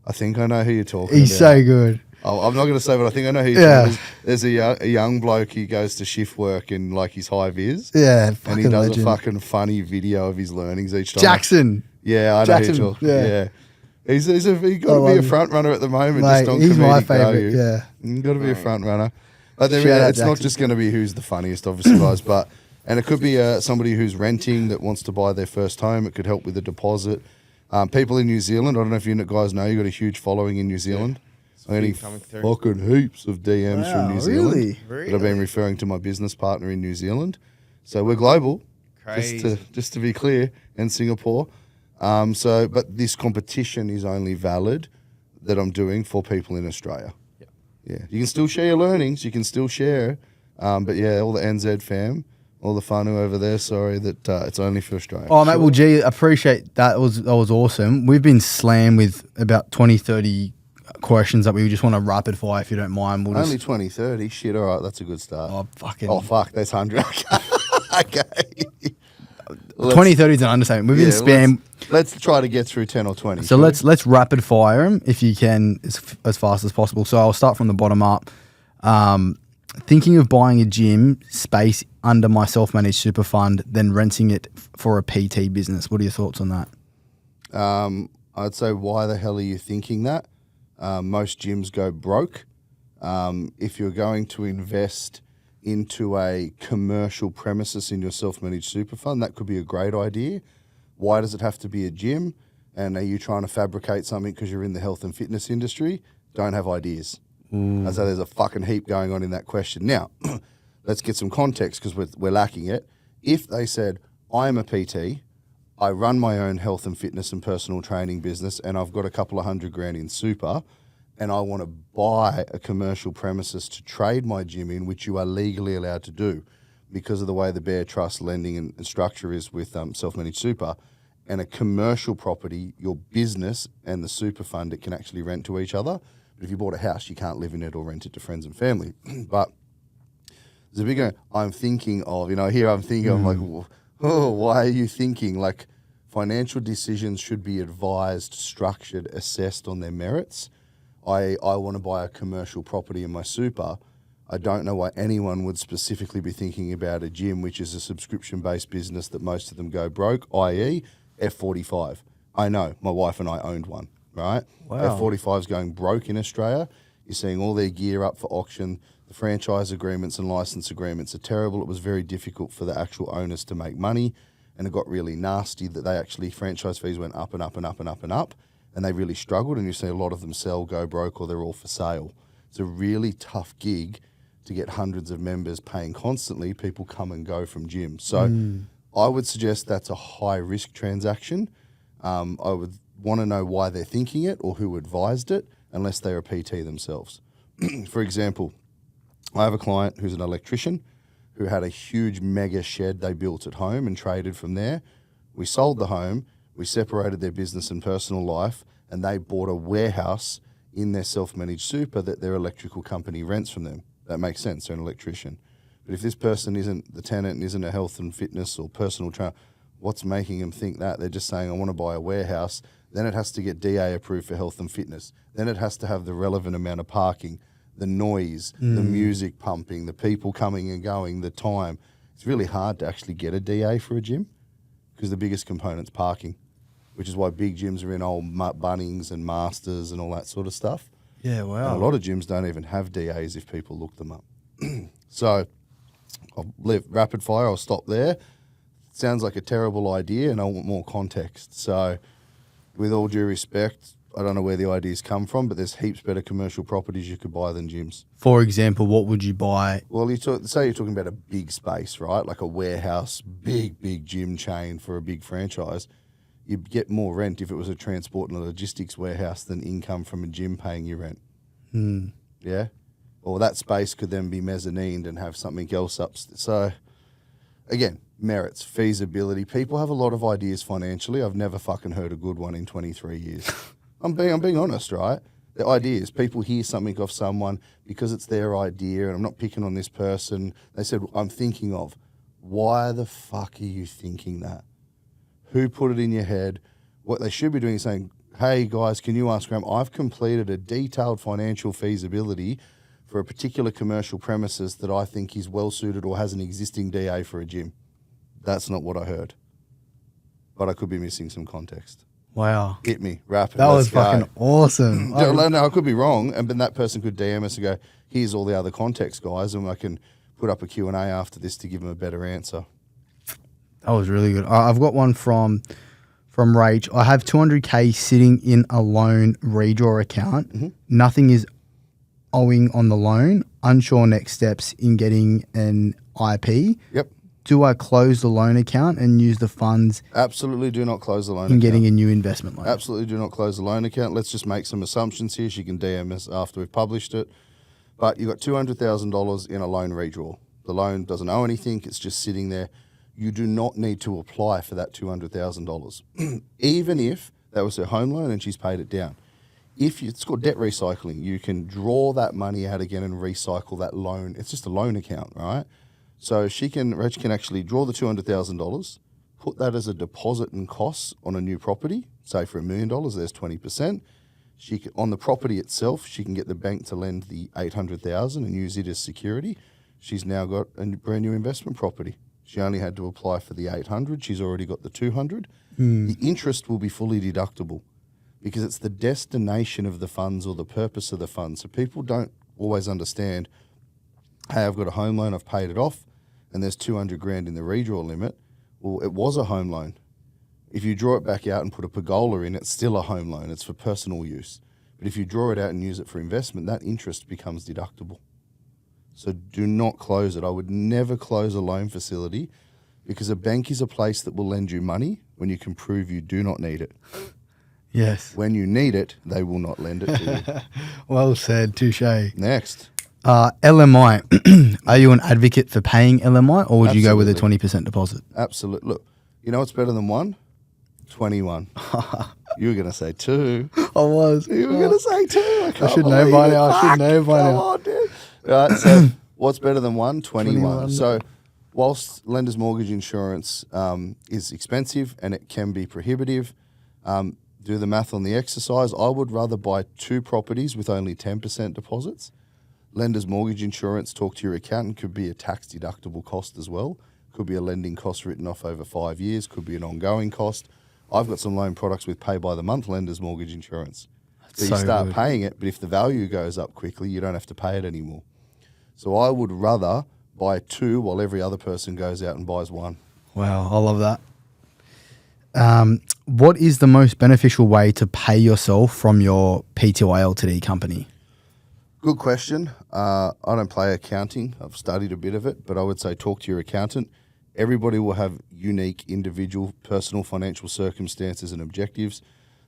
I think I know who you're talking He's about. so good. Oh, I'm not going to say, but I think I know who you're Yeah. talking about. There's a young bloke, he goes to shift work in like his high vis. Yeah, And fucking he does legend. a fucking funny video of his learnings each time. Jackson. Yeah, I know Jackson, who you're talking. yeah. Yeah. He's got I to be love a him. front runner at the moment. Mate, just on he's my comedic favourite, value. yeah. You've got to be a front runner. But Shout out it's not Jackson. just going to be who's the funniest, obviously, guys. But and it could be somebody who's renting that wants to buy their first home. It could help with a deposit. People in New Zealand, I don't know if you guys know, you've got a huge following in New Zealand. I'm getting coming through. fucking heaps of DMs from Wow, New Zealand really? that I've been referring to my business partner in New Zealand. So we're global, Crazy. just to be clear, and Singapore. But this competition is only valid that I'm doing for people in Australia. Yeah, you can still share your learnings, you can still share, but yeah, all the NZ fam, all the whānau over there, sorry that it's only for Australia. Oh, mate, well, gee, appreciate that. That was awesome. We've been slammed with about 20, 30 questions that we just want to rapid fire, if you don't mind. We'll Only just, 20, 30, shit, all right, that's a good start. oh, fucking. Oh, fuck, that's 100. Okay. 20, 30 is an understatement. We've been spammed. Let's try to get through 10 or 20. So let's rapid fire them if you can as fast as possible. So I'll start from the bottom up. Thinking of buying a gym space under my self-managed super fund, then renting it for a PT business. What are your thoughts on that? I'd say, why the hell are you thinking that? Most gyms go broke. If you're going to invest into a commercial premises in your self-managed super fund, that could be a great idea. Why does it have to be a gym? And are you trying to fabricate something because you're in the health and fitness industry? Don't have ideas. I'd say there's a fucking heap going on in that question. Now, let's get some context because we're lacking it. If they said, I'm a PT, I run my own health and fitness and personal training business, and I've got a couple of $100 grand in super, and I want to buy a commercial premises to trade my gym in, which you are legally allowed to do because of the way the Bear Trust lending and structure is with self-managed super, and a commercial property, your business and the super fund, it can actually rent to each other. But if you bought a house, you can't live in it or rent it to friends and family. But there's a big I'm thinking of, here I'm thinking, I'm like, oh, why are you thinking? Like, financial decisions should be advised, structured, assessed on their merits. I want to buy a commercial property in my super. I don't know why anyone would specifically be thinking about a gym, which is a subscription-based business that most of them go broke, i.e. F45. I know, my wife and I owned one. right? Wow. F45 is going broke in Australia. You're seeing all their gear up for auction. The franchise agreements and license agreements are terrible. It was very difficult for the actual owners to make money, and it got really nasty that they actually, franchise fees went up and up and up and up and up, and they really struggled, and you see a lot of them sell, go broke, or they're all for sale. It's a really tough gig to get hundreds of members paying constantly. People come and go from gyms. So I would suggest that's a high-risk transaction. I would want to know why they're thinking it or who advised it, unless they're a PT themselves. For example, I have a client who's an electrician who had a huge mega shed they built at home and traded from there. We sold the home, we separated their business and personal life, and they bought a warehouse in their self-managed super that their electrical company rents from them. That makes sense, they're an electrician. But if this person isn't the tenant and isn't a health and fitness or personal trainer, what's making them think that? They're just saying, I want to buy a warehouse. Then it has to get DA approved for health and fitness. Then it has to have the relevant amount of parking, the noise, the music pumping, the people coming and going, the time. It's really hard to actually get a DA for a gym because the biggest component's parking, which is why big gyms are in old Bunnings and Masters and all that sort of stuff. Yeah, And wow. a lot of gyms don't even have DAs if people look them up. So I'll leave rapid fire. I'll stop there. Sounds like a terrible idea, and I want more context. So with all due respect, I don't know where the ideas come from, but there's heaps better commercial properties you could buy than gyms. For example, what would you buy? Well, say you're talking about a big space, right? Like a warehouse, big gym chain for a big franchise. You'd get more rent if it was a transport and a logistics warehouse than income from a gym paying you rent. Yeah? Or that space could then be mezzanined and have something else up. So, again, merits, feasibility. People have a lot of ideas financially. I've never fucking heard a good one in 23 years. I'm being honest, right? The ideas, people hear something off someone because it's their idea, and I'm not picking on this person. They said, I'm thinking of. Why the fuck are you thinking that? Who put it in your head? What they should be doing is saying, hey guys, can you ask Graeme, I've completed a detailed financial feasibility for a particular commercial premises that I think is well suited or has an existing DA for a gym. That's not what I heard. But I could be missing some context. Wow. Hit me, rapid. That was let's go. fucking awesome. No, I could be wrong, and then that person could DM us and go, here's all the other context, guys, and I can put up a Q&A after this to give them a better answer. That was really good. I've got one from Rage. I have 200K sitting in a loan redraw account. Nothing is owing on the loan. Unsure next steps in getting an IP. Yep. Do I close the loan account and use the funds Absolutely do not close the loan in account. getting a new investment loan? Absolutely do not close the loan account. Let's just make some assumptions here. She can DM us after we've published it. But you've got $200,000 in a loan redraw. The loan doesn't owe anything. It's just sitting there. You do not need to apply for that $200,000. Even if that was her home loan and she's paid it down. It's called debt recycling. You can draw that money out again and recycle that loan. It's just a loan account, right? So Rach can actually draw the $200,000, put that as a deposit and costs on a new property. Say for $1 million, there's 20%. On the property itself, she can get the bank to lend the $800,000 and use it as security. She's now got a brand new investment property. She only had to apply for the 800. She's already got the 200. The interest will be fully deductible because it's the destination of the funds or the purpose of the funds. So people don't always understand, hey, I've got a home loan, I've paid it off, and there's 200 grand in the redraw limit. Well, it was a home loan. If you draw it back out and put a pergola in, it's still a home loan. It's for personal use. But if you draw it out and use it for investment, that interest becomes deductible. So do not close it. I would never close a loan facility because a bank is a place that will lend you money when you can prove you do not need it. Yes. When you need it, they will not lend it to you. Well said. Touche. Next. LMI. Are you an advocate for paying LMI or would you go with a 20% deposit? Absolutely. Look, you know what's better than 1? 21. You were going to say 2. I was. You were going to say 2. I should know by now. I should know by now. Come on, dude. Right, so what's better than 1? 21. 21. So whilst lender's mortgage insurance is expensive and it can be prohibitive, do the math on the exercise. I would rather buy 2 properties with only 10% deposits. Lender's mortgage insurance, talk to your accountant, could be a tax deductible cost as well. Could be a lending cost written off over 5 years, could be an ongoing cost. I've got some loan products with pay by the month lenders mortgage insurance. So you so start good. paying it, but if the value goes up quickly, you don't have to pay it anymore. So I would rather buy 2 while every other person goes out and buys 1. Wow, I love that. What is the most beneficial way to pay yourself from your PTY Ltd company? Good question. I don't play accounting. I've studied a bit of it, but I would say talk to your accountant. Everybody will have unique, individual, personal financial circumstances and objectives.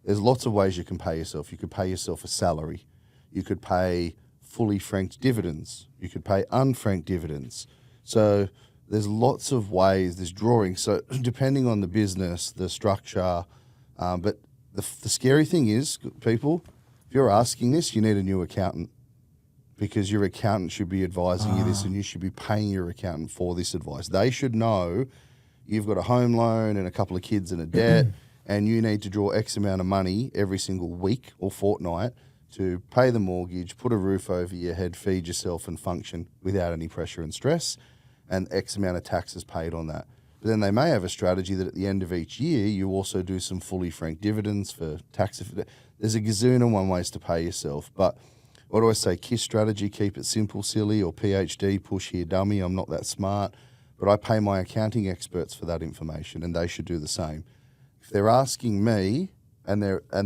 There's lots of ways you can pay yourself. You could pay yourself a salary. You could pay fully franked dividends. You could pay unfranked dividends. So there's lots of ways. There's drawings. So depending on the business, the structure, but the scary thing is, people, if you're asking this, you need a new accountant, because your accountant should be advising you this, and you should be paying your accountant for this advice. They should know you've got a home loan and a couple of kids and a debt, and you need to draw X amount of money every single week or fortnight to pay the mortgage, put a roof over your head, feed yourself and function without any pressure and stress, and X amount of taxes paid on that. But then they may have a strategy that at the end of each year, you also do some fully franked dividends for tax. There's a gazillion and one ways to pay yourself. But what do I say? KISS strategy, keep it simple, silly, or PhD, push here, dummy. I'm not that smart. But I pay my accounting experts for that information, and they should do the same. If they're asking me, and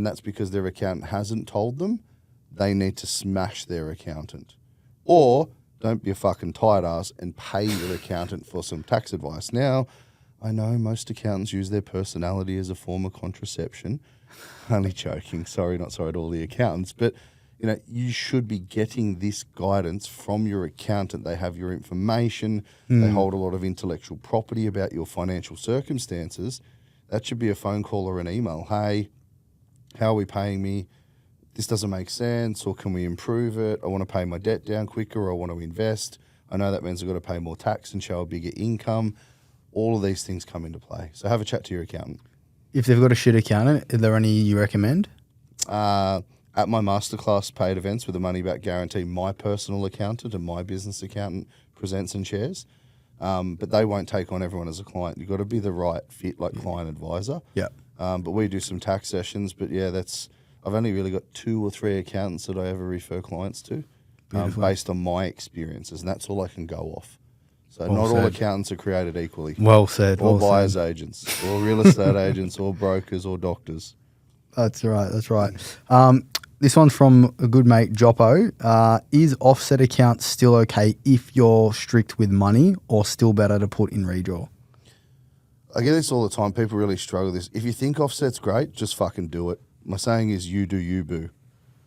that's because their accountant hasn't told them, they need to smash their accountant. Or don't be a fucking tight ass and pay your accountant for some tax advice. Now, I know most accountants use their personality as a form of contraception. Only joking. Sorry, not sorry to all the accountants. But, you should be getting this guidance from your accountant. They have your information. They hold a lot of intellectual property about your financial circumstances. That should be a phone call or an email. Hey, how are we paying me? This doesn't make sense, or can we improve it? I want to pay my debt down quicker, or I want to invest. I know that means I've got to pay more tax and show a bigger income. All of these things come into play. So have a chat to your accountant. If they've got a shit accountant, are there any you recommend? At my masterclass paid events with a money back guarantee, my personal accountant and my business accountant presents and shares. But they won't take on everyone as a client. You've got to be the right fit, like client advisor. Yeah. But we do some tax sessions. But yeah, I've only really got 2 or 3 accountants that I ever refer clients to, based on my experiences, and that's all I can go off. So Well not all said. accountants are created equally. Well said. Or well buyers said. agents, or real estate agents, or brokers, or doctors. That's right. That's right. This one's from a good mate, Joppo. Is offset accounts still okay if you're strict with money, or still better to put in redraw? I get this all the time. People really struggle with this. If you think offset's great, just fucking do it. My saying is, you do you, boo.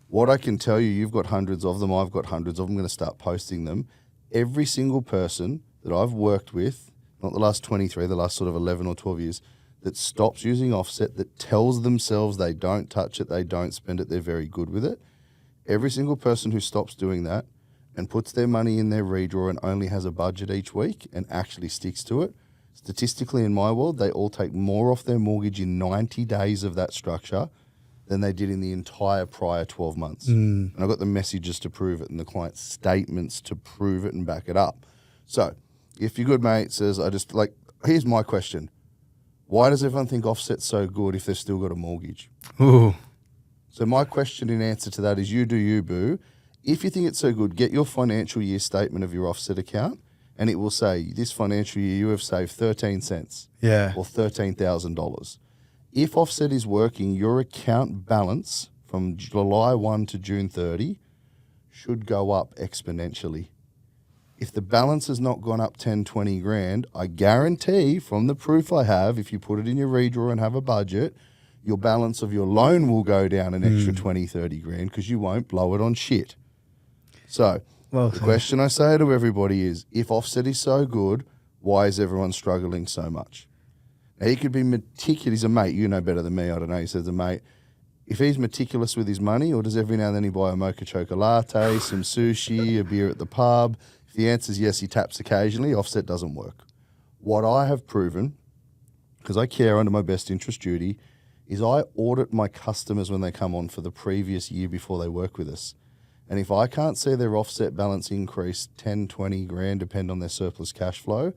What I can tell you, you've got hundreds of them. I've got hundreds of them. I'm going to start posting them. Every single person that I've worked with, not the last 23, the last sort of 11 or 12 years, that stops using offset, that tells themselves they don't touch it, they don't spend it, they're very good with it. Every single person who stops doing that and puts their money in their redraw and only has a budget each week and actually sticks to it, statistically in my world, they all take more off their mortgage in 90 days of that structure than they did in the entire prior 12 months. And I've got the messages to prove it and the client statements to prove it and back it up. So if your good mate says, here's my question. Why does everyone think offset's so good if they've still got a mortgage? Ooh. So my question in answer to that is, you do you, boo. If you think it's so good, get your financial year statement of your offset account, and it will say, this financial year you have saved 13 cents Yeah. or $13,000. If offset is working, your account balance from July 1 to June 30 should go up exponentially. If the balance has not gone up 10, 20 grand, I guarantee from the proof I have, if you put it in your redraw and have a budget, your balance of your loan will go down an extra 20, 30 grand because you won't blow it on shit. So Well the said. question I say to everybody is, if offset is so good, why is everyone struggling so much? Now, he could be meticulous. He's a mate. You know better than me. I don't know. He says a mate. If he's meticulous with his money, or does every now and then he buy a mocha chocolate latte, some sushi, a beer at the pub? If the answer is yes, he taps occasionally, offset doesn't work. What I have proven, because I care under my best interest duty, is I audit my customers when they come on for the previous year before they work with us. And if I can't see their offset balance increase 10, 20 grand, depend on their surplus cash flow,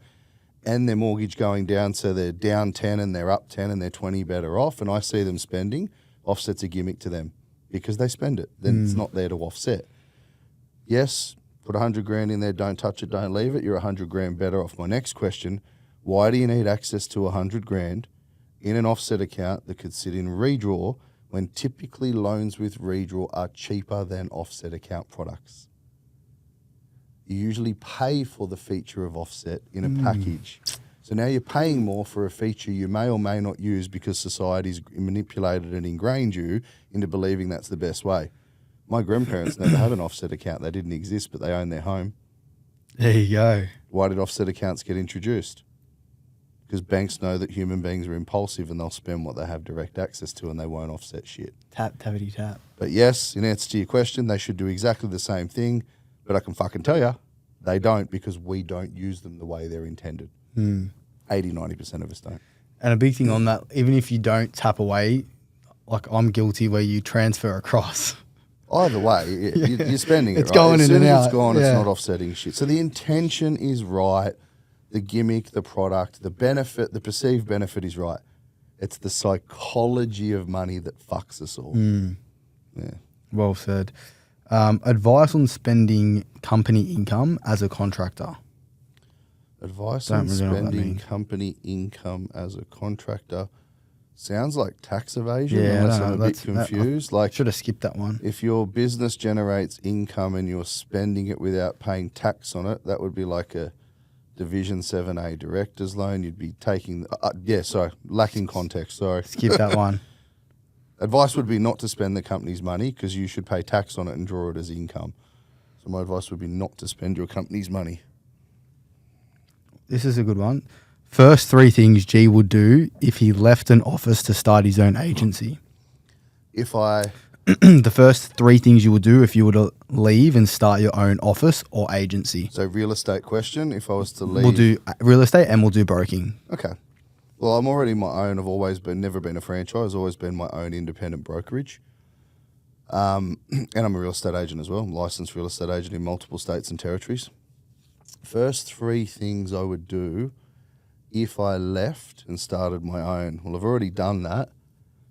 and their mortgage going down, so they're down 10 and they're up 10 and they're 20 better off, and I see them spending, offset's a gimmick to them because they spend it. Then it's not there to offset. Yes, put 100 grand in there, don't touch it, don't leave it, you're 100 grand better off. My next question, why do you need access to 100 grand in an offset account that could sit in redraw when typically loans with redraw are cheaper than offset account products? You usually pay for the feature of offset in a package. So now you're paying more for a feature you may or may not use because society's manipulated and ingrained you into believing that's the best way. My grandparents never had an offset account. They didn't exist, but they owned their home. There you go. Why did offset accounts get introduced? Because banks know that human beings are impulsive and they'll spend what they have direct access to and they won't offset shit. Tap, tappity, tap. But yes, in answer to your question, they should do exactly the same thing. But I can fucking tell you, they don't because we don't use them the way they're intended. 80-90% of us don't. And a big thing on that, even if you don't tap away, like I'm guilty where you transfer across. Either way, you're spending it, It's right? going as in soon and as out. it's gone, Yeah. it's not offsetting shit. So the intention is right. The gimmick, the product, the benefit, the perceived benefit is right. It's the psychology of money that fucks us all. Yeah. Well said. Advice on spending company income as a contractor. Advice Don't on really know what that spending means. company income as a contractor sounds like tax evasion, Yeah, unless no, I'm a bit that's- that- confused. I Like, should have skipped that one. if your business generates income and you're spending it without paying tax on it, that would be like a Division 7A director's loan. You'd be taking, lacking context, sorry. Skip that one. Advice would be not to spend the company's money because you should pay tax on it and draw it as income. So my advice would be not to spend your company's money. This is a good one. First three things G would do if he left an office to start his own agency. If I, The first three things you would do if you were to leave and start your own office or agency. so real estate question, if I was to leave. We'll do real estate and we'll do broking. Okay. Well, I'm already my own. I've always been, never been a franchise, always been my own independent brokerage. And I'm a real estate agent as well. I'm a licensed real estate agent in multiple states and territories. First three things I would do if I left and started my own. Well, I've already done that.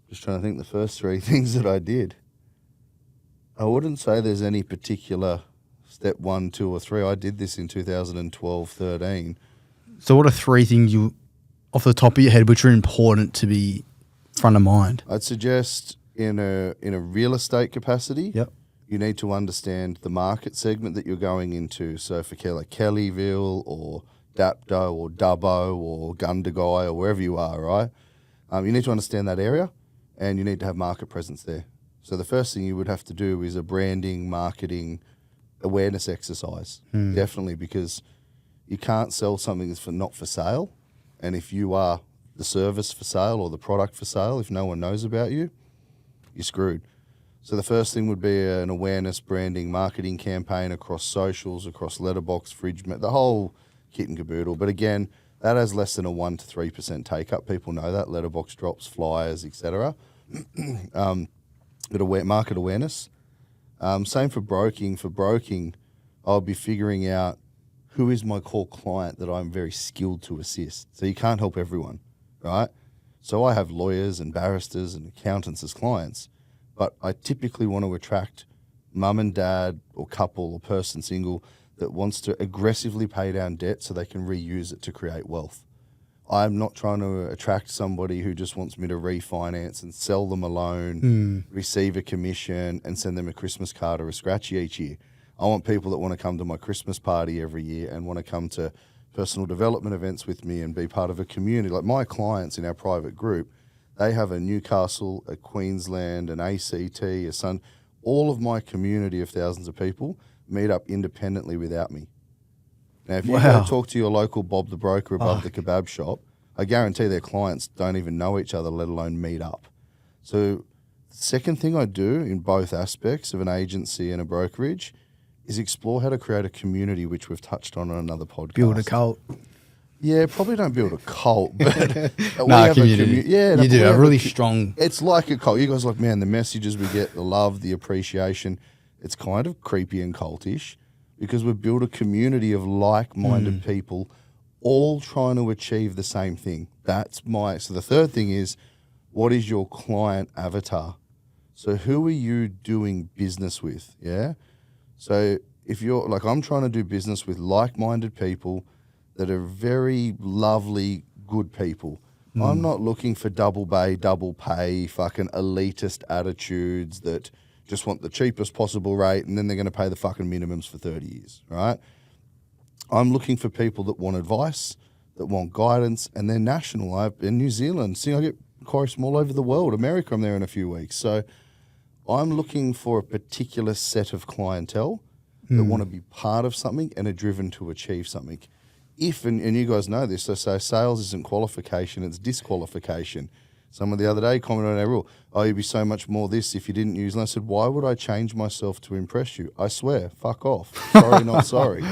Just trying to think the first three things that I did. I wouldn't say there's any particular step 1, 2, or 3. I did this in 2012, 13. So what are three things you, off the top of your head, which are important to be front of mind? I'd suggest in a real estate capacity, Yep. you need to understand the market segment that you're going into. So for like Kellyville or Dapto or Dubbo or Gundagai or wherever you are, right? You need to understand that area and you need to have market presence there. So the first thing you would have to do is a branding, marketing, awareness exercise. Definitely, because you can't sell something that's not for sale. And if you are the service for sale or the product for sale, if no one knows about you, you're screwed. So the first thing would be an awareness, branding, marketing campaign across socials, across letterbox, the whole kit and caboodle. But again, that has less than a 1 to 3% take up. People know that, letterbox drops, flyers, etc. But market awareness. Same for broking. For broking, I'll be figuring out who is my core client that I'm very skilled to assist. So you can't help everyone, right? So I have lawyers and barristers and accountants as clients, but I typically want to attract mum and dad or couple or person single that wants to aggressively pay down debt so they can reuse it to create wealth. I'm not trying to attract somebody who just wants me to refinance and sell them a loan, receive a commission, and send them a Christmas card or a scratchy each year. I want people that want to come to my Christmas party every year and want to come to personal development events with me and be part of a community. Like my clients in our private group, they have a Newcastle, a Queensland, an ACT, a Sun. All of my community of thousands of people meet up independently without me. Now, if you go talk to your local Bob the Broker above the kebab shop, I guarantee their clients don't even know each other, let alone meet up. So the second thing I do in both aspects of an agency and a brokerage is explore how to create a community, which we've touched on another podcast. Build a cult. Yeah, probably don't build a cult, but we Nah, have community. You do a really strong. It's like a cult. You guys are like, man, the messages we get, the love, the appreciation, it's kind of creepy and cultish because we build a community of like-minded people all trying to achieve the same thing. So the third thing is, what is your client avatar? So who are you doing business with? Yeah. So if you're like, I'm trying to do business with like-minded people that are very lovely, good people. I'm not looking for double pay, fucking elitist attitudes that just want the cheapest possible rate and then they're going to pay the fucking minimums for 30 years, right? I'm looking for people that want advice, that want guidance, and they're national. I'm in New Zealand. See, I get inquiries from all over the world. America, I'm there in a few weeks. So I'm looking for a particular set of clientele that want to be part of something and are driven to achieve something. And you guys know this, so sales isn't qualification, it's disqualification. Someone the other day commented on our rule, you'd be so much more this if you didn't use. And I said, why would I change myself to impress you? I swear, fuck off. Sorry, not sorry.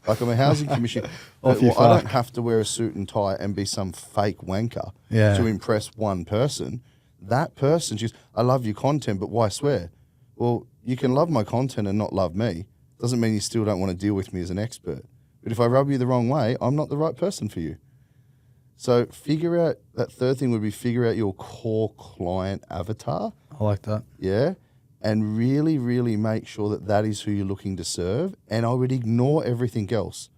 Like, I'm a housing commission. I don't have to wear a suit and tie and be some fake wanker to impress one person. That person, I love your content, but why swear? Well, you can love my content and not love me. Doesn't mean you still don't want to deal with me as an expert. But if I rub you the wrong way, I'm not the right person for you. So that third thing would be figure out your core client avatar. I like that. Yeah. And really, really make sure that is who you're looking to serve. And I would ignore everything else.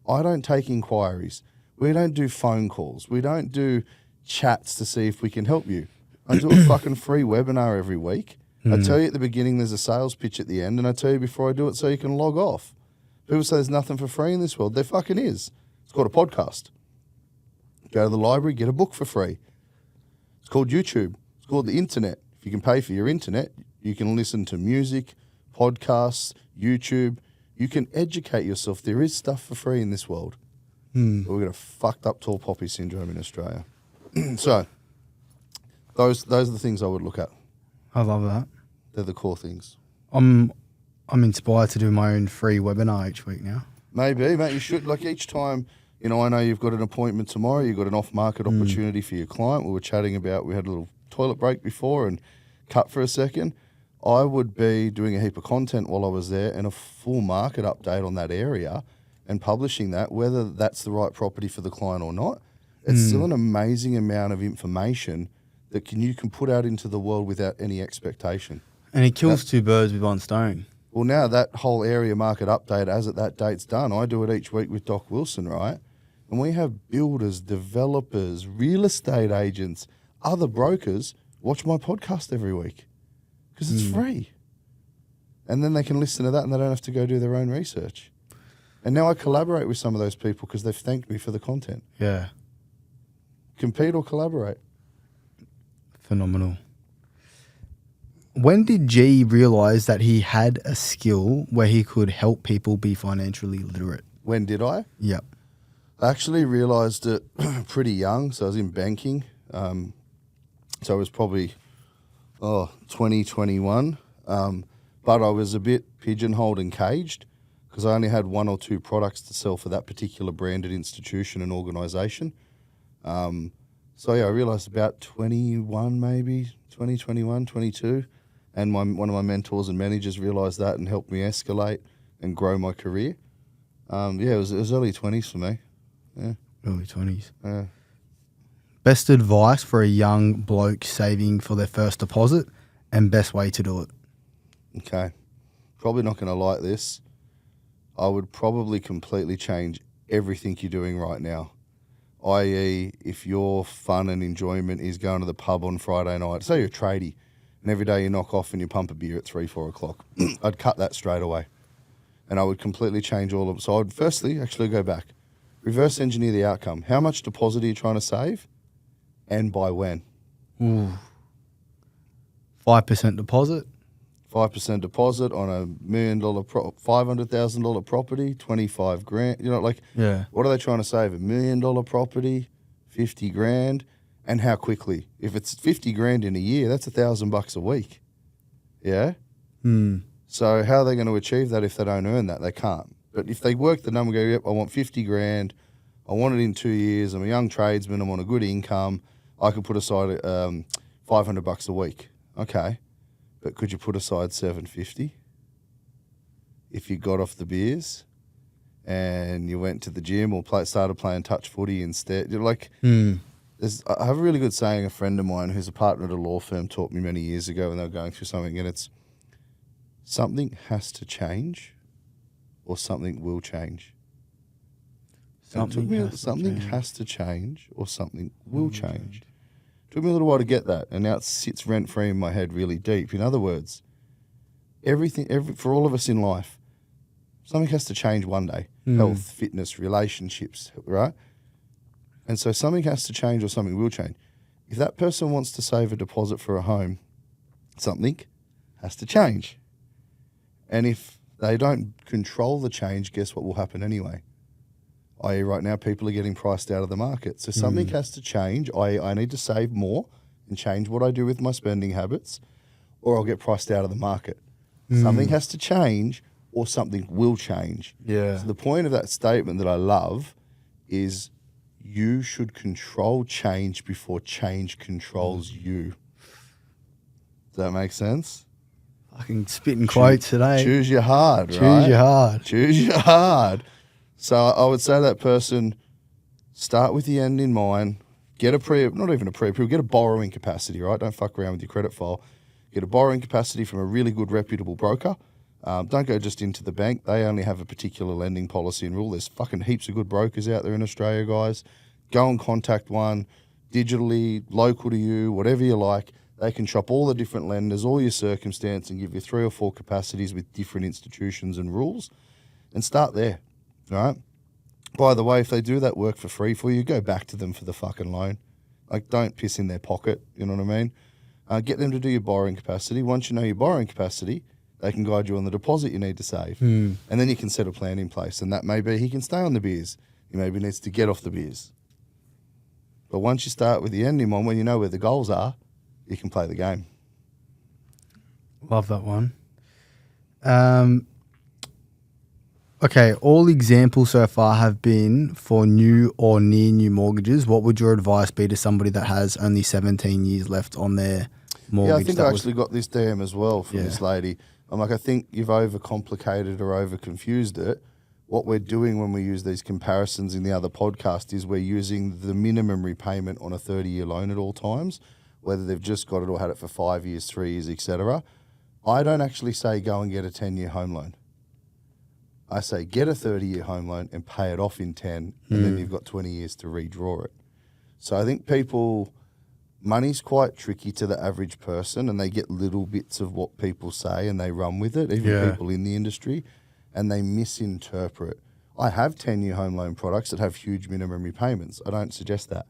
I don't take inquiries. We don't do phone calls. We don't do chats to see if we can help you. I do a fucking free webinar every week. I tell you at the beginning there's a sales pitch at the end, and I tell you before I do it so you can log off. People say there's nothing for free in this world. There fucking is. It's called a podcast. Go to the library, get a book for free. It's called YouTube. It's called the internet. If you can pay for your internet, you can listen to music, podcasts, YouTube. You can educate yourself. There is stuff for free in this world. But we've got a fucked up tall poppy syndrome in Australia. So those are the things I would look at. I love that. They're the core things. I'm inspired to do my own free webinar each week now. Maybe, mate. You should. Like, each time, I know you've got an appointment tomorrow. You've got an off-market opportunity for your client. We were chatting about, we had a little toilet break before and cut for a second. I would be doing a heap of content while I was there and a full market update on that area and publishing that, whether that's the right property for the client or not. It's still an amazing amount of information that you can put out into the world without any expectation. And it kills two birds with one stone. Well, now that whole area market update, as at that date's done, I do it each week with Doc Wilson, right? And we have builders, developers, real estate agents, other brokers watch my podcast every week because it's free. And then they can listen to that and they don't have to go do their own research. And now I collaborate with some of those people because they've thanked me for the content. Yeah. Compete or collaborate. Phenomenal. When did G realise that he had a skill where he could help people be financially literate? When did I? Yep. I actually realised it pretty young. So I was in banking. So I was probably 20, 21. But I was a bit pigeonholed and caged because I only had one or two products to sell for that particular branded institution and organisation. So yeah, I realised about 21 maybe, 20, 21, 22. And one of my mentors and managers realised that and helped me escalate and grow my career. It was early 20s for me. Yeah. Early 20s. Yeah. Best advice for a young bloke saving for their first deposit and best way to do it? Okay. Probably not going to like this. I would probably completely change everything you're doing right now. I.e., if your fun and enjoyment is going to the pub on Friday night, say you're a tradie, and every day you knock off and you pump a beer at 3, 4 o'clock, I'd cut that straight away. And I would completely change all of it. So I'd firstly actually go back, reverse engineer the outcome. How much deposit are you trying to save and by when? 5% deposit? 5% deposit on $1 million, $500,000 property, 25 grand. Yeah. What are they trying to save? $1 million property, 50 grand, and how quickly? If it's 50 grand in a year, that's $1,000 a week. Yeah. So how are they going to achieve that if they don't earn that? They can't. But if they work the number, go, yep, I want 50 grand. I want it in 2 years. I'm a young tradesman. I'm on a good income. I could put aside $500 a week. Okay. But could you put aside $750 if you got off the beers and you went to the gym or started playing touch footy instead. You're like, Mm. I have a really good saying. A friend of mine who's a partner at a law firm taught me many years ago when they were going through something, and it's something has to change or something will change. Something has to change or something will change. Took me a little while to get that, and now it sits rent-free in my head really deep. In other words, for all of us in life, something has to change one day. Health, fitness, relationships, right? And so something has to change or something will change. If that person wants to save a deposit for a home, something has to change. And if they don't control the change, guess what will happen anyway? I.e. right now, people are getting priced out of the market. So something has to change. I need to save more and change what I do with my spending habits, or I'll get priced out of the market. Something has to change or something will change. Yeah. So the point of that statement that I love is you should control change before change controls you. Does that make sense? Fucking spitting quotes today. Choose your hard, right? Choose your hard. Choose your hard. So I would say to that person, start with the end in mind. Get not even a pre-approval, get a borrowing capacity, right? Don't fuck around with your credit file. Get a borrowing capacity from a really good reputable broker. Don't go just into the bank. They only have a particular lending policy and rule. There's fucking heaps of good brokers out there in Australia, guys. Go and contact one, digitally, local to you, whatever you like. They can shop all the different lenders, all your circumstance, and give you 3 or 4 capacities with different institutions and rules, and start there, all right? By the way, if they do that work for free for you, go back to them for the fucking loan. Like, don't piss in their pocket, you know what I mean? Get them to do your borrowing capacity. Once you know your borrowing capacity, they can guide you on the deposit you need to save. And then you can set a plan in place. And that may be he can stay on the beers. He maybe needs to get off the beers. But once you start with the end in mind, when you know where the goals are, you can play the game. Love that one. Okay, all examples so far have been for new or near new mortgages. What would your advice be to somebody that has only 17 years left on their mortgage? Yeah, I think I actually got this DM as well from this lady. I'm like, I think you've overcomplicated or overconfused it. What we're doing when we use these comparisons in the other podcast is we're using the minimum repayment on a 30-year loan at all times, whether they've just got it or had it for 5 years, 3 years, etc. I don't actually say go and get a 10-year home loan. I say get a 30-year home loan and pay it off in 10, and then you've got 20 years to redraw it. So I think money's quite tricky to the average person, and they get little bits of what people say and they run with it, even people in the industry, and they misinterpret. I have 10-year home loan products that have huge minimum repayments. I don't suggest that.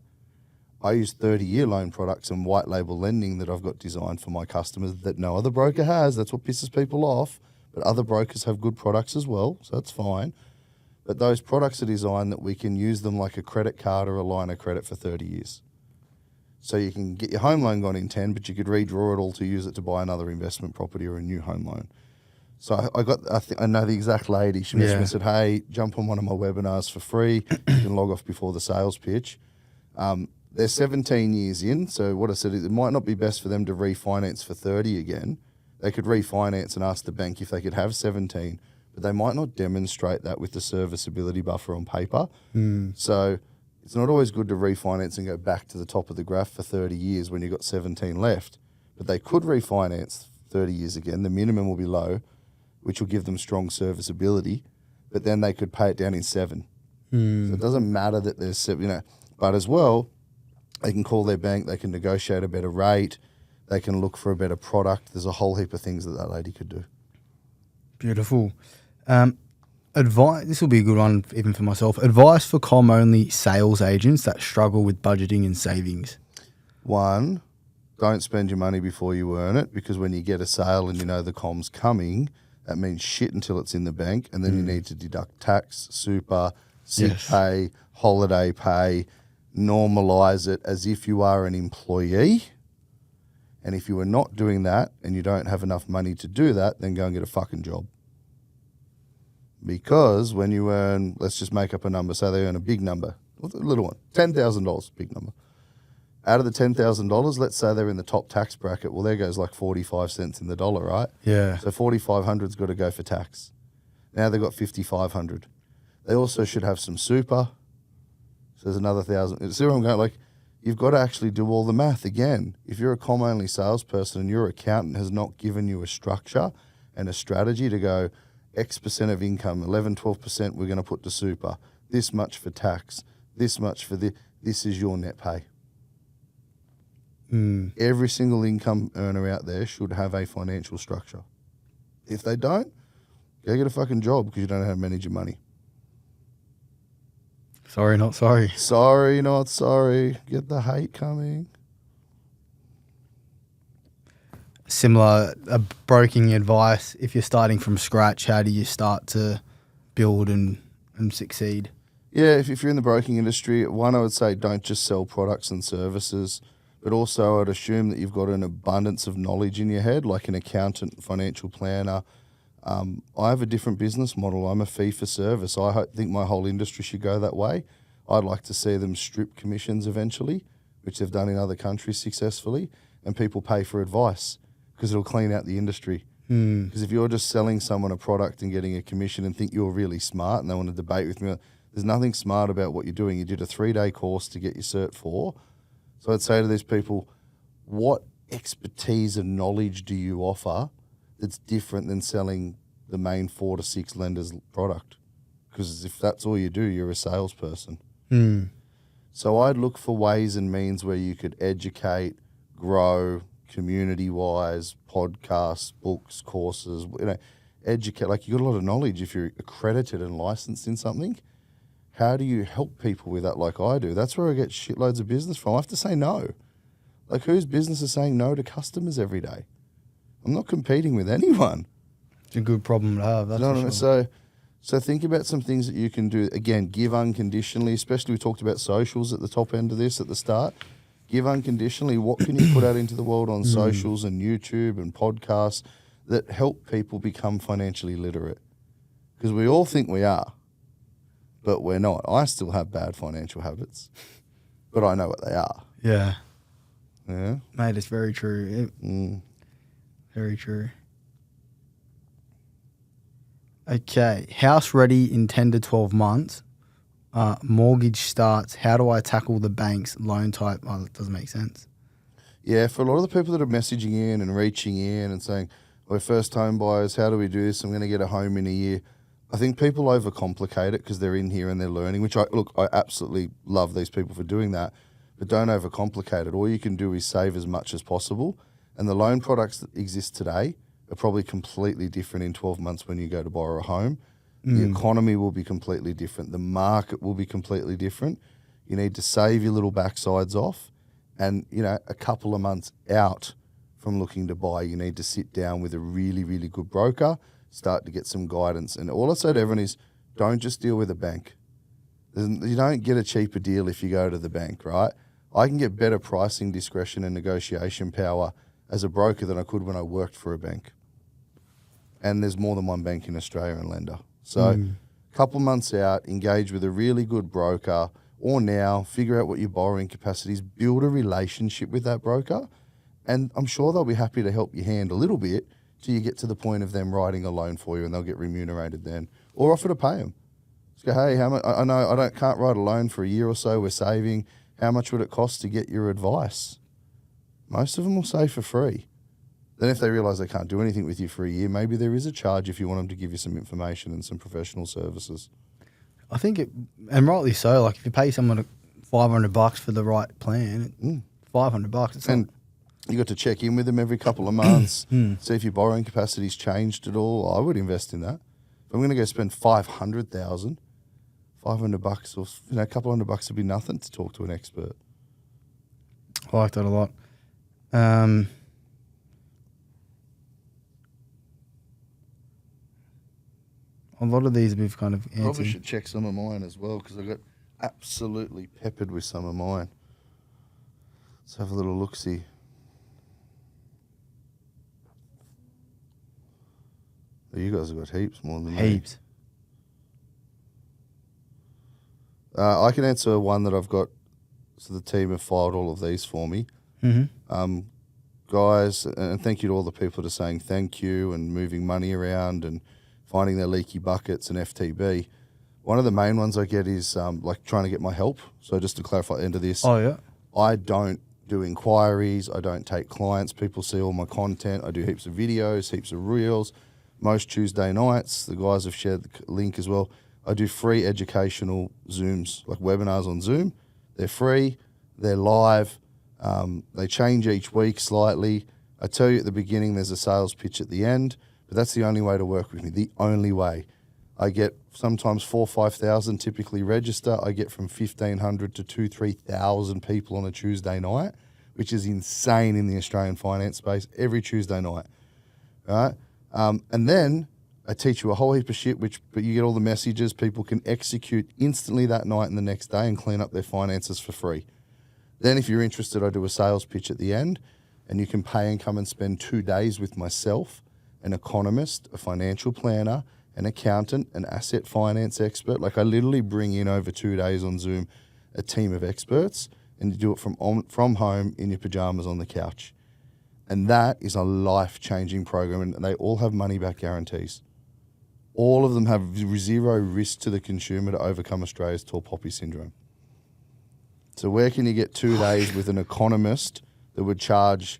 I use 30-year loan products and white label lending that I've got designed for my customers that no other broker has. That's what pisses people off. But other brokers have good products as well, so that's fine. But those products are designed that we can use them like a credit card or a line of credit for 30 years. So you can get your home loan gone in 10, but you could redraw it all to use it to buy another investment property or a new home loan. So I know the exact lady. She messaged me and said, hey, jump on one of my webinars for free. You can log off before the sales pitch. They're 17 years in, so what I said is it might not be best for them to refinance for 30 again. They could refinance and ask the bank if they could have 17, but they might not demonstrate that with the serviceability buffer on paper. So it's not always good to refinance and go back to the top of the graph for 30 years when you've got 17 left. But they could refinance 30 years again. The minimum will be low, which will give them strong serviceability, but then they could pay it down in 7. So it doesn't matter that there's, but as well, they can call their bank, they can negotiate a better rate, they can look for a better product. There's a whole heap of things that lady could do. Beautiful. Advice. This will be a good one even for myself. Advice for comm-only sales agents that struggle with budgeting and savings. 1, don't spend your money before you earn it, because when you get a sale and you know the comm's coming, that means shit until it's in the bank, and then you need to deduct tax, super, sick pay, holiday pay, normalise it as if you are an employee. And if you are not doing that and you don't have enough money to do that, then go and get a fucking job. Because when you earn, let's just make up a number, say they earn a big number, a little one, $10,000, big number. Out of the $10,000, let's say they're in the top tax bracket, well, there goes like 45 cents in the dollar, right? Yeah. So 4,500's got to go for tax. Now they've got 5,500. They also should have some super. So there's another 1,000. See where I'm going? Like, you've got to actually do all the math. Again, if you're a comm-only salesperson and your accountant has not given you a structure and a strategy to go X% of income, 11, 12% we're going to put to super, this much for tax, this much for this is your net pay. Every single income earner out there should have a financial structure. If they don't, go get a fucking job because you don't know how to manage your money. Sorry, not sorry. Sorry, not sorry. Get the hate coming. Similar broking advice. If you're starting from scratch, how do you start to build and succeed? Yeah, if you're in the broking industry, one, I would say don't just sell products and services, but also I'd assume that you've got an abundance of knowledge in your head, like an accountant, financial planner. I have a different business model. I'm a fee for service. I think my whole industry should go that way. I'd like to see them strip commissions eventually, which they've done in other countries successfully, and people pay for advice because it'll clean out the industry. Because if you're just selling someone a product and getting a commission and think you're really smart and they want to debate with me, there's nothing smart about what you're doing. You did a 3-day course to get your Cert 4. So I'd say to these people, what expertise and knowledge do you offer that's different than selling the main 4 to 6 lenders' product? Because if that's all you do, you're a salesperson. So I'd look for ways and means where you could educate, grow, community-wise, podcasts, books, courses, educate. Like, you got a lot of knowledge if you're accredited and licensed in something. How do you help people with that like I do? That's where I get shitloads of business from. I have to say no. Like, whose business is saying no to customers every day? I'm not competing with anyone. It's a good problem to have. That's You know for what I sure. mean? So think about some things that you can do. Again, give unconditionally, especially we talked about socials at the top end of this at the start. Give unconditionally. What can you put out into the world on socials and YouTube and podcasts that help people become financially literate? Because we all think we are, but we're not. I still have bad financial habits, but I know what they are. Yeah. Yeah. Mate, it's very true. Very true. Okay. House ready in 10 to 12 months. Mortgage starts. How do I tackle the bank's loan type? Oh, that doesn't make sense. Yeah, for a lot of the people that are messaging in and reaching in and saying, we're first home buyers, how do we do this? I'm going to get a home in a year. I think people overcomplicate it because they're in here and they're learning, which I absolutely love these people for doing that, but don't overcomplicate it. All you can do is save as much as possible. And the loan products that exist today are probably completely different in 12 months when you go to borrow a home. The economy will be completely different. The market will be completely different. You need to save your little backsides off. And, a couple of months out from looking to buy, you need to sit down with a really, really good broker, start to get some guidance. And all I say to everyone is, don't just deal with a bank. You don't get a cheaper deal if you go to the bank, right? I can get better pricing discretion and negotiation power as a broker than I could when I worked for a bank. And there's more than one bank in Australia and lender. So a couple months out, engage with a really good broker, or now figure out what your borrowing capacity is, build a relationship with that broker, and I'm sure they'll be happy to help you hand a little bit till you get to the point of them writing a loan for you, and they'll get remunerated then, or offer to pay them. Just go, hey, how much? I know I can't write a loan for a year or so. We're saving. How much would it cost to get your advice? Most of them will say for free. Then if they realise they can't do anything with you for a year, maybe there is a charge if you want them to give you some information and some professional services. I think and rightly so. Like, if you pay someone $500 for the right plan, $500. It's And you got to check in with them every couple of months, see if your borrowing capacity's changed at all. I would invest in that. If I'm going to go spend $500,000, $500 or a couple $100 would be nothing to talk to an expert. I like that a lot. A lot of these we've kind of answered. Probably should check some of mine as well because I got absolutely peppered with some of mine. Let's have a little look-see. Oh, you guys have got heaps more than me. Heaps. I can answer one that I've got. So the team have filed all of these for me. Guys, and thank you to all the people that are saying thank you and moving money around and finding their leaky buckets and FTB. One of the main ones I get is like trying to get my help. So just to clarify at the end of this, Oh yeah. I don't do inquiries. I don't take clients. People see all my content. I do heaps of videos, heaps of reels. Most Tuesday nights, the guys have shared the link as well. I do free educational Zooms, like webinars on Zoom. They're free. They're live. They change each week slightly. I tell you at the beginning there's a sales pitch at the end, but that's the only way to work with me, the only way. I get sometimes 4,000 or 5,000 typically register. I get from 1,500 to 2,000, 3,000 people on a Tuesday night, which is insane in the Australian finance space every Tuesday night, right? And then I teach you a whole heap of shit, but you get all the messages. People can execute instantly that night and the next day and clean up their finances for free. Then if you're interested, I do a sales pitch at the end, and you can pay and come and spend 2 days with myself, an economist, a financial planner, an accountant, an asset finance expert. Like I literally bring in over 2 days on Zoom a team of experts, and you do it from home in your pajamas on the couch. And that is a life-changing program, and they all have money-back guarantees. All of them have zero risk to the consumer to overcome Australia's tall poppy syndrome. So where can you get 2 days with an economist that would charge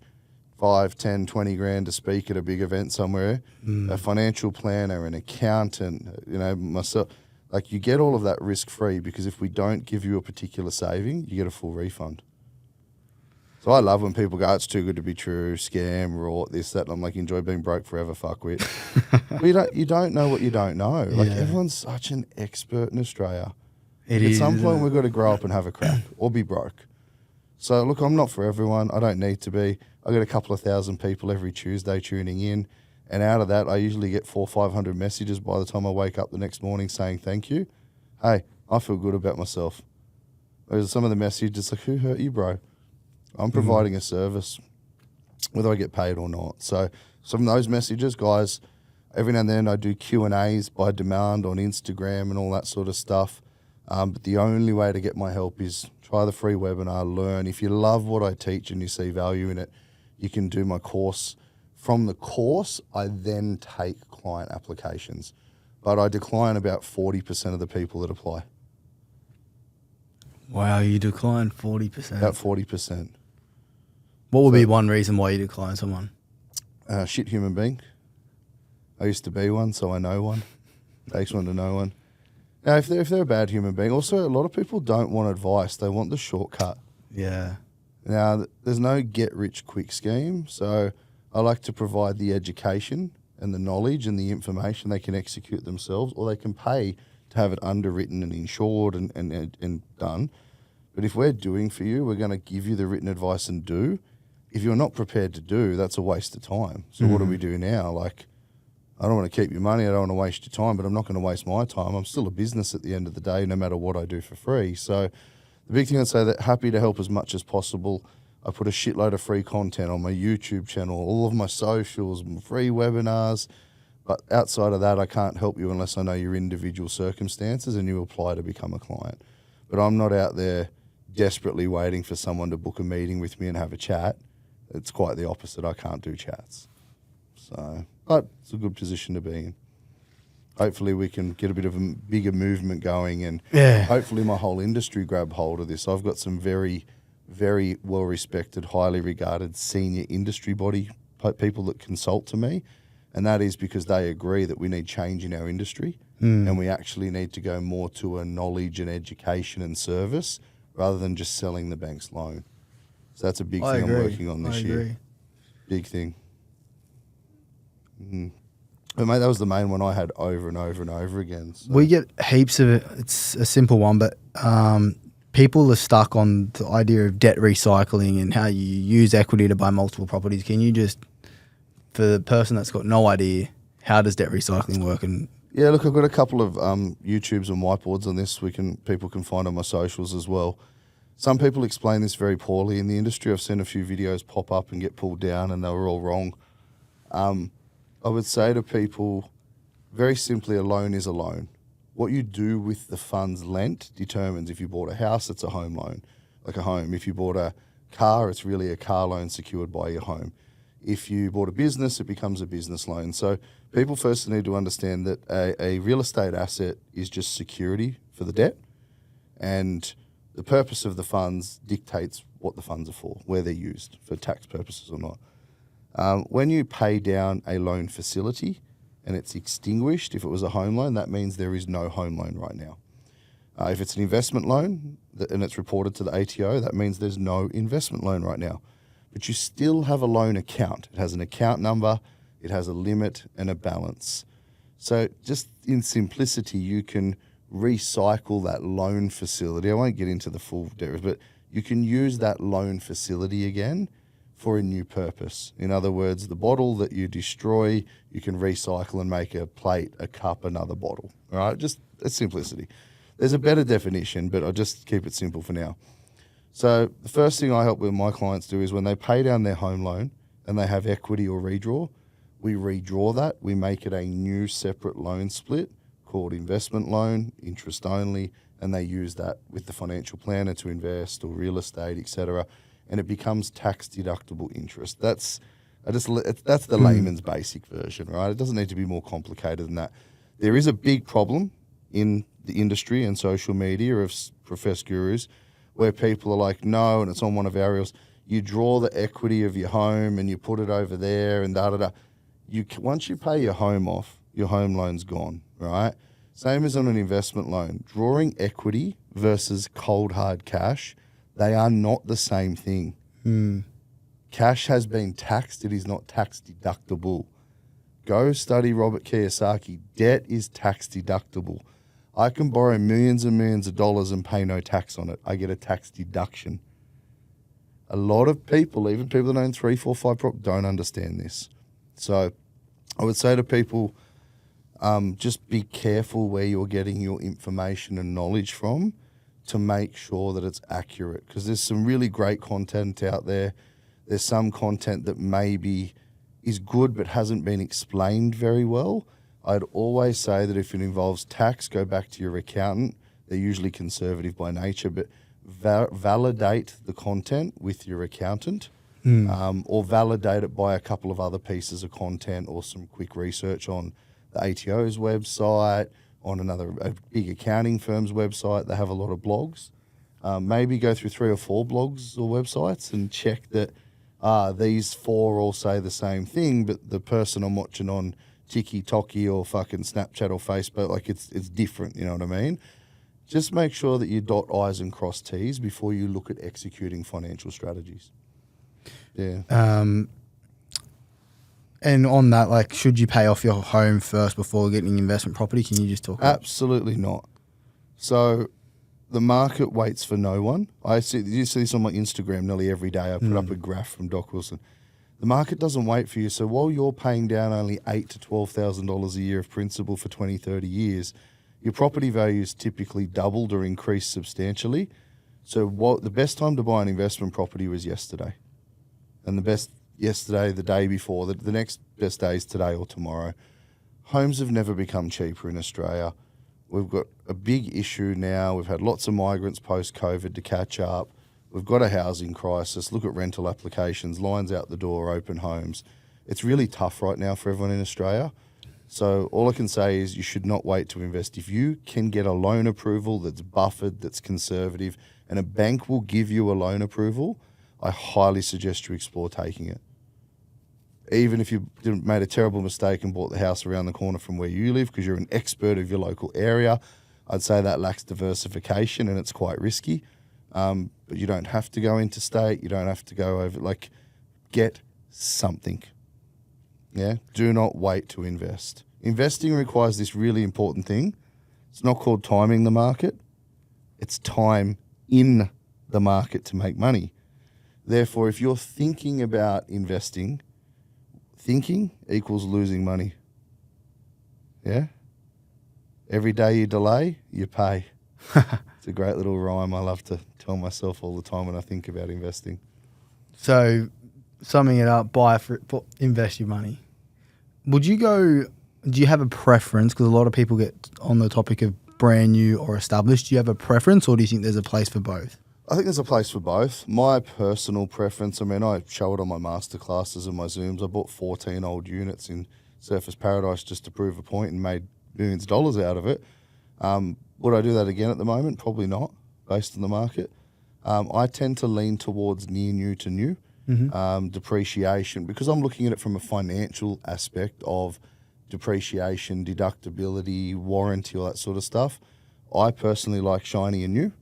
5, 10, 20 grand to speak at a big event somewhere, a financial planner, an accountant, myself. Like you get all of that risk-free, because if we don't give you a particular saving, you get a full refund. So I love when people go, it's too good to be true, scam, rort, this, that. And I'm like, enjoy being broke forever, fuckwit. Well, you don't know what you don't know. Like everyone's such an expert in Australia. At some point we've got to grow up and have a crack or be broke. So look, I'm not for everyone. I don't need to be. I get a couple of thousand people every Tuesday tuning in, and out of that, I usually get 400 or 500 messages by the time I wake up the next morning saying thank you. Hey, I feel good about myself. There's some of the messages like, who hurt you, bro? I'm providing a service, whether I get paid or not. So some of those messages, guys, every now and then I do Q&As by demand on Instagram and all that sort of stuff. But the only way to get my help is try the free webinar, learn. If you love what I teach and you see value in it, you can do my course. From the course, I then take client applications. But I decline about 40% of the people that apply. Wow, you decline 40%. About 40%. What would be one reason why you decline someone? Shit human being. I used to be one, so I know one. Takes one to know one. Now, if they're a bad human being, also a lot of people don't want advice. They want the shortcut. Yeah. Now, there's no get-rich-quick scheme, so I like to provide the education and the knowledge and the information they can execute themselves, or they can pay to have it underwritten and insured and done. But if we're doing for you, we're going to give you the written advice and do. If you're not prepared to do, that's a waste of time. So what do we do now? Like, I don't want to keep your money. I don't want to waste your time, but I'm not going to waste my time. I'm still a business at the end of the day, no matter what I do for free. So the big thing I'd say, that happy to help as much as possible. I put a shitload of free content on my YouTube channel, all of my socials, free webinars. But outside of that, I can't help you unless I know your individual circumstances and you apply to become a client. But I'm not out there desperately waiting for someone to book a meeting with me and have a chat. It's quite the opposite. I can't do chats. So, but it's a good position to be in. Hopefully we can get a bit of a bigger movement going, and hopefully my whole industry grab hold of this. I've got some very, very well-respected, highly regarded senior industry body people that consult to me, and that is because they agree that we need change in our industry and we actually need to go more to a knowledge and education and service rather than just selling the bank's loan. So that's a big thing I'm working on this year. Big thing. But mate, that was the main one I had over and over and over again. So. We get heaps of it. It's a simple one, but people are stuck on the idea of debt recycling and how you use equity to buy multiple properties. Can you just, for the person that's got no idea, how does debt recycling work? And yeah, look, I've got a couple of YouTubes and whiteboards on this. People can find on my socials as well. Some people explain this very poorly in the industry. I've seen a few videos pop up and get pulled down, and they were all wrong. I would say to people, very simply, a loan is a loan. What you do with the funds lent determines. If you bought a house, it's a home loan, like a home. If you bought a car, it's really a car loan secured by your home. If you bought a business, it becomes a business loan. So people first need to understand that a real estate asset is just security for the debt, and the purpose of the funds dictates what the funds are for, where they're used for tax purposes or not. When you pay down a loan facility and it's extinguished, if it was a home loan, that means there is no home loan right now. If it's an investment loan and it's reported to the ATO, that means there's no investment loan right now. But you still have a loan account. It has an account number, it has a limit and a balance. So just in simplicity, you can recycle that loan facility. I won't get into the full details, but you can use that loan facility again for a new purpose. In other words, the bottle that you destroy, you can recycle and make a plate, a cup, another bottle. All right, just a simplicity. There's a better definition, but I'll just keep it simple for now. So the first thing I help with my clients do is when they pay down their home loan and they have equity or redraw, we redraw that. We make it a new separate loan split called investment loan, interest only, and they use that with the financial planner to invest or real estate, etc. And it becomes tax deductible interest. That's the layman's basic version, right? It doesn't need to be more complicated than that. There is a big problem in the industry and social media of professed gurus where people are like, no, and it's on one of our reels, you draw the equity of your home and you put it over there and da-da-da. Once you pay your home off, your home loan's gone, right? Same as on an investment loan. Drawing equity versus cold hard cash, they are not the same thing. Cash has been taxed. It is not tax deductible. Go study Robert Kiyosaki. Debt is tax deductible. I can borrow millions and millions of dollars and pay no tax on it. I get a tax deduction. A lot of people, even people that own 3, 4, 5 properties, don't understand this. So I would say to people, just be careful where you're getting your information and knowledge from to make sure that it's accurate, because there's some really great content out there. There's some content that maybe is good but hasn't been explained very well. I'd always say that if it involves tax, go back to your accountant. They're usually conservative by nature, but validate the content with your accountant, or validate it by a couple of other pieces of content or some quick research on the ATO's website, on a big accounting firm's website. They have a lot of blogs. Maybe go through 3 or 4 blogs or websites and check that these 4 all say the same thing, but the person I'm watching on TikTok or fucking Snapchat or Facebook, like it's different, you know what I mean? Just make sure that you dot I's and cross T's before you look at executing financial strategies. Yeah. And on that, like, should you pay off your home first before getting investment property? Can you just talk about Absolutely not. So the market waits for no one. You see this on my Instagram nearly every day. I put up a graph from Doc Wilson. The market doesn't wait for you. So while you're paying down only $8,000 to $12,000 a year of principal for 20, 30 years, your property values typically doubled or increased substantially. So the best time to buy an investment property was yesterday. And the best yesterday, the day before, the next best day is today or tomorrow. Homes have never become cheaper in Australia. We've got a big issue now. We've had lots of migrants post-COVID to catch up. We've got a housing crisis. Look at rental applications, lines out the door, open homes. It's really tough right now for everyone in Australia. So all I can say is you should not wait to invest. If you can get a loan approval that's buffered, that's conservative, and a bank will give you a loan approval, I highly suggest you explore taking it. Even if you made a terrible mistake and bought the house around the corner from where you live because you're an expert of your local area, I'd say that lacks diversification and it's quite risky. But you don't have to go interstate. You don't have to go over, get something. Yeah? Do not wait to invest. Investing requires this really important thing. It's not called timing the market. It's time in the market to make money. Therefore, if you're thinking about investing, thinking equals losing money. Yeah? Every day you delay, you pay. It's a great little rhyme I love to tell myself all the time when I think about investing. So, summing it up, invest your money. Do you have a preference? Because a lot of people get on the topic of brand new or established. Do you have a preference, or do you think there's a place for both? I think there's a place for both. My personal preference, I mean, I show it on my masterclasses and my Zooms. I bought 14 old units in Surfers Paradise just to prove a point and made millions of dollars out of it. Would I do that again at the moment? Probably not, based on the market. I tend to lean towards near new to new depreciation because I'm looking at it from a financial aspect of depreciation, deductibility, warranty, all that sort of stuff. I personally like shiny and new.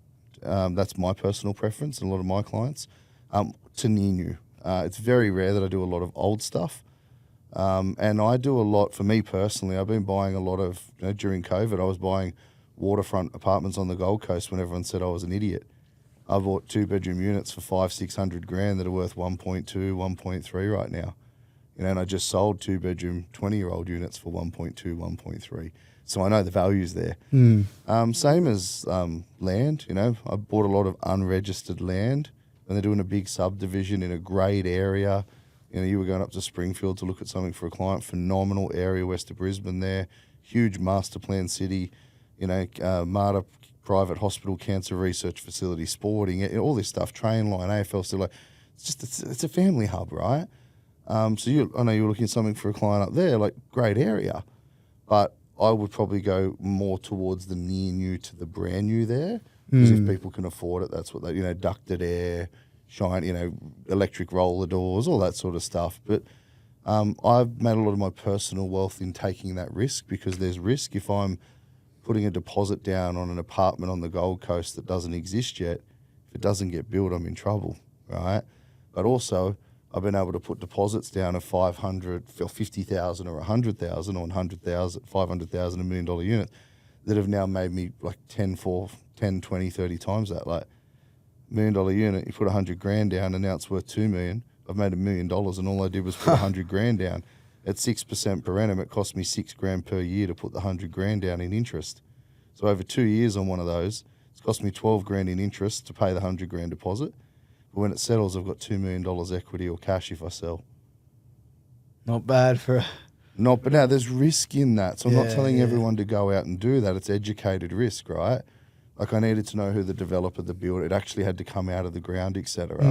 That's my personal preference and a lot of my clients, to near new. It's very rare that I do a lot of old stuff. And I do a lot, for me personally, I've been buying a lot of, during COVID, I was buying waterfront apartments on the Gold Coast when everyone said I was an idiot. I bought 2-bedroom units for $500,000-600 grand that are worth 1.2, 1.3 right now. And I just sold 2-bedroom 20-year-old units for 1.2, 1.3. So I know the value's there. Same as land, I bought a lot of unregistered land and they're doing a big subdivision in a great area. You were going up to Springfield to look at something for a client, phenomenal area west of Brisbane there, huge master plan city, MARTA private hospital, cancer research facility, sporting, all this stuff, train line, AFL, still it's a family hub, right? So I know you're looking at something for a client up there, like great area, but I would probably go more towards the near new to the brand new there, because if people can afford it, that's what they, ducted air, shine, electric roller doors, all that sort of stuff. But I've made a lot of my personal wealth in taking that risk, because there's risk if I'm putting a deposit down on an apartment on the Gold Coast that doesn't exist yet. If it doesn't get built, I'm in trouble, right? But also, I've been able to put deposits down of 500 or 50,000 or 100,000 or 100,000, 500,000, $1 million unit that have now made me like 10, 20, 30 times that. Like $1 million unit, you put 100 grand down and now it's worth 2 million. I've made $1 million and all I did was put 100 grand down. At 6% per annum, it cost me 6 grand per year to put the 100 grand down in interest. So over 2 years on one of those, it's cost me 12 grand in interest to pay the 100 grand deposit. But when it settles, I've got $2 million equity or cash if I sell. Not bad for... But now there's risk in that. So I'm not telling everyone to go out and do that. It's educated risk, right? Like I needed to know who the developer, the builder, it actually had to come out of the ground, etc.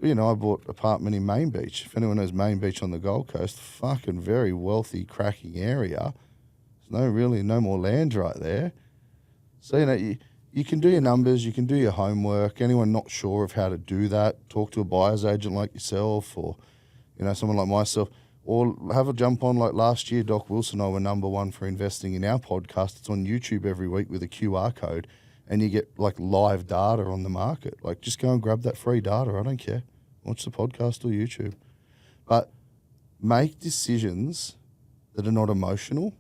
I bought an apartment in Main Beach. If anyone knows Main Beach on the Gold Coast, fucking very wealthy, cracking area. There's no more land right there. So, you can do your numbers, you can do your homework. Anyone not sure of how to do that, talk to a buyer's agent like yourself or, someone like myself. Or have a jump on like last year, Doc Wilson and I were number one for investing in our podcast. It's on YouTube every week with a QR code and you get like live data on the market. Like just go and grab that free data. I don't care. Watch the podcast or YouTube. But make decisions that are not emotional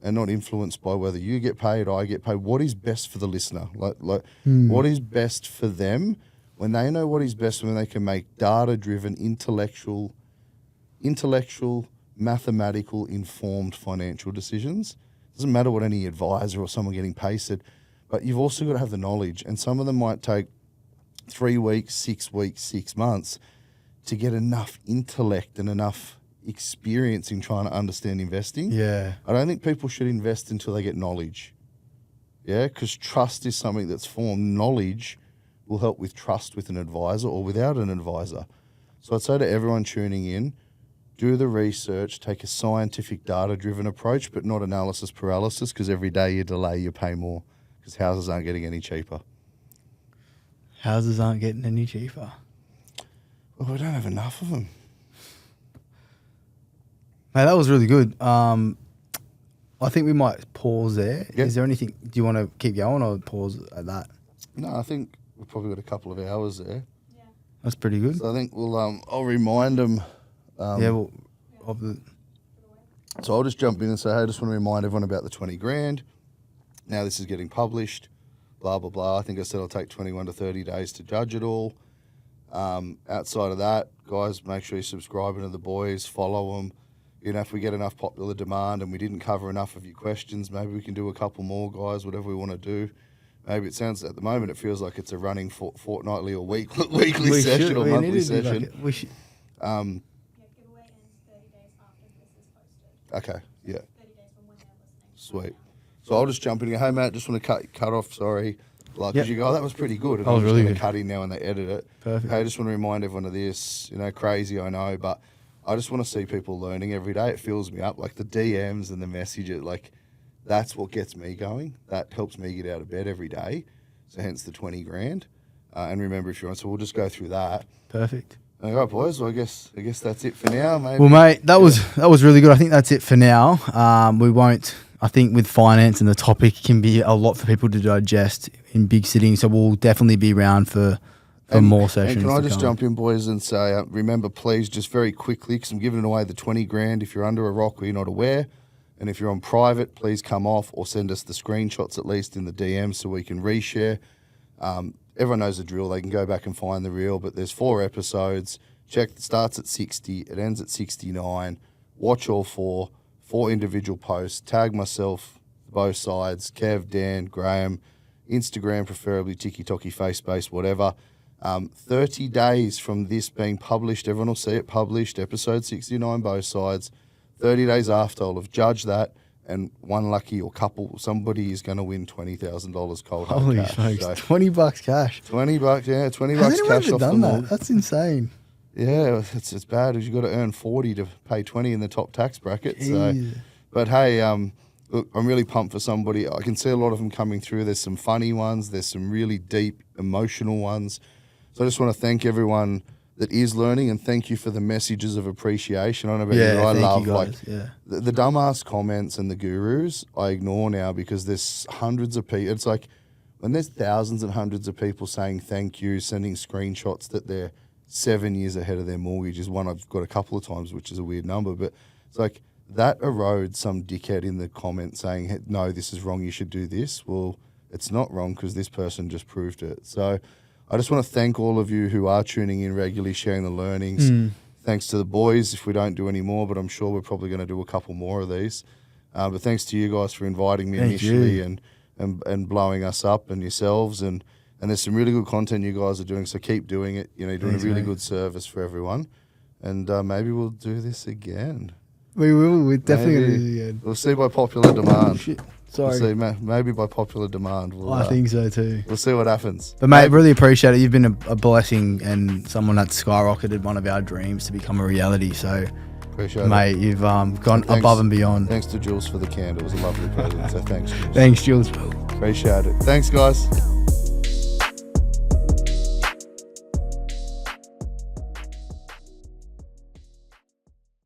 and not influenced by whether you get paid, I get paid. What is best for the listener? What is best for them when they know what is best, when they can make data-driven, intellectual, mathematical, informed financial decisions. Doesn't matter what any advisor or someone getting paid said, but you've also got to have the knowledge. And some of them might take 3 weeks, 6 weeks, 6 months to get enough intellect and enough experience in trying to understand investing. Yeah. I don't think people should invest until they get knowledge. Yeah, because trust is something that's formed. Knowledge will help with trust with an advisor or without an advisor. So I'd say to everyone tuning in, do the research, take a scientific data-driven approach, but not analysis paralysis, because every day you delay, you pay more, because houses aren't getting any cheaper. Houses aren't getting any cheaper. Well, we don't have enough of them. Mate, that was really good. I think we might pause there. Yep. Is there anything, do you want to keep going or pause at that? No, I think we've probably got a couple of hours there. Yeah. That's pretty good. So I think I'll remind them. So I'll just jump in and say, hey, I just want to remind everyone about the 20 grand. Now this is getting published, blah, blah, blah. I think I said I'll take 21 to 30 days to judge it all. Outside of that, guys, make sure you're subscribing to the boys, follow them. If we get enough popular demand and we didn't cover enough of your questions, maybe we can do a couple more, guys, whatever we want to do. Maybe it sounds, at the moment, it feels like it's a running fortnightly or weekly session or monthly session. Yeah, giveaway ends 30 days after this is posted. Okay, yeah. 30 days from when they're listening. Sweet. So I'll just jump in and go, hey, Matt, just want to cut off, sorry. Like, Yep. because you go, oh, that was pretty good. And That was I'm just really going good. to cut in now when they edit it. Perfect. Hey, I just want to remind everyone of this. You know, crazy, I know, but I just want to see people learning every day. It fills me up. Like the DMs and the messages, like that's what gets me going. That helps me get out of bed every day. So hence the 20 grand. And remember, if you're on, so we'll just go through that. Perfect. All right, boys. Well, I guess that's it for now, maybe. Well, mate, that was really good. I think that's it for now. We won't. I think with finance and the topic can be a lot for people to digest in big sittings. So we'll definitely be around for more sessions. And can I to just come. jump in, boys, and say, remember, please, just very quickly, because I'm giving away the 20 grand if you're under a rock or you're not aware. And if you're on private, please come off or send us the screenshots at least in the DM so we can reshare. Everyone knows the drill. They can go back and find the reel, but there's 4 episodes. Check, it starts at 60, it ends at 69. Watch all 4 individual posts. Tag myself, both sides, Kev, Dan, Graeme, Instagram preferably, TikTok, Facebase, whatever. 30 days from this being published, everyone will see it published, episode 69, both sides. 30 days after, I'll have judged that, and one lucky or couple, somebody is going to win $20,000 cold hard Holy cash. smokes, So, $20 cash. $20, yeah, 20 Has bucks anyone cash ever off the done that? mug. That's insane. Yeah, it's bad as you got to earn 40 to pay 20 in the top tax bracket. So, Jeez. but hey, look, I'm really pumped for somebody. I can see a lot of them coming through. There's some funny ones. There's some really deep, emotional ones. So I just want to thank everyone that is learning and thank you for the messages of appreciation. I don't know about you, but I thank love you guys. like Yeah. the dumbass comments and the gurus. I ignore now because there's hundreds of people. It's like when there's thousands and hundreds of people saying thank you, sending screenshots that they're 7 years ahead of their mortgage is one I've got a couple of times, which is a weird number, but it's like that erodes some dickhead in the comment saying, hey, no, this is wrong, you should do this. Well, it's not wrong because this person just proved it. So I just want to thank all of you who are tuning in regularly, sharing the learnings. Thanks to the boys if we don't do any more, but I'm sure we're probably going to do a couple more of these. But thanks to you guys for inviting me Thank initially you. and blowing us up and yourselves. And there's some really good content you guys are doing, so keep doing it. You know, you're doing Thanks, a really mate. good service for everyone. And maybe we'll do this again. We will. We're definitely going to Maybe. do it again. We'll see by popular demand. Shit. We'll Sorry. see, maybe by popular demand. We'll, I think so too. we'll see what happens. But mate, really appreciate it. You've been a blessing and someone that's skyrocketed one of our dreams to become a reality. So, Appreciate it. mate, you've gone Thanks. above and beyond. Thanks to Jules for the candle. It was a lovely present. So thanks, Jules. Thanks, Jules. Appreciate it. Thanks, guys.